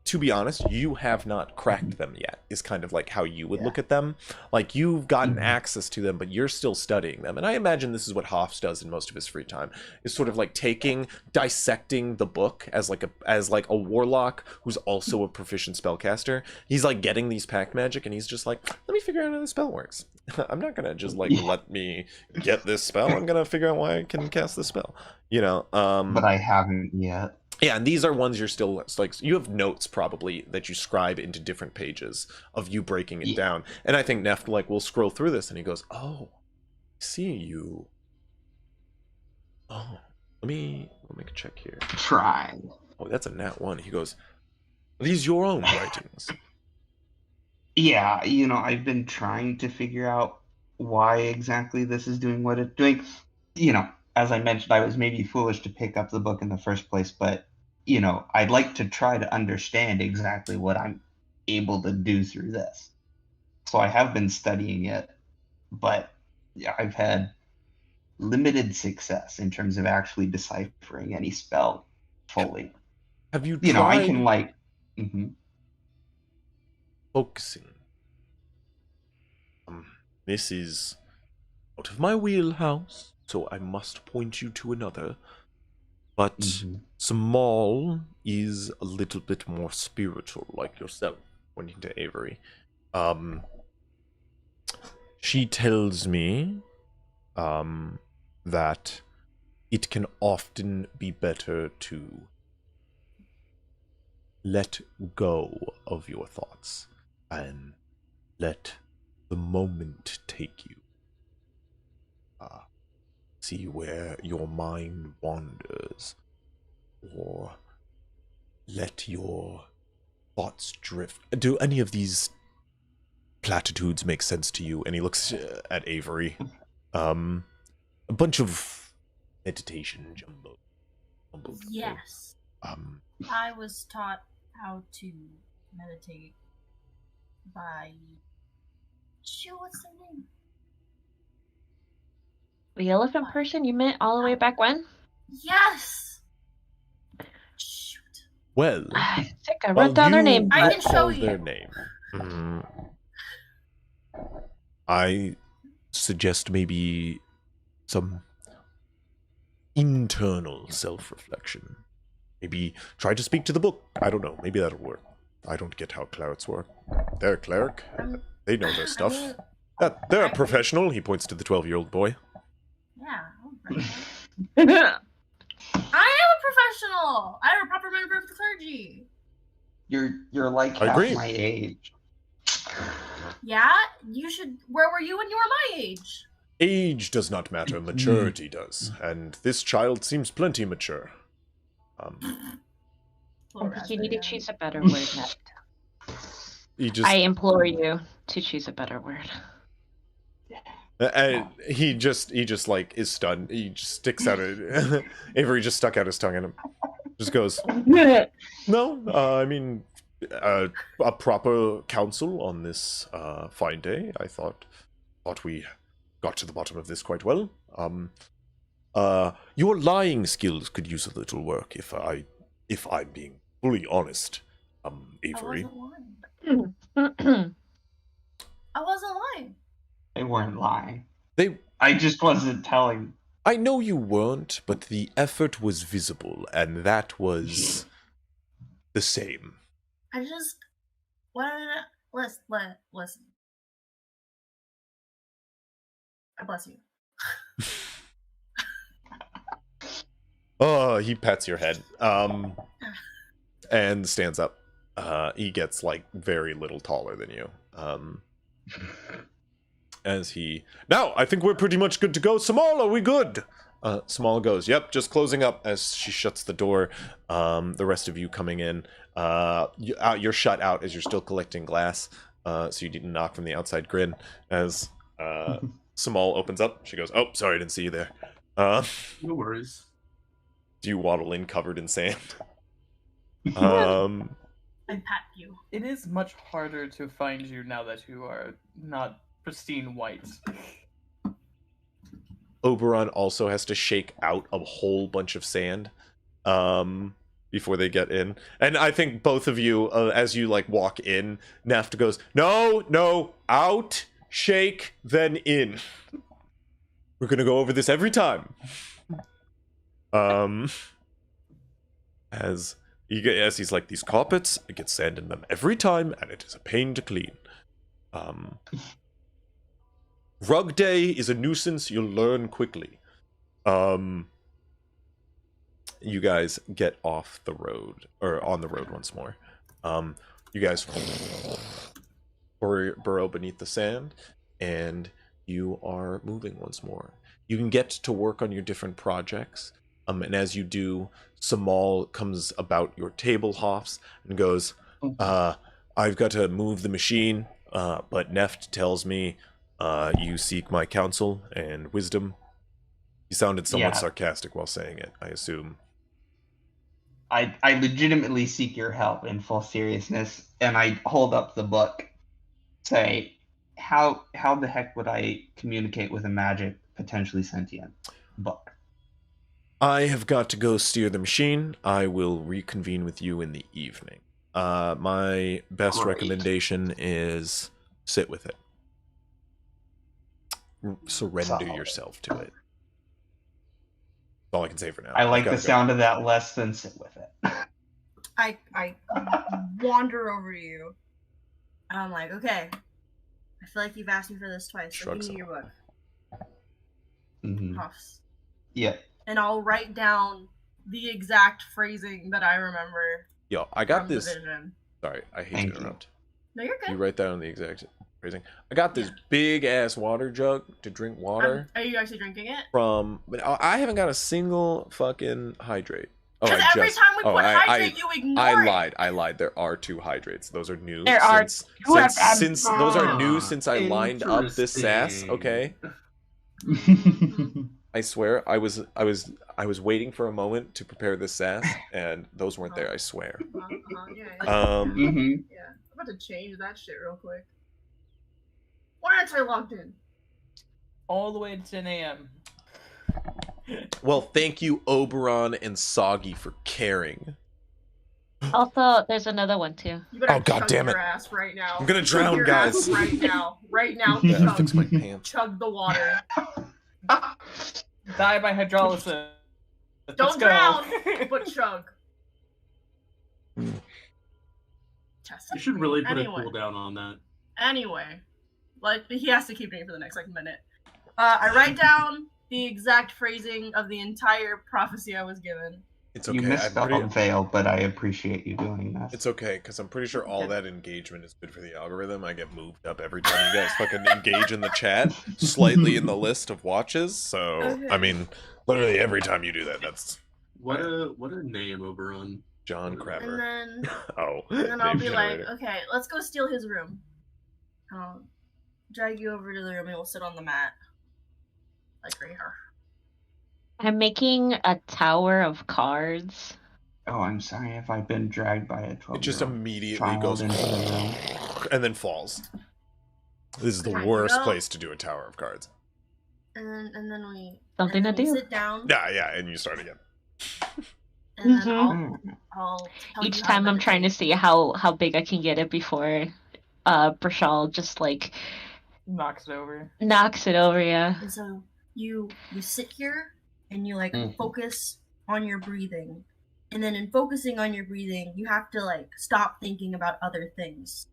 to be honest, you have not cracked them yet, is kind of like how you would look at them. Like, you've gotten access to them, but you're still studying them. And I imagine this is what Hoffs does in most of his free time, is sort of like dissecting the book as like a warlock who's also a proficient spellcaster. He's like getting these pact magic, and he's just like, let me figure out how this spell works. I'm not gonna just like let me get this spell. I'm gonna figure out why I can cast this spell. But I haven't yet. Yeah, and these are ones you're still, like, you have notes probably that you scribe into different pages of you breaking it down. And I think Neft, like, will scroll through this and he goes, oh, I see you. Oh, let me make a check here. Try. Oh, that's a nat 1. He goes, are these your own writings? Yeah, I've been trying to figure out why exactly this is doing what it's doing. As I mentioned, I was maybe foolish to pick up the book in the first place, but I'd like to try to understand exactly what I'm able to do through this. So I have been studying it, but I've had limited success in terms of actually deciphering any spell fully. Have you tried? I can like focusing. This is out of my wheelhouse, so I must point you to another. But Small is a little bit more spiritual, like yourself, pointing to Avery. She tells me that it can often be better to let go of your thoughts and let the moment take you. See where your mind wanders, or let your thoughts drift. Do any of these platitudes make sense to you? And he looks at Avery. A bunch of meditation jumbo. Yes. I was taught how to meditate by... Shoot, what's the name? The elephant person you met all the way back when? Yes! Shoot. Well, I think I wrote down their name. I but- can show recall their you. name. I suggest maybe some internal self-reflection. Maybe try to speak to the book. I don't know. Maybe that'll work. I don't get how clerics work. They're a cleric. They know their stuff. They're a professional. He points to the 12-year-old boy. Yeah, I am a professional. I am a proper member of the clergy. You're like I half agree. my age. Yeah, you should. Where were you when you were my age? Age does not matter. Maturity does. And this child seems plenty mature. Little You need to raspberry, choose a better word, Neft. I implore you to choose a better word. And he just like is stunned. He just sticks out a Avery just stuck out his tongue at him. Just goes, no, I mean, a proper counsel on this fine day. I thought we got to the bottom of this quite well. Your lying skills could use a little work if I'm being fully honest, Avery. I wasn't lying. They weren't lying. They I just wasn't telling. I know you weren't, but the effort was visible, and that was the same. I just wanted to listen. God bless you. Oh, he pets your head, and stands up. He gets like very little taller than you. Now I think we're pretty much good to go. Small, are we good? Small goes, yep, just closing up as she shuts the door. The rest of you coming in, you're shut out as you're still collecting glass, so you didn't knock from the outside. Grin as Small opens up. She goes, oh, sorry, I didn't see you there. No worries. Do you waddle in covered in sand? I pat you. It is much harder to find you now that you are not pristine white. Oberon also has to shake out a whole bunch of sand before they get in. And I think both of you, as you like walk in, Neft goes, no, out, shake, then in. We're gonna go over this every time. As he's like, these carpets, it gets sand in them every time, and it is a pain to clean. Rug day is a nuisance. You'll learn quickly. You guys get off the road, or on the road once more. You guys burrow beneath the sand, and you are moving once more. You can get to work on your different projects. And as you do, Samal comes about your table, hops, and goes, I've got to move the machine, but Neft tells me you seek my counsel and wisdom. He sounded somewhat sarcastic while saying it, I assume. I legitimately seek your help in full seriousness, and I hold up the book, say, how the heck would I communicate with a magic, potentially sentient book? I have got to go steer the machine. I will reconvene with you in the evening. My best recommendation is sit with it. Surrender yourself to it. That's all I can say for now. I like the sound of that less than sit with it. I wander over to you. And I'm like, okay. I feel like you've asked me for this twice. So give me your book. Puffs. Yeah. And I'll write down the exact phrasing that I remember. Yo, I got this. Vision. Sorry, I hate to interrupt. No, you're good. You write down the exact phrasing. I got this big ass water jug to drink water. Are you actually drinking it? But I haven't got a single fucking hydrate. Because every time we put hydrate, you ignore it. I lied. There are 2 hydrates. Those are new. There are since those are new since I lined up this sass. Okay. I swear, I was waiting for a moment to prepare this sass, and those weren't there. I swear. Yeah. I'm about to change that shit real quick. Why aren't I logged in? All the way to 10 a.m. Well, thank you, Oberon and Soggy, for caring. Also, there's another one too. You better Oh, God chug damn your it. ass right now. I'm gonna Chug drown, your guys. ass right now. Right now. Yeah, Chug. fix my pants. Chug the water. Die by hydrolysis. Let's Don't go. drown, but chug. You should really put Anyway. a cooldown on that. Anyway, like he has to keep doing it for the next like minute. I write down the exact phrasing of the entire prophecy I was given. It's okay. You misspelled veil, but I appreciate you doing this. It's okay, because I'm pretty sure all that engagement is good for the algorithm. I get moved up every time you guys fucking engage in the chat, slightly in the list of watches. So, Okay. I mean, literally every time you do that, that's What a name over on John Crapper. And then, Oh, and then I'll name be generator. like, okay, let's go steal his room. I'll drag you over to the room and we'll sit on the mat. Like right here. I'm making a tower of cards. Oh, I'm sorry if I've been dragged by a 12-year-old It just immediately child goes into the room. and then falls. This is the Okay, worst well- place to do a tower of cards. And then we Something and to then we do. sit down. Yeah, and you start again. And then Mhm. I'll tell Each you how time I'm trying to meditate. see how big I can get it before Brashal just like Knocks it over. knocks it over, yeah. And so you sit here and you like focus on your breathing. And then in focusing on your breathing, you have to like stop thinking about other things.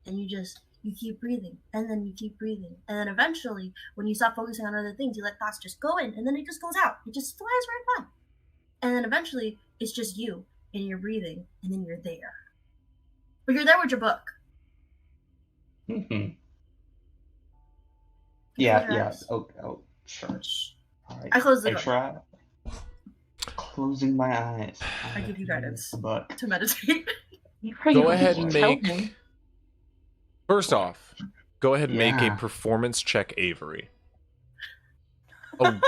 And you keep breathing, and then you keep breathing. And then eventually, when you stop focusing on other things, you let thoughts just go in, and then it just goes out. It just flies right by. And then eventually, it's just you, and you're breathing, and then you're there. But you're there with your book. Mhm. You Yeah, close your yeah. eyes. Oh, sure. All right. I close the I book try. Closing my eyes. I give you guidance. The book. to meditate. Go ahead and Tell make... me. First off, go ahead and make a Yeah. performance check, Avery. Oh,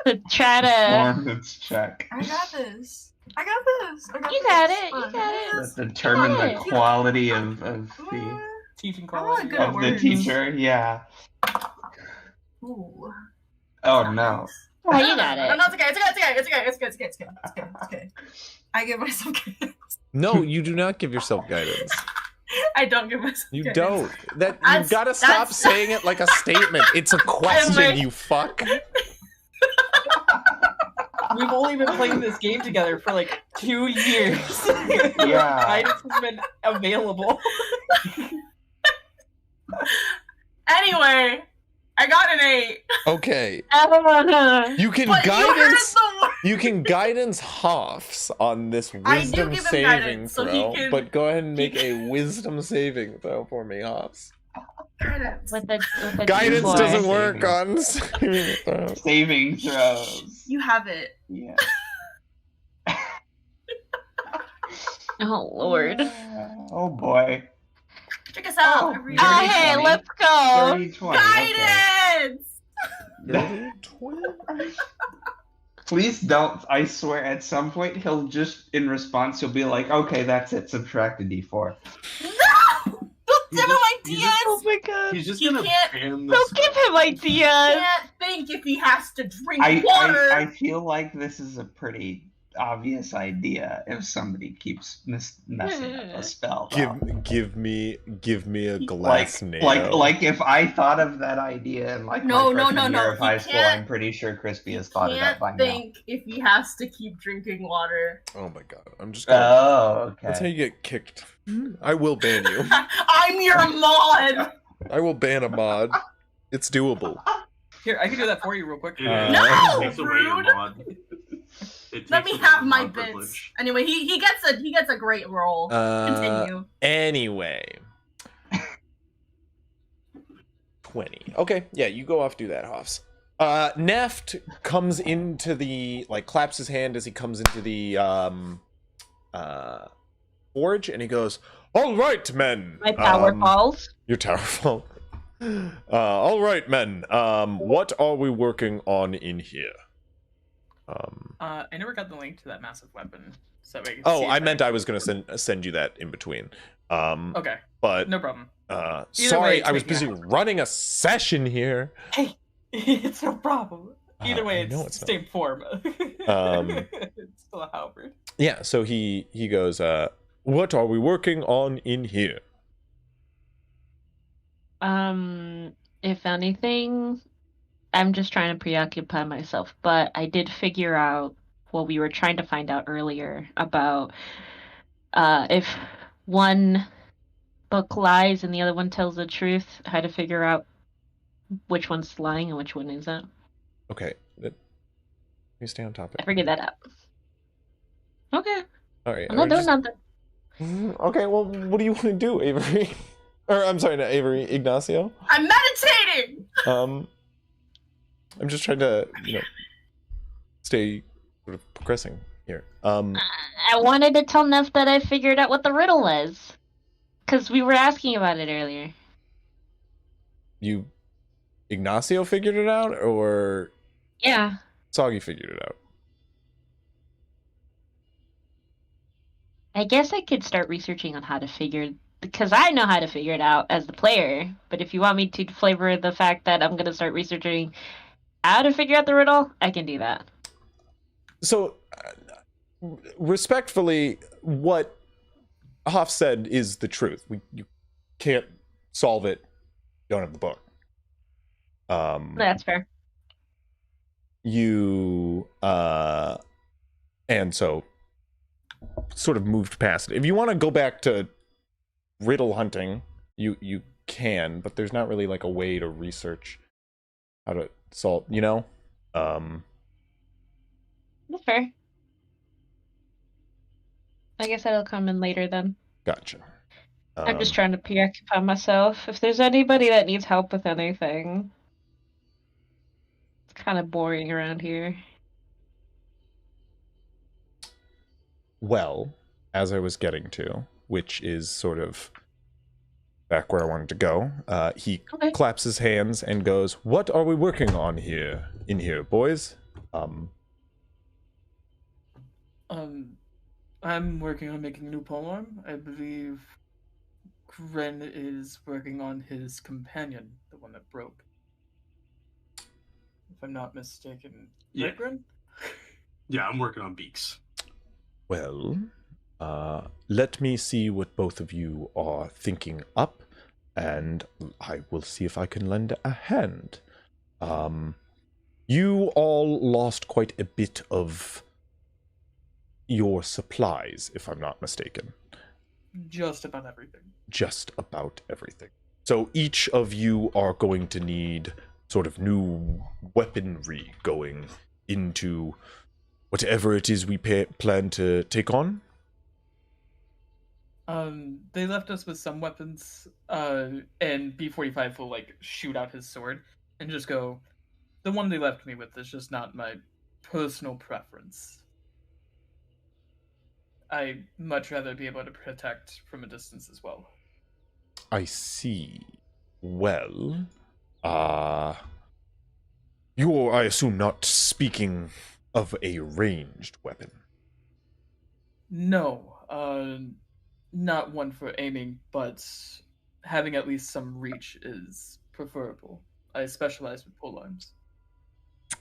To try to Performance check. I got this. You got it, you got it. That determine the Yeah. quality of the Teaching I'm not quality. good at of the words. teacher. Yeah. Ooh. Oh no. Oh, you got it. No, it's okay. I give myself guidance. no, you do not give yourself guidance. I don't give myself You guidance. don't. That you That's- gotta stop that's- saying it like a statement. It's a question, like- you fuck. We've only been playing this game together for like 2 years. Yeah. Guidance has been available. Anyway, I got an 8. Okay. Oh, You can But guidance. you heard the word. You can guidance Hoffs on this I do wisdom give him saving guidance, so he throw, can- but go ahead and he make a wisdom saving throw for me, Hoffs. Guidance. with the Guidance D4. doesn't work on saving throws. Saving throws. You have it. Yeah. Oh Lord. Oh boy. Check us out. Oh, every dirty Oh day. hey, 20. let's go. 30, 20. Okay. Guidance. Please don't. I swear, at some point he'll just, in response, he'll be like, "Okay, that's it. Subtract a d4." No! Don't give him ideas! Oh my god. He's just He gonna can't- ban the Don't give him He ideas. can't think if he has to drink water. I feel like this is a pretty obvious idea if somebody keeps messing up a spell. though. Give me a like, glass nail. like if I thought of that idea in like No, my no, freshman no, year no. of high He school, can't- I'm pretty sure Crispy has He thought of that by can't now. think if he has to keep drinking water. Oh my god. I'm just gonna Oh, That's how okay. you get kicked. I will ban you. I'm your mod! I will ban a mod. It's doable. Here, I can do that for you real quick. No, it takes away your rude. mod. It Let takes me away have your my mod bits. privilege. Anyway, he gets a great roll. Continue. Anyway. 20. Okay, yeah, you go off, do that, Hoffs. Neft comes into the, like, claps his hand as he comes into the, forge, and he goes, "All right, men." My power falls. Your tower fall. All right, men. What are we working on in here? I never got the link to that massive weapon. So we can Oh, see I if meant I was gonna send you that in between. Okay, But no problem. sorry, way, I was take me busy out. running a session here. Hey, it's no problem. Either way, I know it's same form. It's still a halberd. Yeah, so he goes, what are we working on in here? If anything, I'm just trying to preoccupy myself, but I did figure out what we were trying to find out earlier about if one book lies and the other one tells the truth, how to figure out which one's lying and which one isn't. Okay, let me stay on topic. I figured that out. Okay. All right. I'm not doing nothing. Okay, well, what do you want to do, Avery? Or, I'm sorry, not Avery, Ignacio? I'm meditating! I'm just trying to, stay sort of progressing here. I wanted to tell Neff that I figured out what the riddle was. Because we were asking about it earlier. Ignacio figured it out, or Yeah. Soggy figured it out? I guess I could start researching on how to figure, because I know how to figure it out as the player. But if you want me to flavor the fact that I'm gonna start researching how to figure out the riddle, I can do that. So, respectfully, what Hoff said is the truth. You can't solve it. You don't have the book. That's fair. And so sort of moved past it. If you want to go back to riddle hunting, you can, but there's not really like a way to research how to solve, That's fair. I guess that'll come in later then. Gotcha. I'm just trying to preoccupy myself. If there's anybody that needs help with anything, it's kind of boring around here. Well, as I was getting to, which is sort of back where I wanted to go, he claps his hands and goes, "What are we working on in here, boys?" I'm working on making a new polearm. I believe Gren is working on his companion, the one that broke. If I'm not mistaken. Yeah. Right, Gren? Yeah, I'm working on beaks. Well, let me see what both of you are thinking up, and I will see if I can lend a hand. You all lost quite a bit of your supplies, if I'm not mistaken. Just about everything. Just about everything. So each of you are going to need sort of new weaponry going into whatever it is we plan to take on. They left us with some weapons, and B45 will shoot out his sword and just go, the one they left me with is just not my personal preference. I'd much rather be able to protect from a distance as well. I see. Well, you're, I assume, not speaking of a ranged weapon. No, not one for aiming, but having at least some reach is preferable. I specialize with polearms.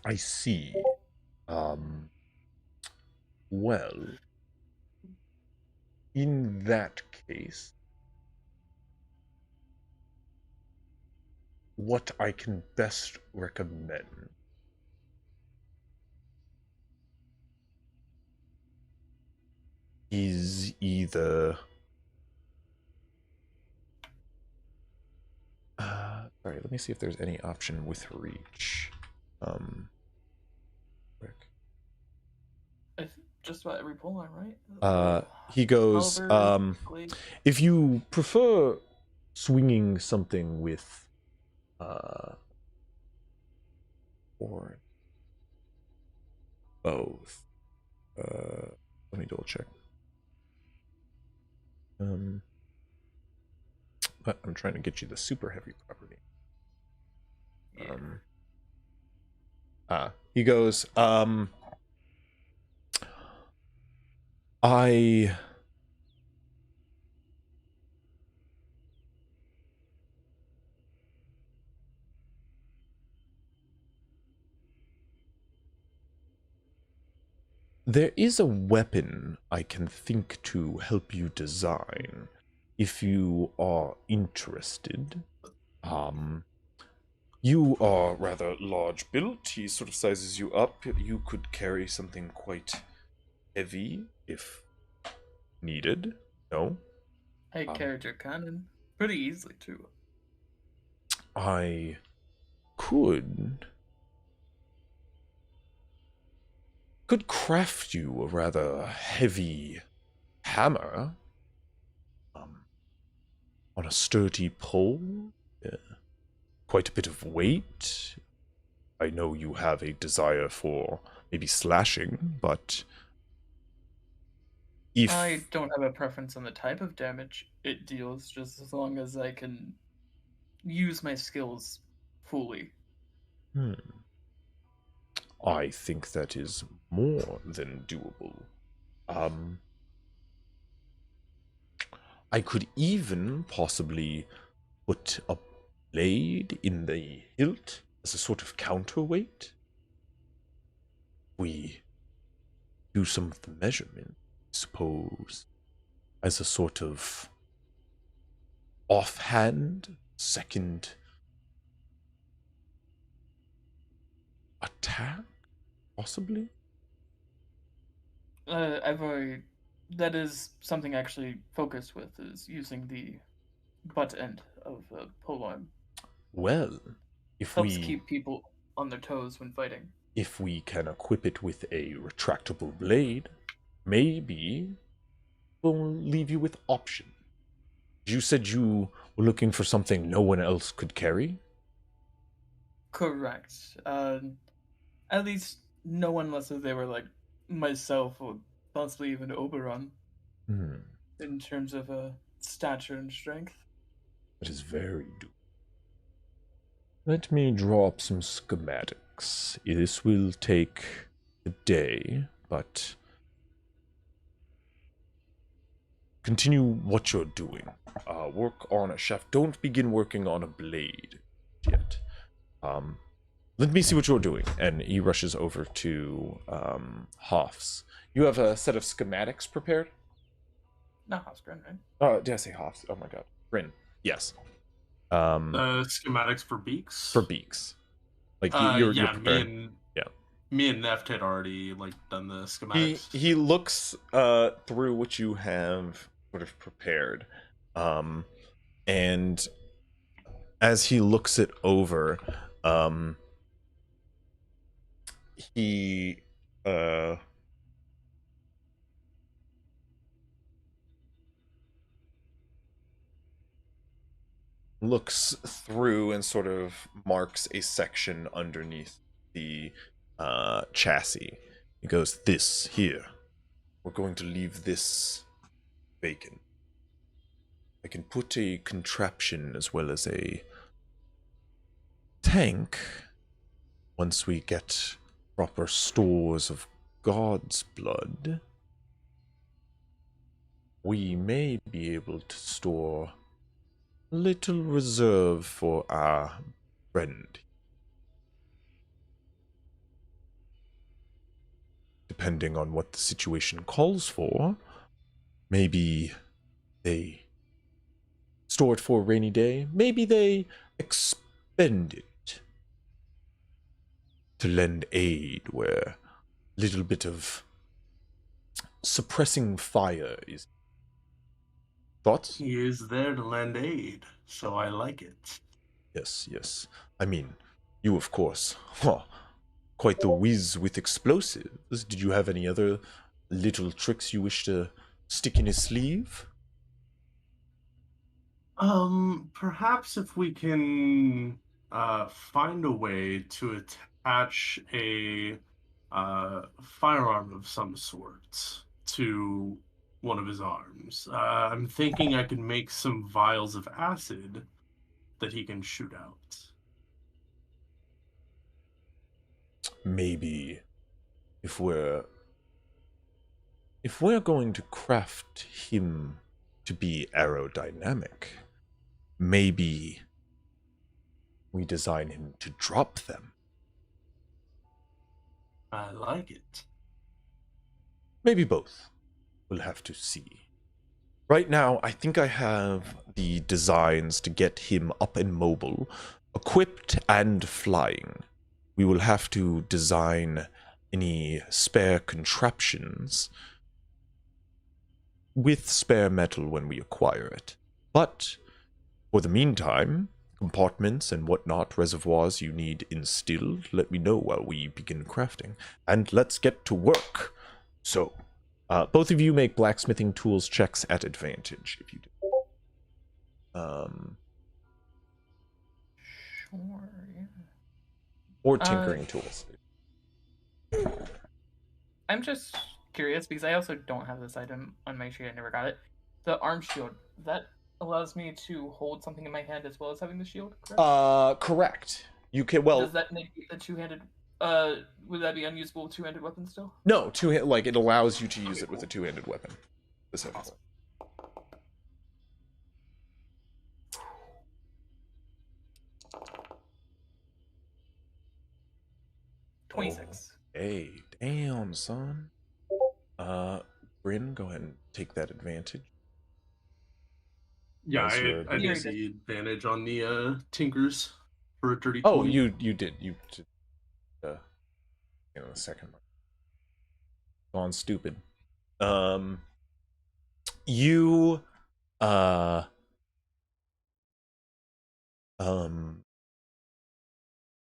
I see. Well, in that case, what I can best recommend is either sorry, let me see if there's any option with reach. Quick. I think just about every polearm, right? He goes, Halberd, if you prefer swinging something with or both, let me double check. But I'm trying to get you the super heavy property. He goes, There is a weapon I can think to help you design if you are interested. You are rather large built. He sort of sizes you up. You could carry something quite heavy if needed. No? I carried your cannon pretty easily, too. I could craft you a rather heavy hammer on a sturdy pole. Quite a bit of weight. I know you have a desire for maybe slashing, but if I don't have a preference on the type of damage it deals, just as long as I can use my skills fully. I think that is more than doable. I could even possibly put a blade in the hilt as a sort of counterweight. We do some of the measurement, I suppose, as a sort of offhand second attack, possibly. That is something I actually focus with, is using the butt end of a polearm. Well, if Helps we keep people on their toes when fighting. If we can equip it with a retractable blade, maybe we'll leave you with options. You said you were looking for something no one else could carry? Correct. At least no one, unless they were like myself or possibly even Oberon. In terms of stature and strength. That is very doable. Let me draw up some schematics. This will take a day, but continue what you're doing. Work on a shaft. Don't begin working on a blade yet. Let me see what you're doing. And he rushes over to Hoff's. You have a set of schematics prepared? Not Hoff's, Grin, right? Oh, did I say Hoff's? Oh my god. Grin. Yes. Schematics for Beaks? For Beaks. Like you're preparing. Me and Neft had already done the schematics. He looks through what you have sort of prepared. And as he looks it over, he looks through and sort of marks a section underneath the chassis. He goes, this here. We're going to leave this vacant. I can put a contraption as well as a tank once we get proper stores of God's blood. We may be able to store a little reserve for our friend. Depending on what the situation calls for, maybe they store it for a rainy day, maybe they expend it to lend aid where a little bit of suppressing fire is. Thoughts? He is there to lend aid, so I like it. Yes. I mean, you of course, quite the whiz with explosives. Did you have any other little tricks you wish to stick in his sleeve? Perhaps if we can find a way to attach a firearm of some sort to one of his arms. I'm thinking I can make some vials of acid that he can shoot out. Maybe if we're going to craft him to be aerodynamic, maybe we design him to drop them. I like it. maybe both. We'll have to see. Right now, I think I have the designs to get him up and mobile, equipped and flying. We will have to design any spare contraptions with spare metal when we acquire it. But for the meantime, compartments and whatnot, reservoirs you need instilled, let me know while we begin crafting. And let's get to work. So, both of you make blacksmithing tools checks at advantage, if you do. Sure, yeah. Or tinkering tools. I'm just curious, because I also don't have this item on my sheet, I never got it. The arm shield, that allows me to hold something in my hand as well as having the shield, correct? Correct. You can, well... Does that make the two-handed... would that be unusable with two-handed weapon still? No, like, it allows you to use it with a two-handed weapon. Specifically. Awesome. 26. Hey, damn, son. Bryn, go ahead and take that advantage. Yeah, I did see advantage on the tinkers for a dirty 20. Oh, you did. You did. A second. Gone stupid. You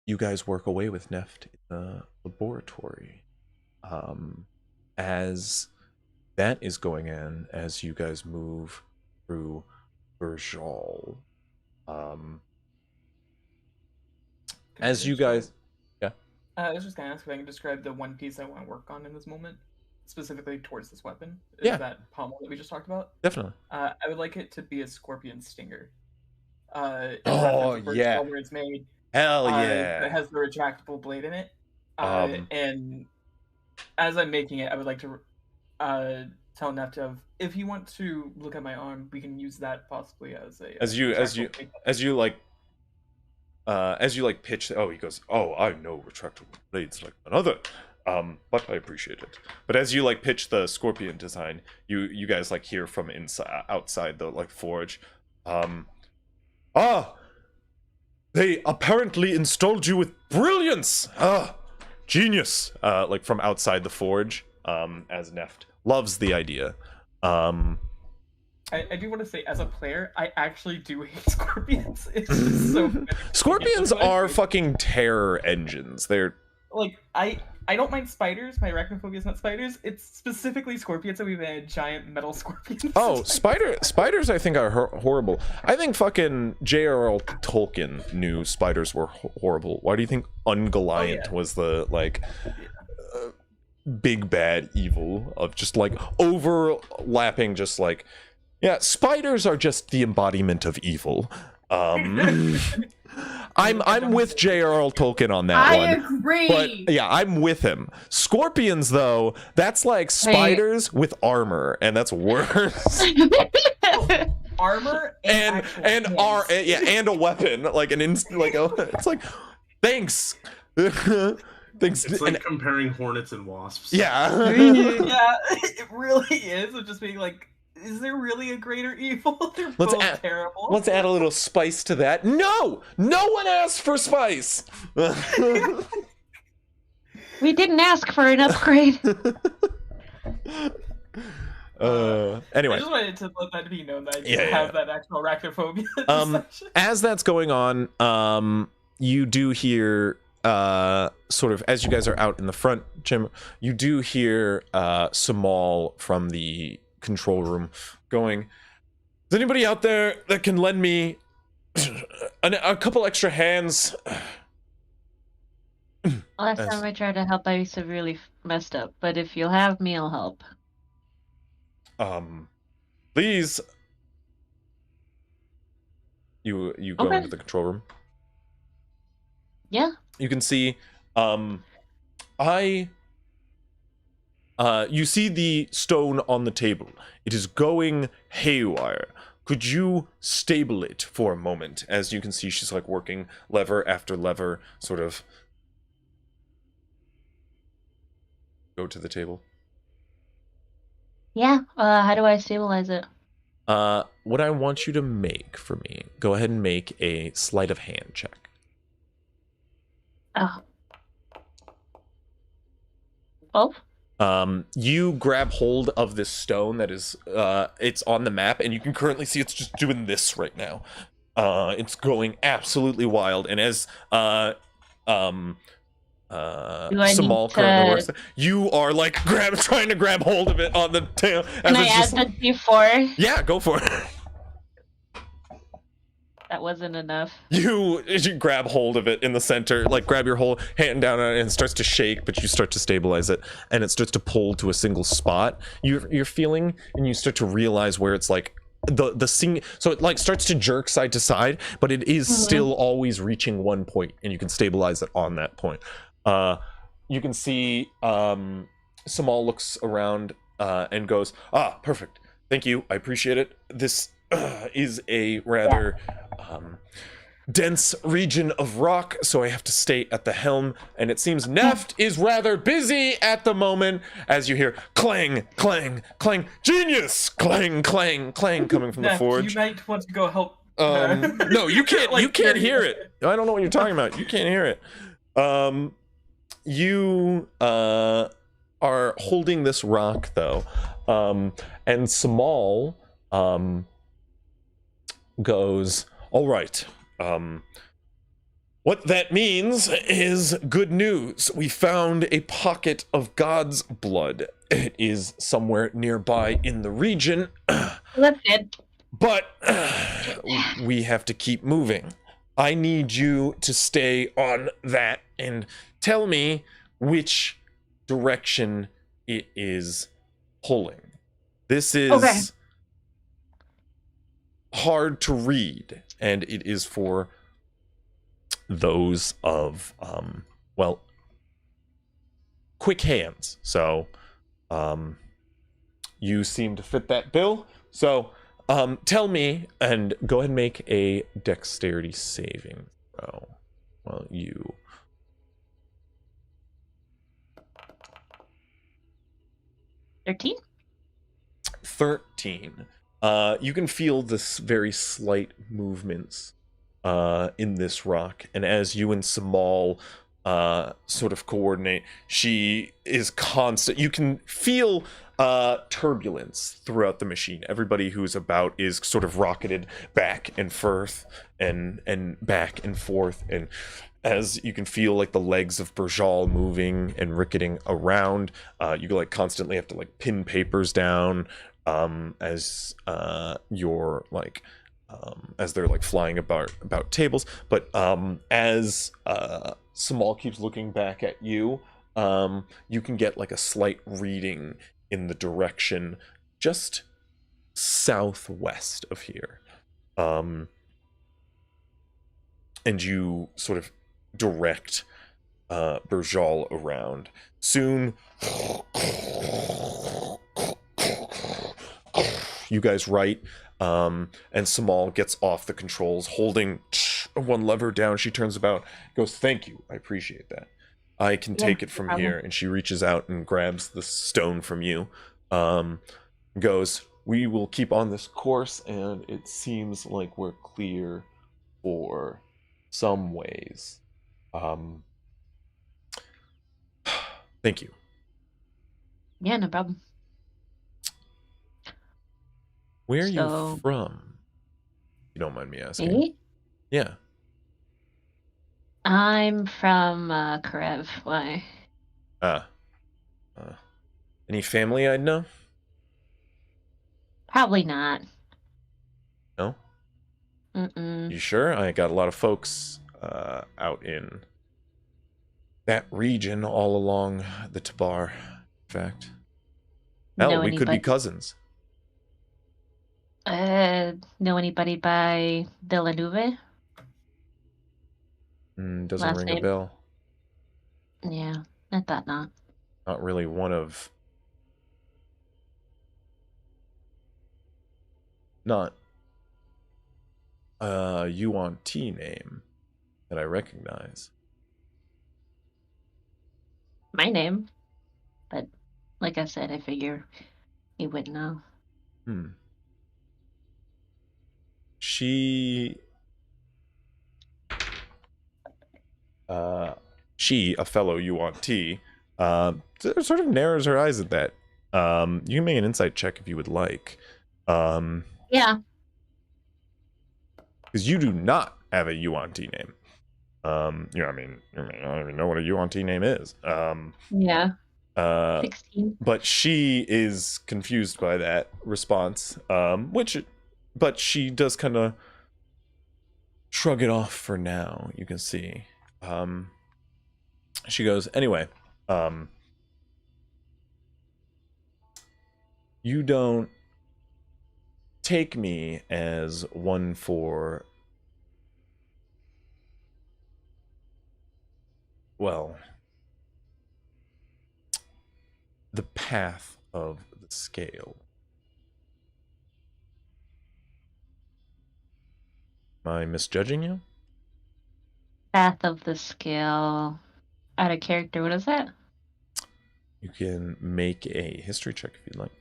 you guys work away with Neft in the laboratory. As that is going in, as you guys move through Berjal, as you guys, yeah. I was just gonna ask if I can describe the one piece I want to work on in this moment, specifically towards this weapon. Yeah. That pommel that we just talked about. Definitely. I would like it to be a scorpion stinger. Oh yeah. Where it's made. Hell yeah. It has the retractable blade in it. And as I'm making it, I would like to tell Neft if you want to look at my arm, we can use that possibly as a as you pitch. Oh, he goes, oh, I know retractable blades like another. But I appreciate it. But as you like pitch the scorpion design, you guys like hear from outside the like forge. They apparently installed you with brilliance. Genius. Like from outside the forge. As Neft loves the idea. I do want to say, as a player, I actually do hate scorpions. It's just so Scorpions are fucking terror engines. They're like I don't mind spiders. My arachnophobia is not spiders. It's specifically scorpions, and we've had giant metal scorpions. Oh, spiders I think are horrible. I think fucking J.R.R. Tolkien knew spiders were horrible. Why do you think Ungoliant was the like big bad evil of just like overlapping, just like, yeah, spiders are just the embodiment of evil. I'm with J.R.R. Tolkien on that one. I agree. But yeah, I'm with him. Scorpions, though, that's like spiders with armor, and that's worse. Armor and a weapon, like it's like, thanks. Thanks. It's like comparing hornets and wasps. Yeah. Yeah, it really is. Of just being like, is there really a greater evil? They're both terrible. Let's add a little spice to that. No one asked for spice. We didn't ask for an upgrade. Anyway, I just wanted to let that be known that I didn't have that actual arachnophobia. As that's going on, you do hear sort of as you guys are out in the front, Jim, you do hear Samal from the control room going, is anybody out there that can lend me a couple extra hands? Last time I tried to help, I severely messed up, but if you'll have me, I'll help. Please. You go into the control room. Yeah. You can see, you see the stone on the table. It is going haywire. Could you stable it for a moment? As you can see, she's like working lever after lever, sort of. Go to the table. Yeah. How do I stabilize it? What I want you to make for me, go ahead and make a sleight of hand check. Oh. 12? You grab hold of this stone that is, it's on the map, and you can currently see it's just doing this right now. It's going absolutely wild, and as, Do I Samal need currently to... works, you are, like, trying to grab hold of it on the tail. Can I add the D4? Yeah, go for it. That wasn't enough. You grab hold of it in the center, like grab your whole hand down on it, and it starts to shake, but you start to stabilize it, and it starts to pull to a single spot. You're feeling, and you start to realize where it's like so it like starts to jerk side to side, but it is still always reaching one point, and you can stabilize it on that point. You can see Samal looks around and goes, perfect, thank you, I appreciate it. This is a rather dense region of rock, so I have to stay at the helm, and it seems Neft is rather busy at the moment, as you hear clang, clang, clang, genius, clang, clang, clang, coming from the forge. You might want to go help. No, you can't. Like, you can't hear it. I don't know what you're talking about. You can't hear it. You are holding this rock though, and Samal goes, all right, what that means is good news. We found a pocket of God's blood. It is somewhere nearby in the region. That's it. But we have to keep moving. I need you to stay on that and tell me which direction it is pulling. This is hard to read, and it is for those of quick hands. So you seem to fit that bill. So tell me, and go ahead and make a dexterity saving throw. Well, you 13. You can feel this very slight movements in this rock, and as you and Samal sort of coordinate, she is constant. You can feel turbulence throughout the machine. Everybody who's about is sort of rocketed back and forth and back and forth, and as you can feel like the legs of Berjal moving and ricketing around, you like constantly have to like pin papers down as you're like as they're like flying about tables. But as Samal keeps looking back at you, you can get like a slight reading in the direction just southwest of here, and you sort of direct Berjal around. Soon you guys write, and Samal gets off the controls, holding one lever down. She turns about, goes, thank you, I appreciate that. I can take it from here. And she reaches out and grabs the stone from you, goes, we will keep on this course, and it seems like we're clear for some ways. Thank you. Yeah, no problem. Where are you from? If you don't mind me asking. Me? Yeah. I'm from Karev. Why? Any family I'd know? Probably not. No? Mm-mm. You sure? I got a lot of folks out in that region all along the Tabar, in fact. Hell, we could be cousins. Know anybody by Villanueva? Doesn't Last ring name? a bell. Yeah, I thought not. Not really one of... Not a Yuan-Ti name that I recognize. My name. But, like I said, I figure He wouldn't know. She, a fellow UNT, sort of narrows her eyes at that. You can make an insight check if you would like. Yeah. Because you do not have a UNT name. I don't even know what a UNT name is. Yeah. 16. But she is confused by that response, but she does kind of shrug it off for now. You can see. She goes, anyway. You don't take me as one for, well, the path of the scale. Am I misjudging you? Path of the scale. Out of character, what is that? You can make a history check if you'd like.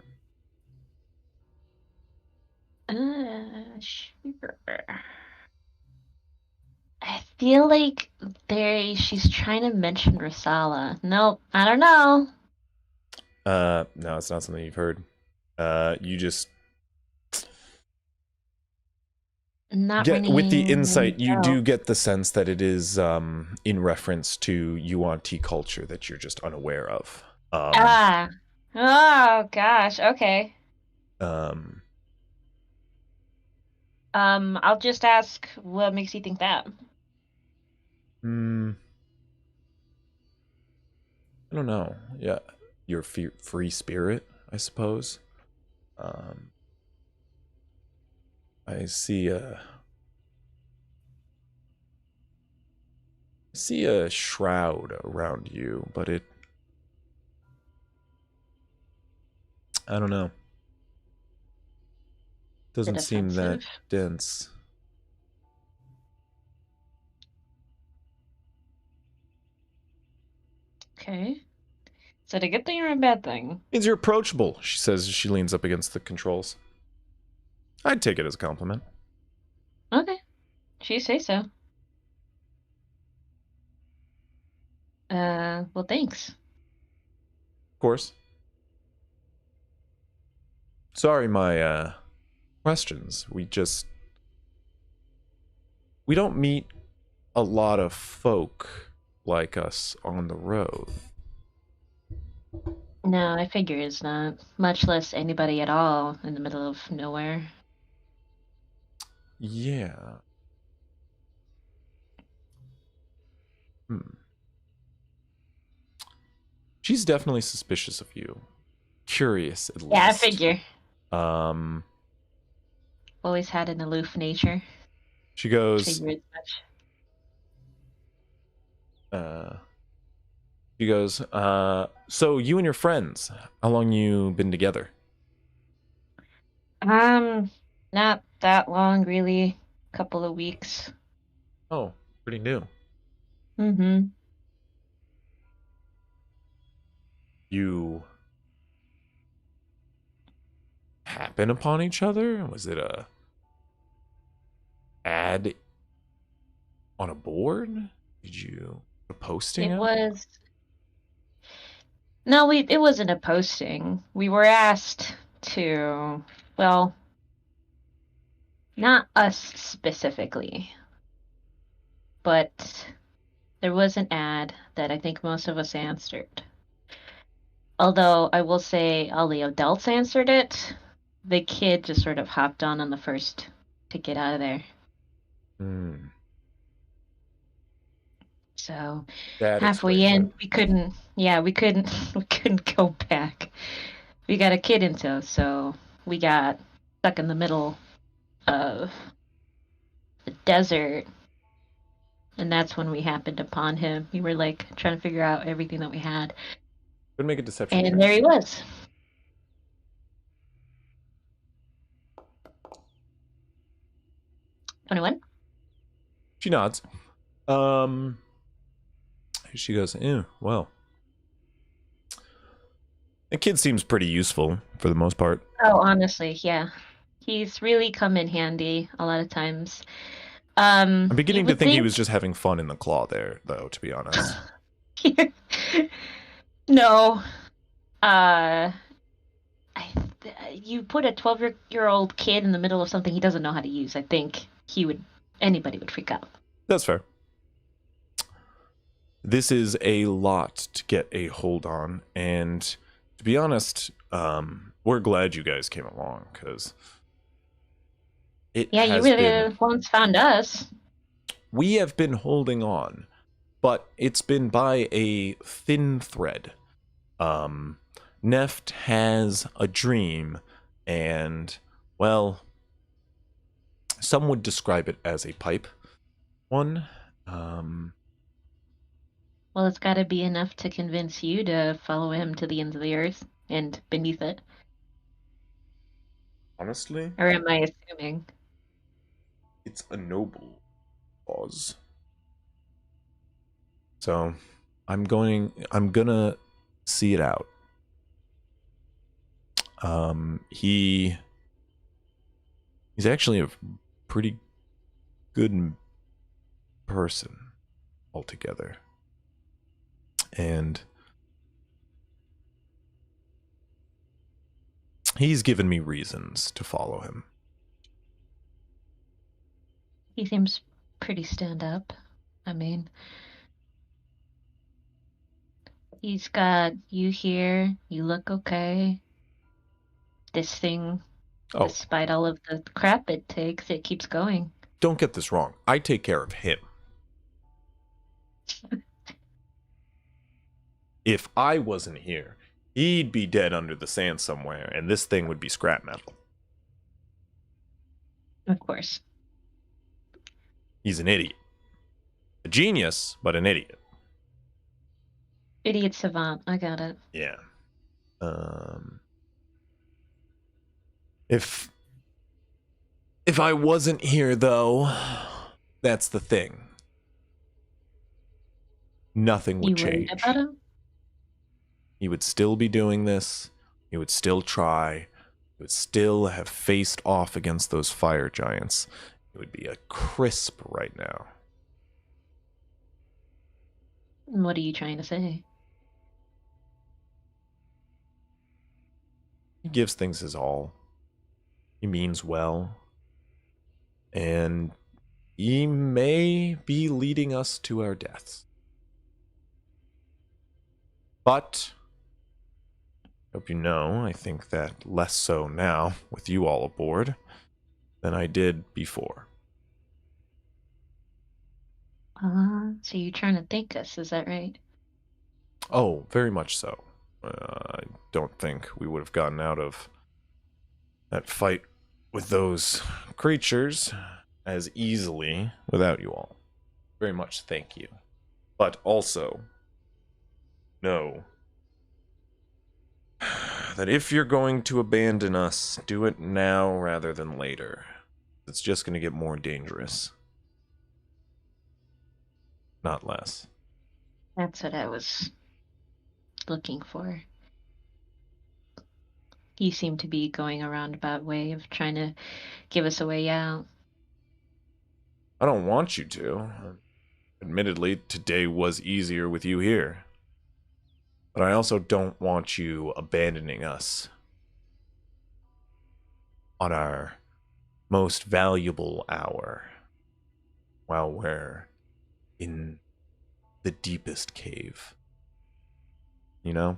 Sure. I feel like she's trying to mention Rosala. Nope, I don't know. No, it's not something you've heard. You just Not get, with the ringing insight, you any do bells. get the sense that it is in reference to UNT culture that you're just unaware of. Oh gosh, okay. I'll just ask what makes you think that. I don't know. Yeah, your free spirit, I suppose. I see a shroud around you, but I don't know. Doesn't seem that dense. Okay. Is that a good thing or a bad thing? Means you're approachable, she says as she leans up against the controls. I'd take it as a compliment. Okay. She say so. Well, thanks. Of course. Sorry, my questions. We don't meet a lot of folk like us on the road. No, I figure it's not. Much less anybody at all in the middle of nowhere. Yeah. She's definitely suspicious of you. Curious, at least. Yeah, I figure. Um, Always had an aloof nature. She goes, Figure as much. so you and your friends, how long you been together? Not that long, really. Couple of weeks. Oh, pretty new. Mm-hmm. You happen upon each other? Was it a ad on a board? Did you a posting? It was. No, it wasn't a posting. We were asked to, well, not us specifically, but there was an ad that I think most of us answered. Although I will say all the adults answered it, the kid just sort of hopped on the first to get out of there. So that halfway in, we couldn't go back. We got a kid into, so we got stuck in the middle of the desert, and that's when we happened upon him. We were like trying to figure out everything that we had. Could make a deception And check. there he was. $21. She nods. She goes, well. The kid seems pretty useful for the most part. Oh, honestly, yeah. He's really come in handy a lot of times. I'm beginning to think he was think just having fun in the claw there, though, to be honest. No. You put a 12-year-old kid in the middle of something he doesn't know how to use, I think anybody would freak out. That's fair. This is a lot to get a hold on, and to be honest, we're glad you guys came along, because you really once found us. We have been holding on, but it's been by a thin thread. Neft has a dream, and, well, some would describe it as a pipe one. Well, it's got to be enough to convince you to follow him to the ends of the earth and beneath it. Honestly? Or am I assuming? It's a noble cause. So, I'm gonna see it out. He's actually a pretty good person altogether. And he's given me reasons to follow him. He seems pretty stand up. I mean, he's got you here, you look okay. This thing, despite all of the crap it takes, it keeps going. Don't get this wrong. I take care of him. If I wasn't here, he'd be dead under the sand somewhere, and this thing would be scrap metal. Of course. He's an idiot. A genius, but an idiot. Idiot savant, I got it. Yeah. If I wasn't here, though, that's the thing. Nothing would change. About him? He would still be doing this. He would still try. He would still have faced off against those fire giants. It would be a crisp right now. What are you trying to say? He gives things his all. He means well. And he may be leading us to our deaths. But, hope you know, I think that less so now, with you all aboard, than I did before. So you're trying to thank us, is that right? Oh, very much so. I don't think we would have gotten out of that fight with those creatures as easily without you all. Very much thank you. But also, know that if you're going to abandon us, do it now rather than later. It's just going to get more dangerous. Not less. That's what I was looking for. You seem to be going a roundabout way of trying to give us a way out. I don't want you to. Admittedly, today was easier with you here. But I also don't want you abandoning us on our most valuable hour while we're in the deepest cave. You know?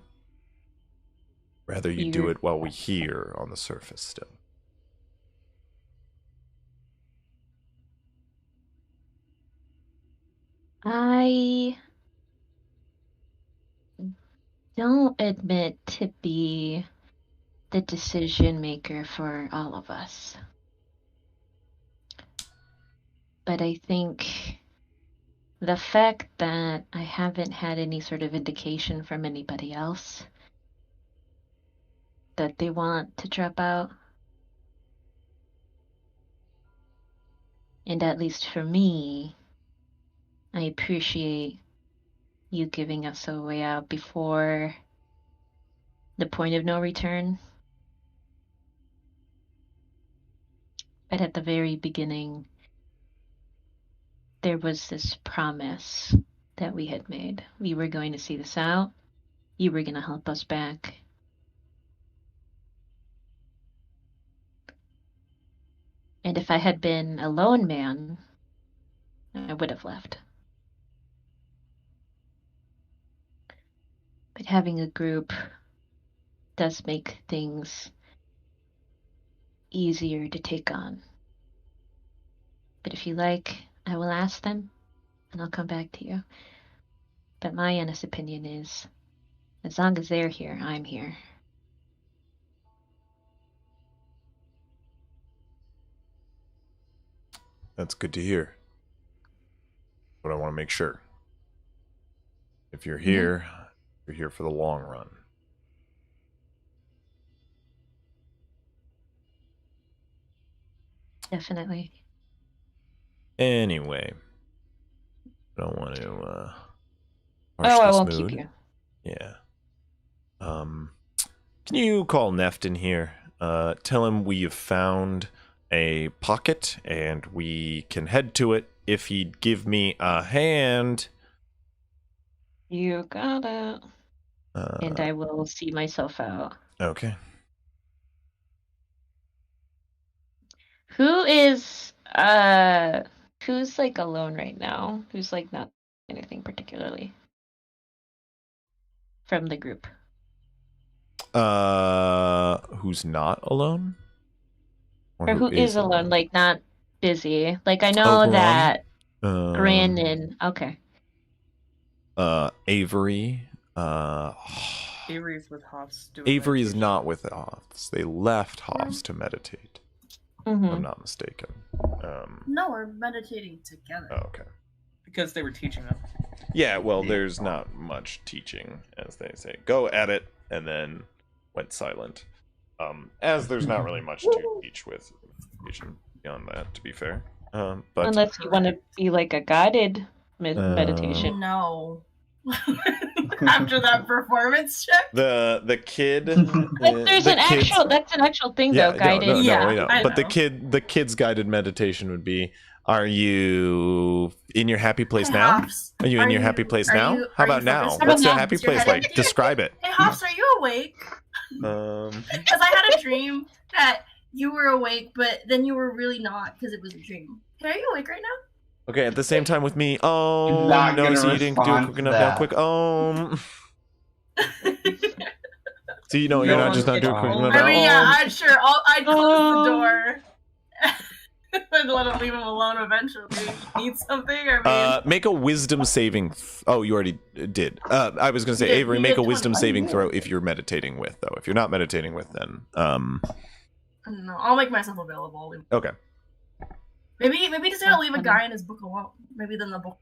Rather you do it while we're here on the surface still. I don't admit to be the decision maker for all of us. But I think the fact that I haven't had any sort of indication from anybody else that they want to drop out, and at least for me, I appreciate you giving us a way out before the point of no return. But at the very beginning, there was this promise that we had made. We were going to see this out. You were going to help us back. And if I had been a lone man, I would have left. But having a group does make things easier to take on. But if you like, I will ask them, and I'll come back to you. But my honest opinion is, as long as they're here, I'm here. That's good to hear. But I want to make sure. If you're here, you're here for the long run. Definitely. Anyway, I don't want to I won't keep you. Yeah. Can you call Neft in here? Tell him we have found a pocket and we can head to it if he'd give me a hand. You got it. And I will see myself out. Okay. Who's like alone right now? Who's like not anything particularly from the group? Who's not alone? Or who is alone, like not busy? Like I know that Grin and okay. Avery. Avery's with Hoffs. Avery is not with Hoffs. They left Hoffs to meditate. Mm-hmm. If I'm not mistaken. No, we're meditating together. Oh, okay. Because they were teaching them. Yeah, well, there's not much teaching, as they say. Go at it, and then went silent. As there's not really much to teach with beyond that, to be fair. But unless you want to be like a guided meditation. No. After that performance check, the kid. There's that's an actual thing though. Guided. But the kid's guided meditation would be: are you in your happy place now? Are you in your happy place now? How about now? What's your happy place like? Describe it. Hey Hoffs, are you awake? Because I had a dream that you were awake, but then you were really not because it was a dream. Hey, are you awake right now? Okay, at the same time with me. Oh no, so you didn't do it quick enough now. Quick. So you know, you're not just not doing quick enough. I mean, yeah, I'm sure. I'd close the door and let him leave him alone eventually. Need something? Or make a wisdom saving. Oh, you already did. I was gonna say, Avery, make a wisdom saving throw if you're meditating with, though. If you're not meditating with, then no, I'll make myself available. Okay. Maybe just gonna leave a guy in his book alone. Maybe then the book.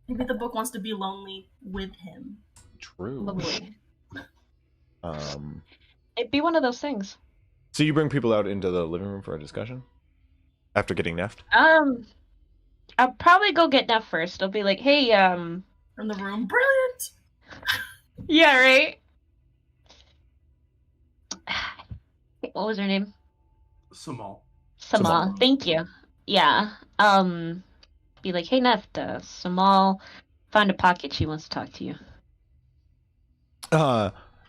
Maybe the book wants to be lonely with him. True. Lovely. It'd be one of those things. So you bring people out into the living room for a discussion after getting Neft? I'll probably go get Neft first. I'll be like, hey, from the room, brilliant. Yeah, right. What was her name? Samal. Thank you. Yeah. Be like, hey Neft, Samal found a pocket. She wants to talk to you.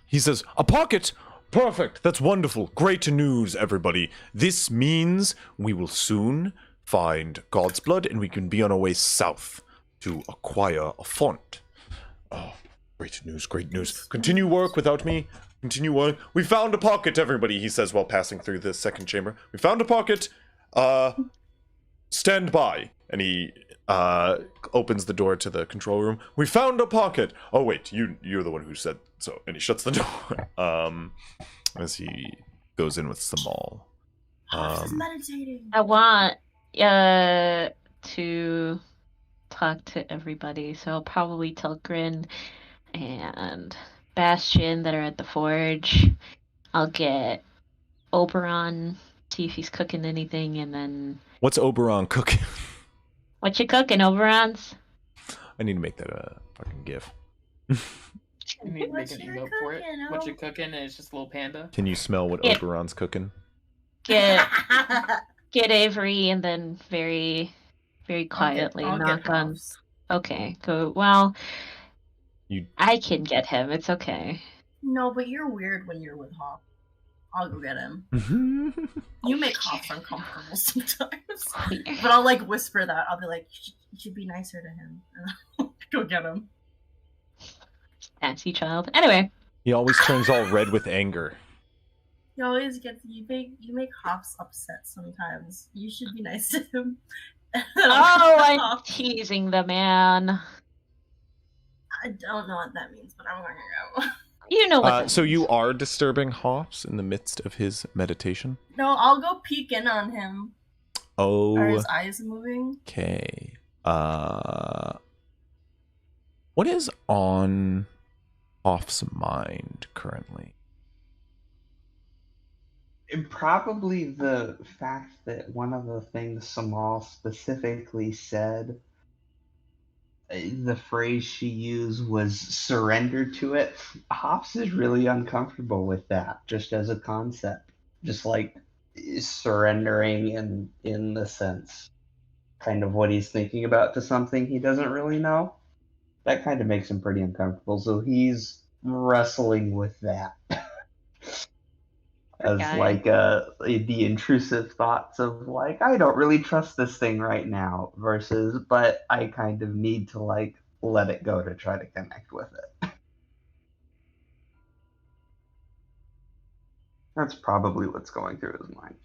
He says, a pocket? Perfect. That's wonderful. Great news, everybody. This means we will soon find God's blood and we can be on our way south to acquire a font. Oh, great news, great news. Continue work without me. Continue work. We found a pocket, everybody, he says while passing through the second chamber. We found a pocket. Stand by. And he opens the door to the control room. We found a pocket. Oh wait, you're the one who said so. And he shuts the door. As he goes in with Samal. Meditating. I want to talk to everybody, so I'll probably tell Grin and Bastion that are at the forge. I'll get Oberon, see if he's cooking anything, and then... What's Oberon cooking? What you cooking, Oberons? I need to make that a fucking gif. You need to make What an you emote for it. cooking, What oh? you cooking? And it's just a little panda. Can you smell what Yeah. Oberon's cooking? Get Avery, and then very, very quietly I'll knock get on. Hoffs. Okay, go. Well, You I can get him. It's okay. No, but you're weird when you're with Hoff. I'll go get him. You make Hoffs uncomfortable sometimes. But I'll like whisper that. I'll be like, you should be nicer to him. And I'll go get him. Fancy child. Anyway. He always turns all red with anger. He always gets you make Hoffs upset sometimes. You should be nice to him. Oh, I'm teasing the man. I don't know what that means, but I'm gonna go. You know what that So means. you are disturbing Hoffs in the midst of his meditation? No, I'll go peek in on him. Oh. Are his eyes moving? Okay. What is on Hoff's mind currently? Probably the fact that one of the things Samal specifically said, the phrase she used was surrender to it. Hops is really uncomfortable with that, just as a concept. Just like surrendering in the sense, kind of what he's thinking about to something he doesn't really know. That kind of makes him pretty uncomfortable, so he's wrestling with that. As guy. like the intrusive thoughts of like, I don't really trust this thing right now, versus but I kind of need to like let it go to try to connect with it. That's probably what's going through his mind.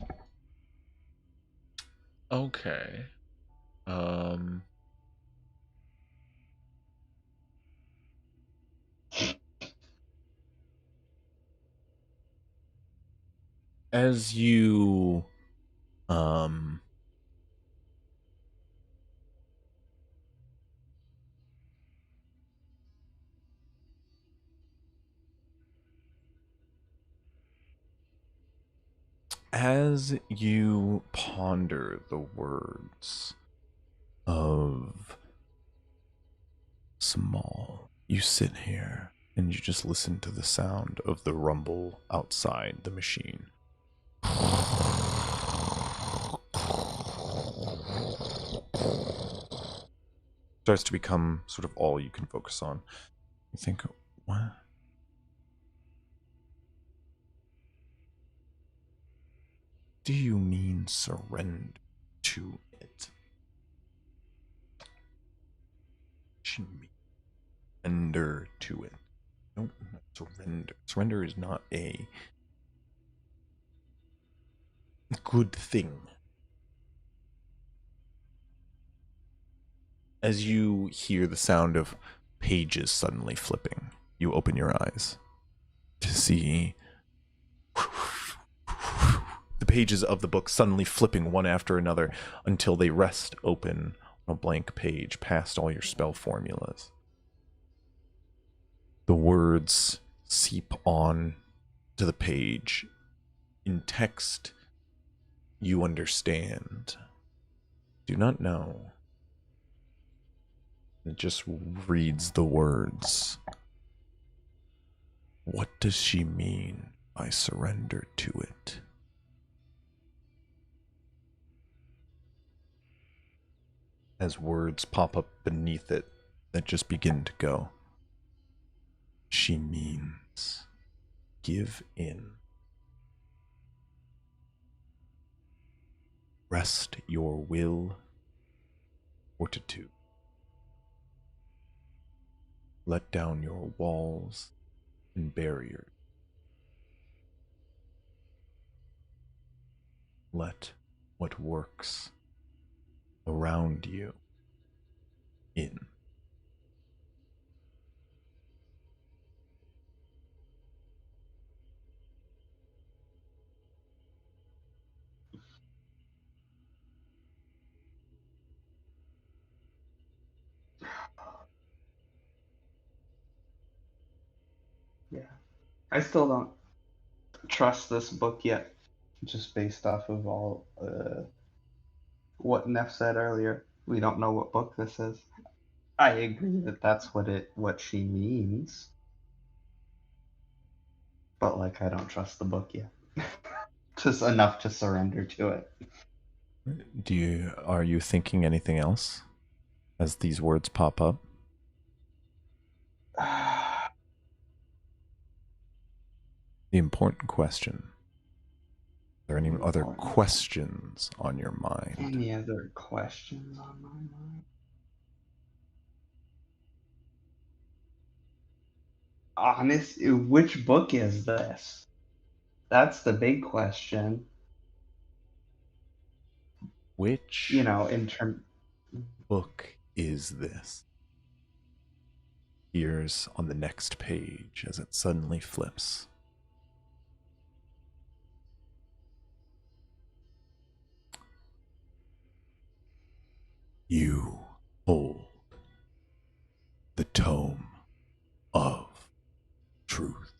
Okay. As you as you ponder the words of Small, you sit here and you just listen to the sound of the rumble outside the machine. Starts to become sort of all you can focus on. You think, what? Do you mean surrender to it? She means surrender to it. Don't surrender. Surrender is not a good thing. As you hear the sound of pages suddenly flipping, you open your eyes to see the pages of the book suddenly flipping one after another until they rest open on a blank page past all your spell formulas. The words seep on to the page in text you understand. Do not know. It just reads the words. What does she mean by surrender to it? As words pop up beneath it that just begin to go. She means give in. Rest your will, fortitude. Let down your walls and barriers. Let what works around you in. Yeah. I still don't trust this book yet, just based off of all what Neff said earlier. We don't know what book this is. I agree that that's what she means. But like I don't trust the book yet. Just enough to surrender to it. Are you thinking anything else as these words pop up? The important question. Are there any other questions on your mind? Any other questions on my mind? Honest, which book is this? That's the big question. Which in term book is this? Here's on the next page as it suddenly flips. You hold the tome of truth.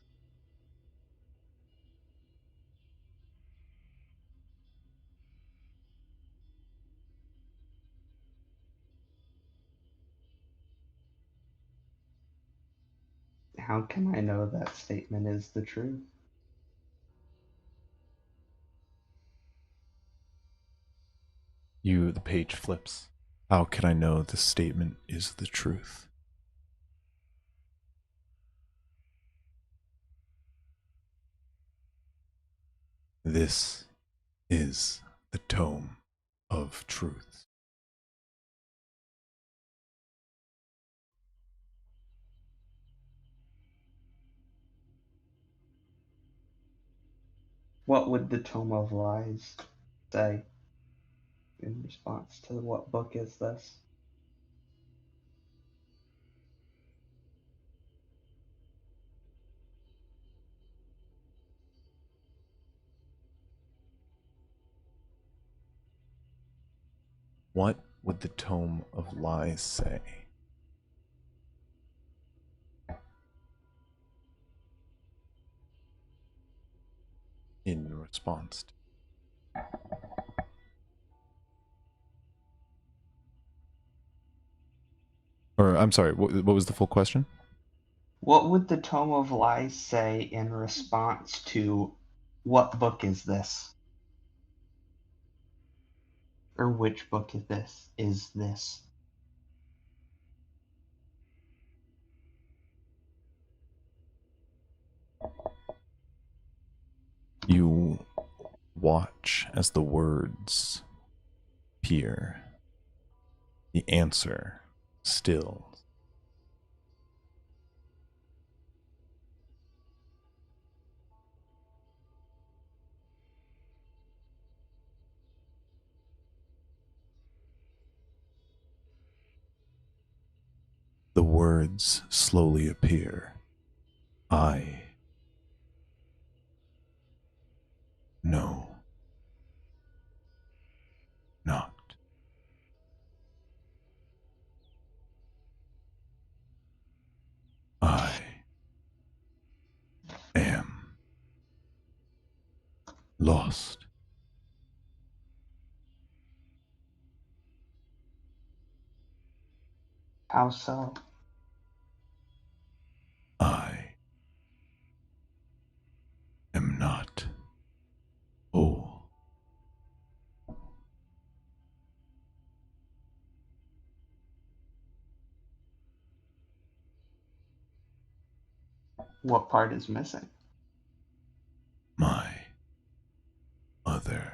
How can I know that statement is the truth? The page flips. How can I know the statement is the truth? This is the tome of truth. What would the Tome of Lies say in response to what book is this? What would the tome of lies say? In response to Or I'm sorry, what was the full question? What would the Tome of Lies say in response to what book is this? Or which book is this? Is this? You watch as the words appear. The answer still. The words slowly appear. I know not. I am lost. How so? I am not whole. What part is missing? My other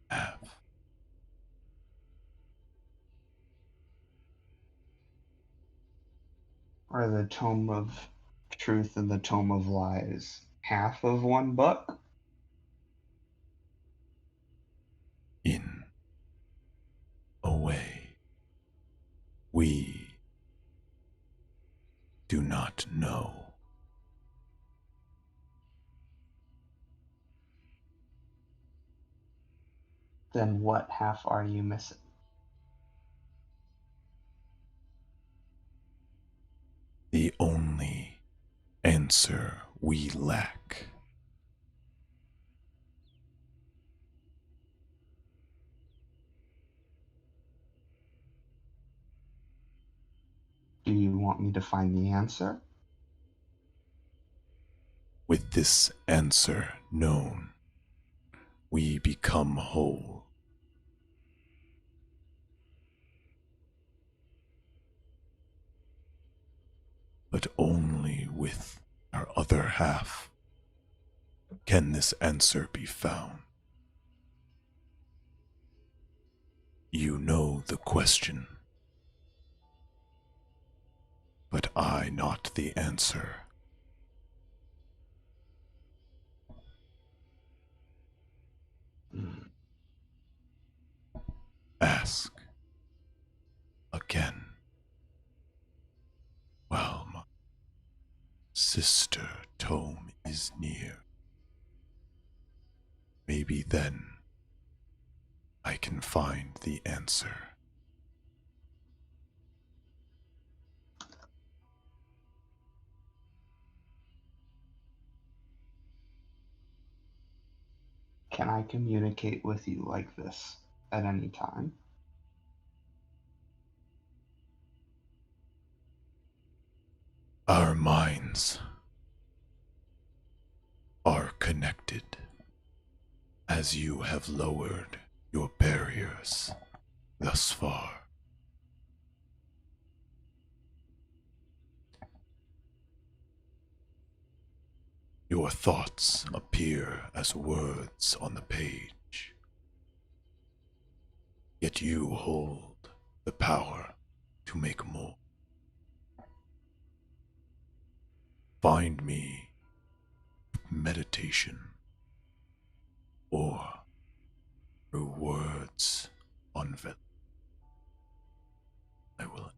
half. Are the Tome of Truth and the Tome of Lies half of one book? In a way, we do not know. Then what half are you missing? The only answer we lack. you want me to find the answer? With this answer known, we become whole. But only with our other half can this answer be found. You know the question, but I not the answer. Ask again. While my sister Tome is near. Maybe then I can find the answer. Can I communicate with you like this at any time? Our minds are connected as you have lowered your barriers thus far. Your thoughts appear as words on the page, yet you hold the power to make more. Find me meditation or through words unveiled. I will.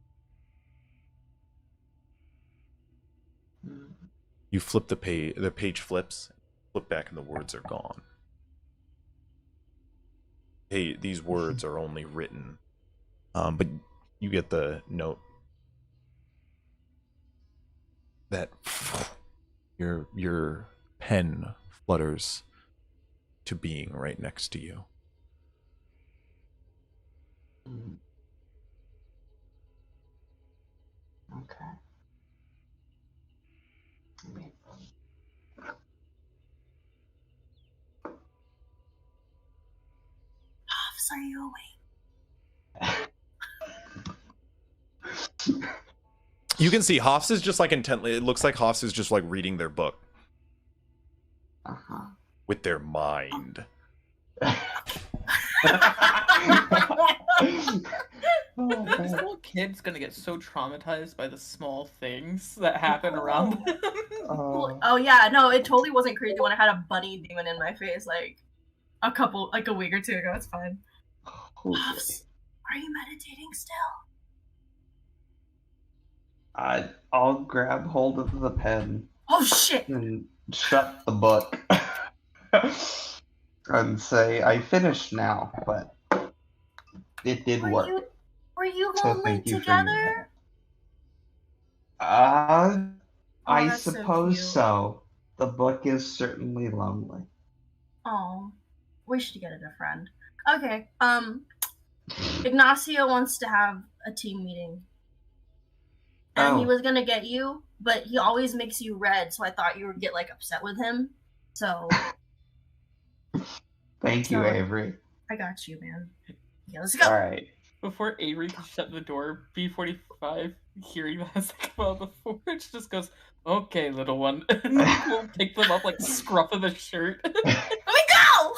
You flip the page flips, flip back and the words are gone. Hey, these words are only written, but you get the note that your pen flutters to being right next to you. Okay. Hoffs, are you awake? You can see Hoffs is just like intently. It looks like Hoffs is just like reading their book with their mind. This little kid's gonna get so traumatized by the small things that happen around him. Oh yeah, no, it totally wasn't crazy when I had a bunny demon in my face like a week or two ago. It's fine. Hoffs, are you meditating still? I'll grab hold of the pen. Oh shit! And shut the book. And say, I finished now, but it did work. Were you So lonely thank you together? I that's suppose so cute. so. The book is certainly lonely. Oh, we should get it a friend. Okay, Ignacio wants to have a team meeting. And he was gonna get you, but he always makes you red, so I thought you would get like upset with him. So Thank you, Avery. I got you, man. Okay, let's go. Alright. Before Avery can shut the door, B45, hearing that as they come out of the forge, just goes, okay, little one. And we'll pick them up like scruff of the shirt. Let me go!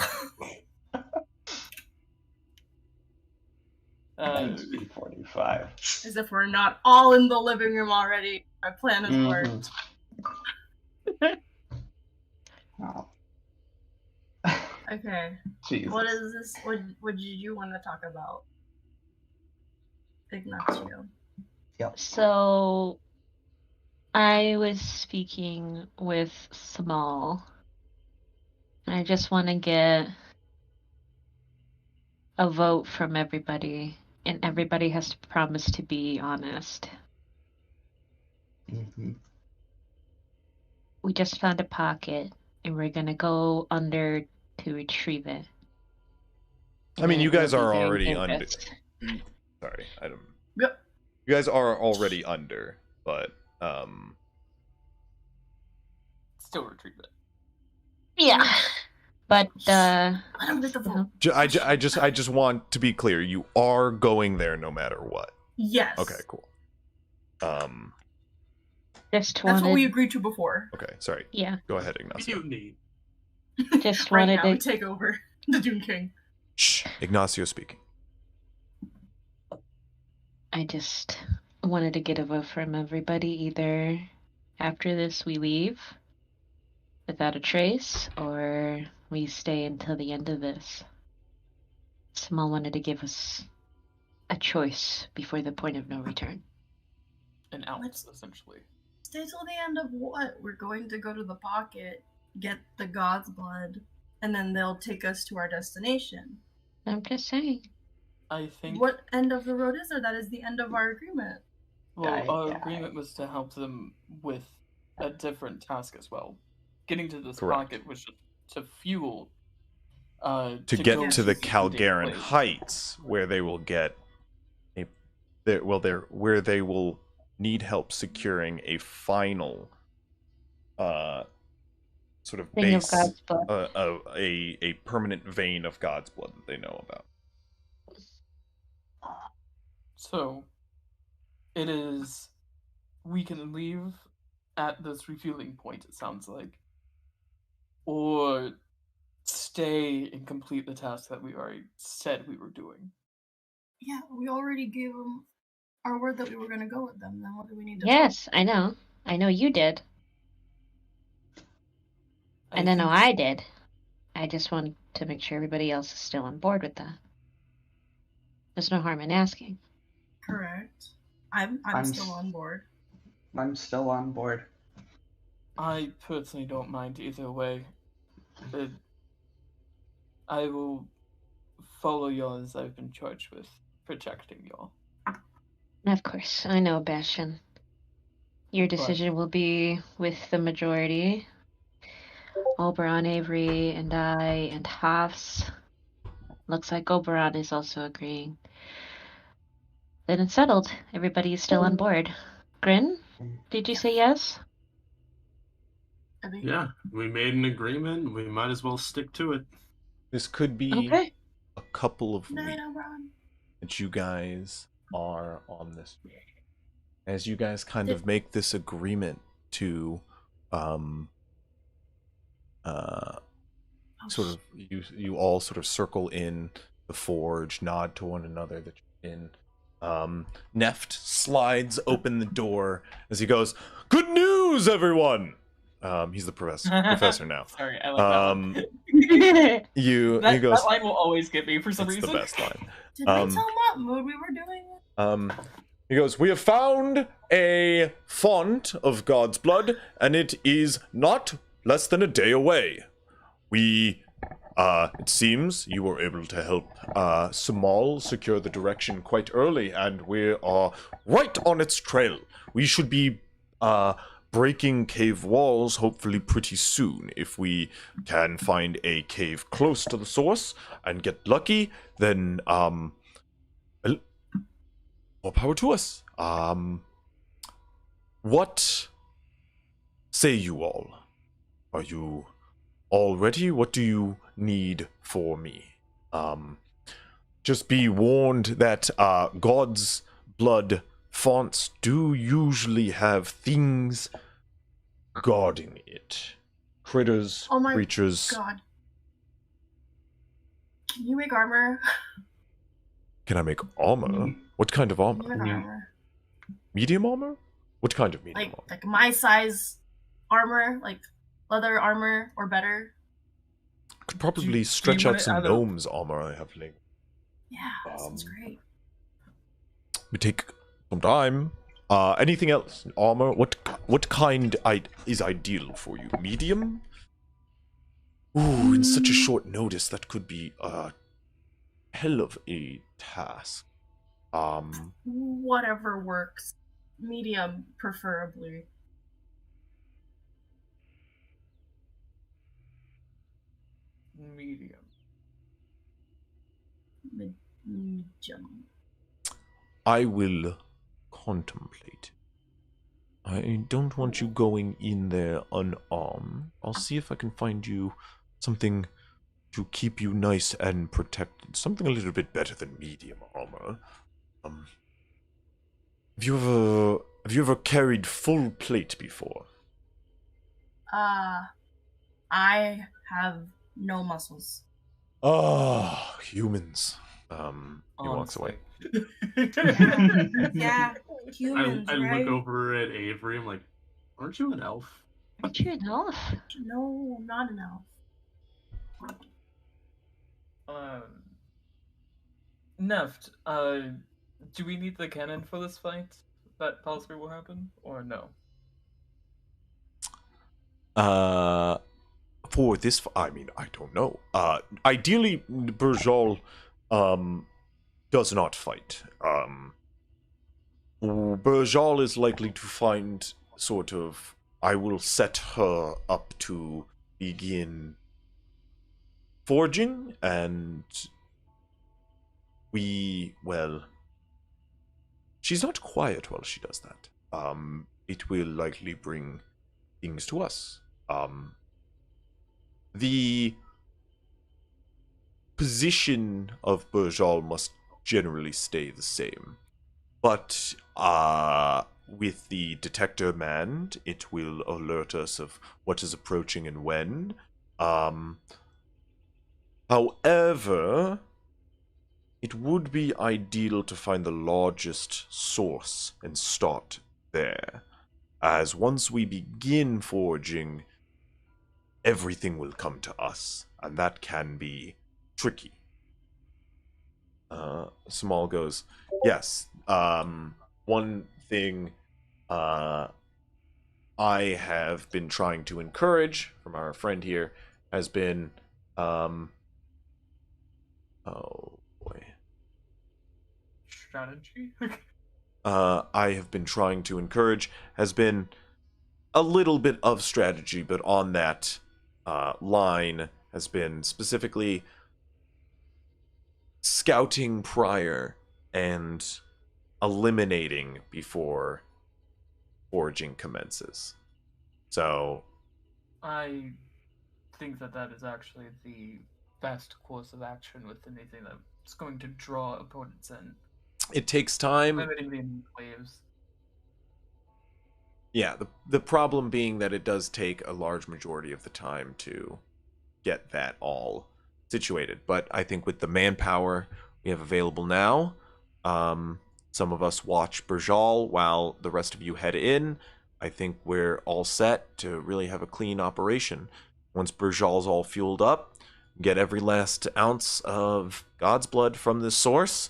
Thanks, B45. As if we're not all in the living room already. My plan has worked. Oh. Okay. Jesus. What is this? What did you want to talk about? Ignacio. Yep. So I was speaking with Small. I just want to get a vote from everybody, and everybody has to promise to be honest. We just found a pocket, and we're gonna go under to retrieve it. I mean, you guys are very already nervous. under. Sorry, I don't. Yep. You guys are already under, but Still retreat it. Yeah. But I don't get the vote. I just want to be clear. You are going there no matter what. Yes. Okay, cool. Just That's what we agreed to before. Okay, sorry. Yeah. Go ahead, Ignacio. Mutiny. Just Right wanted now, to we take over the Dune King. Shh. Ignacio speaking. I just wanted to get a vote from everybody. Either after this we leave without a trace, or we stay until the end of this. Someone wanted to give us a choice before the point of no return. An out, essentially. Stay till the end of what? We're going to go to the pocket, get the god's blood, and then they'll take us to our destination. I'm just saying. I think. What end of the road is there? That is the end of our agreement. Well, our agreement was to help them with a different task as well. Getting to this pocket was just to fuel. To get to the Calgaran Heights, where they will get where they will need help securing a final sort of vein base, of God's blood. a permanent vein of God's blood that they know about. So, it is. We can leave at this refueling point, it sounds like. Or stay and complete the task that we already said we were doing. Yeah, we already gave them our word that we were going to go with them. Then what do we need to Yes, I know. I know you did. And I know I did. I just want to make sure everybody else is still on board with that. There's no harm in asking. Correct. I'm still on board. I'm still on board. I personally don't mind either way. I will follow y'all as I've been charged with protecting y'all. Of course, I know, Bastion. Your decision will be with the majority. Oberon, Avery, and I, and Hafs. Looks like Oberon is also agreeing. Then it's settled. Everybody is still on board. Grin, did you say yes? Yeah, we made an agreement. We might as well stick to it. This could be a couple of weeks that you guys are on this. As you guys kind of make this agreement to sort of you all sort of circle in the forge, nod to one another that you're in. Neft slides open the door as he goes, "Good news, everyone!" He's the professor now. Sorry, I like that one. He goes, that line will always get me for some reason. It's the best line. Did we tell him what mood we were doing? He goes, "We have found a font of God's blood, and it is not less than a day away. It seems you were able to help Samal secure the direction quite early, and we are right on its trail. We should be breaking cave walls hopefully pretty soon. If we can find a cave close to the source and get lucky, then more power to us. What say you all? Are you all ready? What do you need for me? Just be warned that God's blood fonts do usually have things guarding it. Critters, creatures. God. Can you make armor? Can I make armor? What kind of armor? Medium armor? What kind of medium armor? Like my size armor, like leather armor or better. Could probably stretch out some gnomes' armor I have laying. Yeah, that sounds great. We take some time. Anything else? Armor? What kind is ideal for you? Medium? Ooh, in such a short notice, that could be a hell of a task. Whatever works. Medium, preferably. Medium. Medium. I will contemplating. I don't want you going in there unarmed. I'll see if I can find you something to keep you nice and protected. Something a little bit better than medium armor. Have you ever carried full plate before? I have no muscles. Ah, humans. He walks away. Yeah, humans, I right? look over at Avery. I'm like, aren't you an elf? Aren't you an elf? No, I'm not an elf. Neft, do we need the cannon for this fight that possibly will happen, or no? For this, I mean, I don't know. Ideally, Burjal, does not fight. Burjal is likely to find sort of, I will set her up to begin forging, and she's not quiet while she does that. It will likely bring things to us. The position of Burjal must generally stay the same. But with the detector manned, it will alert us of what is approaching and when. However, it would be ideal to find the largest source and start there. As once we begin forging, everything will come to us, and that can be tricky. Small goes, yes. One thing I have been trying to encourage from our friend here has been, oh boy, strategy. I have been trying to encourage has been a little bit of strategy, but on that line has been specifically scouting prior and eliminating before foraging commences. So I think that is actually the best course of action with anything that's going to draw opponents in. It takes time. Limiting the waves. Yeah, the problem being that it does take a large majority of the time to get that all situated. But I think with the manpower we have available now, some of us watch Burjal while the rest of you head in. I think we're all set to really have a clean operation. Once Burjal's all fueled up, get every last ounce of God's blood from this source,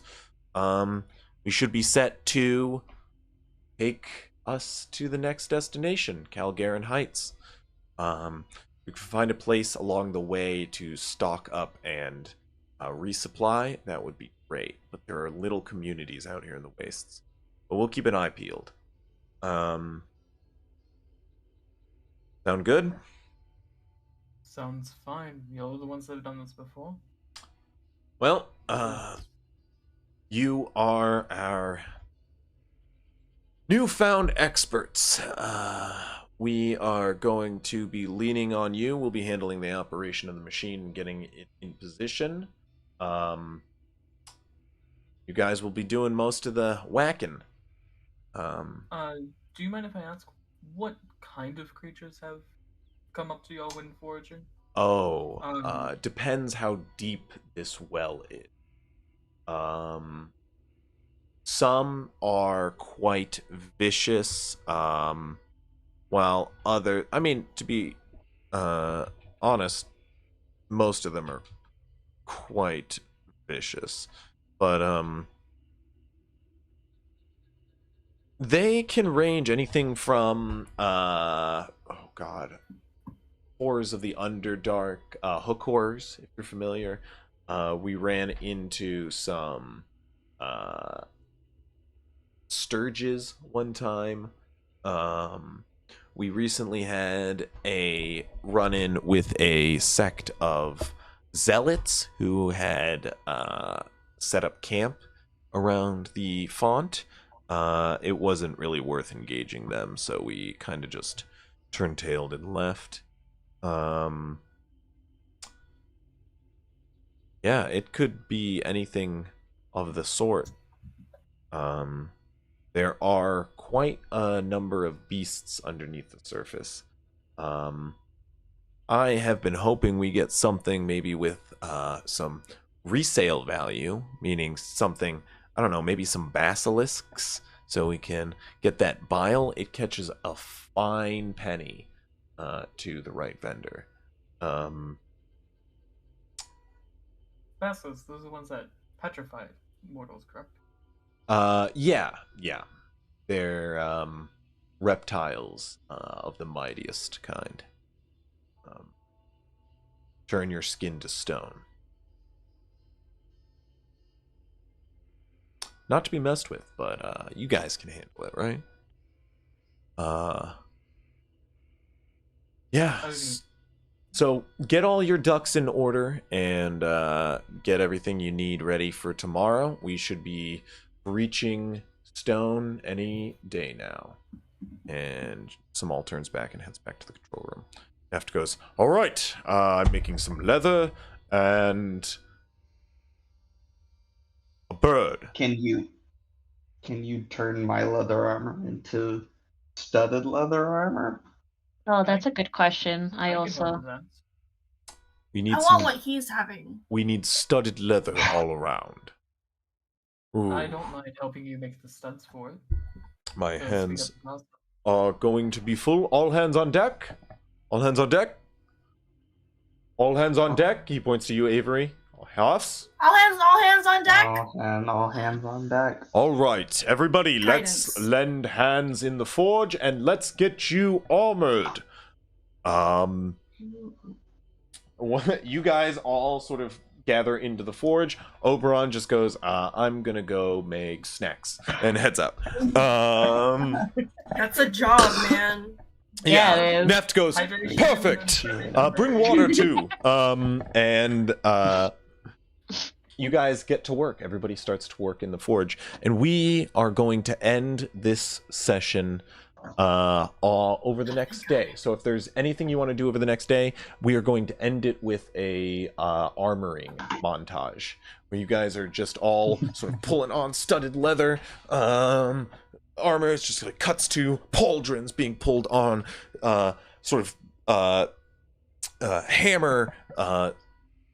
we should be set to take us to the next destination, Calgarin Heights. We can find a place along the way to stock up and resupply. That would be great. But there are little communities out here in the wastes. But we'll keep an eye peeled. Sound good? Sounds fine. You're the ones that have done this before. Well, you are our newfound experts. We are going to be leaning on you. We'll be handling the operation of the machine and getting it in position. You guys will be doing most of the whacking. Do you mind if I ask what kind of creatures have come up to y'all when foraging? Depends how deep this well is. Some are quite vicious, while other, I mean, to be honest, most of them are quite vicious. But they can range anything from horrors of the Underdark, hook horrors, if you're familiar. We ran into some sturges one time. We recently had a run-in with a sect of zealots who had set up camp around the font. it wasn't really worth engaging them, so we kind of just turned tailed and left. Yeah, it could be anything of the sort. There are quite a number of beasts underneath the surface. I have been hoping we get something maybe with some resale value, meaning something, I don't know, maybe some basilisks, so we can get that bile. It catches a fine penny to the right vendor. Basilisks, those are the ones that petrify mortals, correct? Yeah. They're reptiles of the mightiest kind. Turn your skin to stone. Not to be messed with, but you guys can handle it, right? Yeah. So get all your ducks in order and get everything you need ready for tomorrow. We should be reaching stone any day now. And Samal turns back and heads back to the control room. Neft goes, all right, I'm making some leather and a bird. Can you turn my leather armor into studded leather armor? Oh, that's a good question. I can also. help with that. We need I some. want what he's having. We need studded leather all around. Ooh, I don't mind helping you make the studs for it. my So speed hands up the process. are going to be full. All hands on deck. All hands on deck. All hands on deck. He points to you, Avery. House. All hands on deck. All hands on deck. All right, everybody, let's Guidance. lend hands in the forge and let's get you armored. You guys all sort of gather into the forge. Oberon just goes, I'm gonna go make snacks, and heads out. That's a job, man. Yeah, it is. Neft goes, Hydration. perfect. Bring water too. And you guys get to work. Everybody starts to work in the forge, and we are going to end this session all over the next day. So if there's anything you want to do over the next day, we are going to end it with a armoring montage where you guys are just all sort of pulling on studded leather armor. It's just like cuts to pauldrons being pulled on, sort of hammer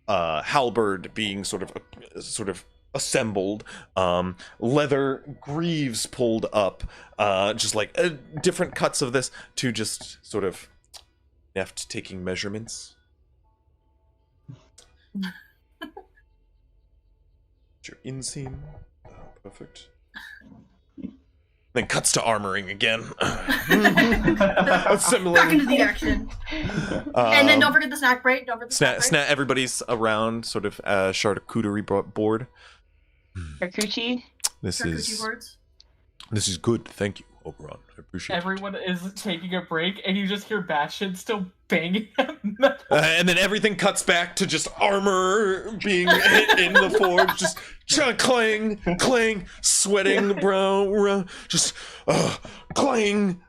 halberd being sort of assembled, leather greaves pulled up, just like different cuts of this to just sort of Neft taking measurements. Your inseam, perfect. Then cuts to armoring again. Assembling. Back into the action. And then don't forget the snack break. Don't forget the snack break. Snack. Everybody's around, sort of charcuterie board. Charcuterie? This Charcuterie boards. This is good. Thank you, Oberon. I appreciate Everyone is taking a break, and you just hear Bastion still banging at it. And then everything cuts back to just armor being hit in the forge, just clang, sweating, bro, just clang,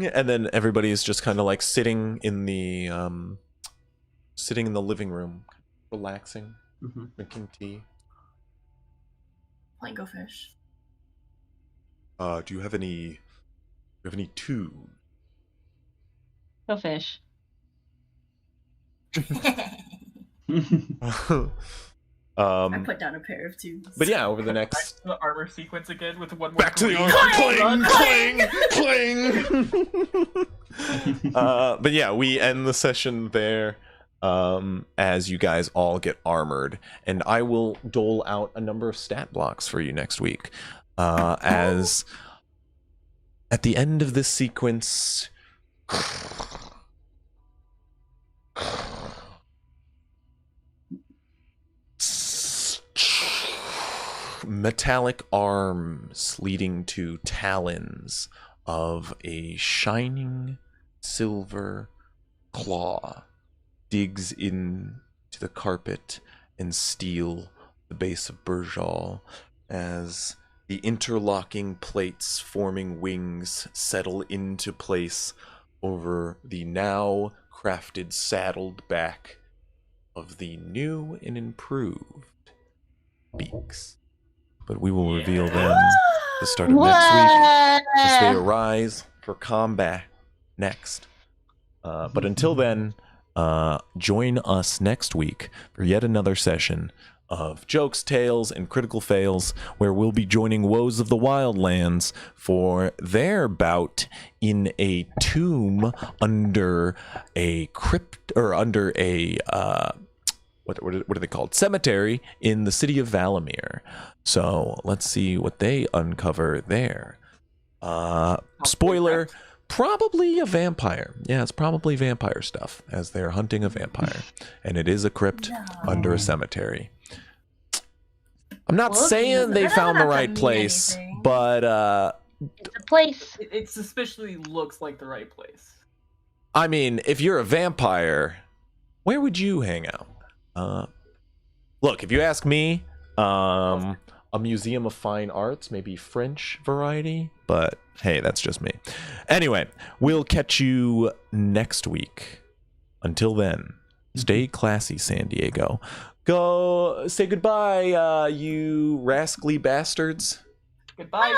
and then everybody is just kind of like sitting in the living room, relaxing, drinking tea. Playing Go Fish. Do you have any tubes? Go fish. I put down a pair of tubes. But yeah, over the Back next to the armor sequence again with one more. back to the clang. But yeah, we end the session there, as you guys all get armored, and I will dole out a number of stat blocks for you next week. As at the end of this sequence, metallic arms leading to talons of a shining silver claw digs into the carpet and steel the base of Burjal as The interlocking plates forming wings settle into place over the now crafted saddled back of the new and improved beaks. But we will reveal them the start of next week as they arise for combat next. But until then, join us next week for yet another session of Jokes, Tales, and Critical Fails, where we'll be joining Woes of the Wildlands for their bout in a tomb under a crypt, or under a what are they called? Cemetery in the city of Valamir. So let's see what they uncover there. Spoiler, probably a vampire. Yeah, it's probably vampire stuff, as they're hunting a vampire. And it is a crypt under a cemetery. I'm not saying they found the right place, but it's a place. It suspiciously looks like the right place. I mean, if you're a vampire, where would you hang out? Look, if you ask me, a museum of fine arts, maybe French variety, but hey, that's just me. Anyway, we'll catch you next week. Until then, stay classy, San Diego. Go say goodbye, you rascally bastards. Goodbye.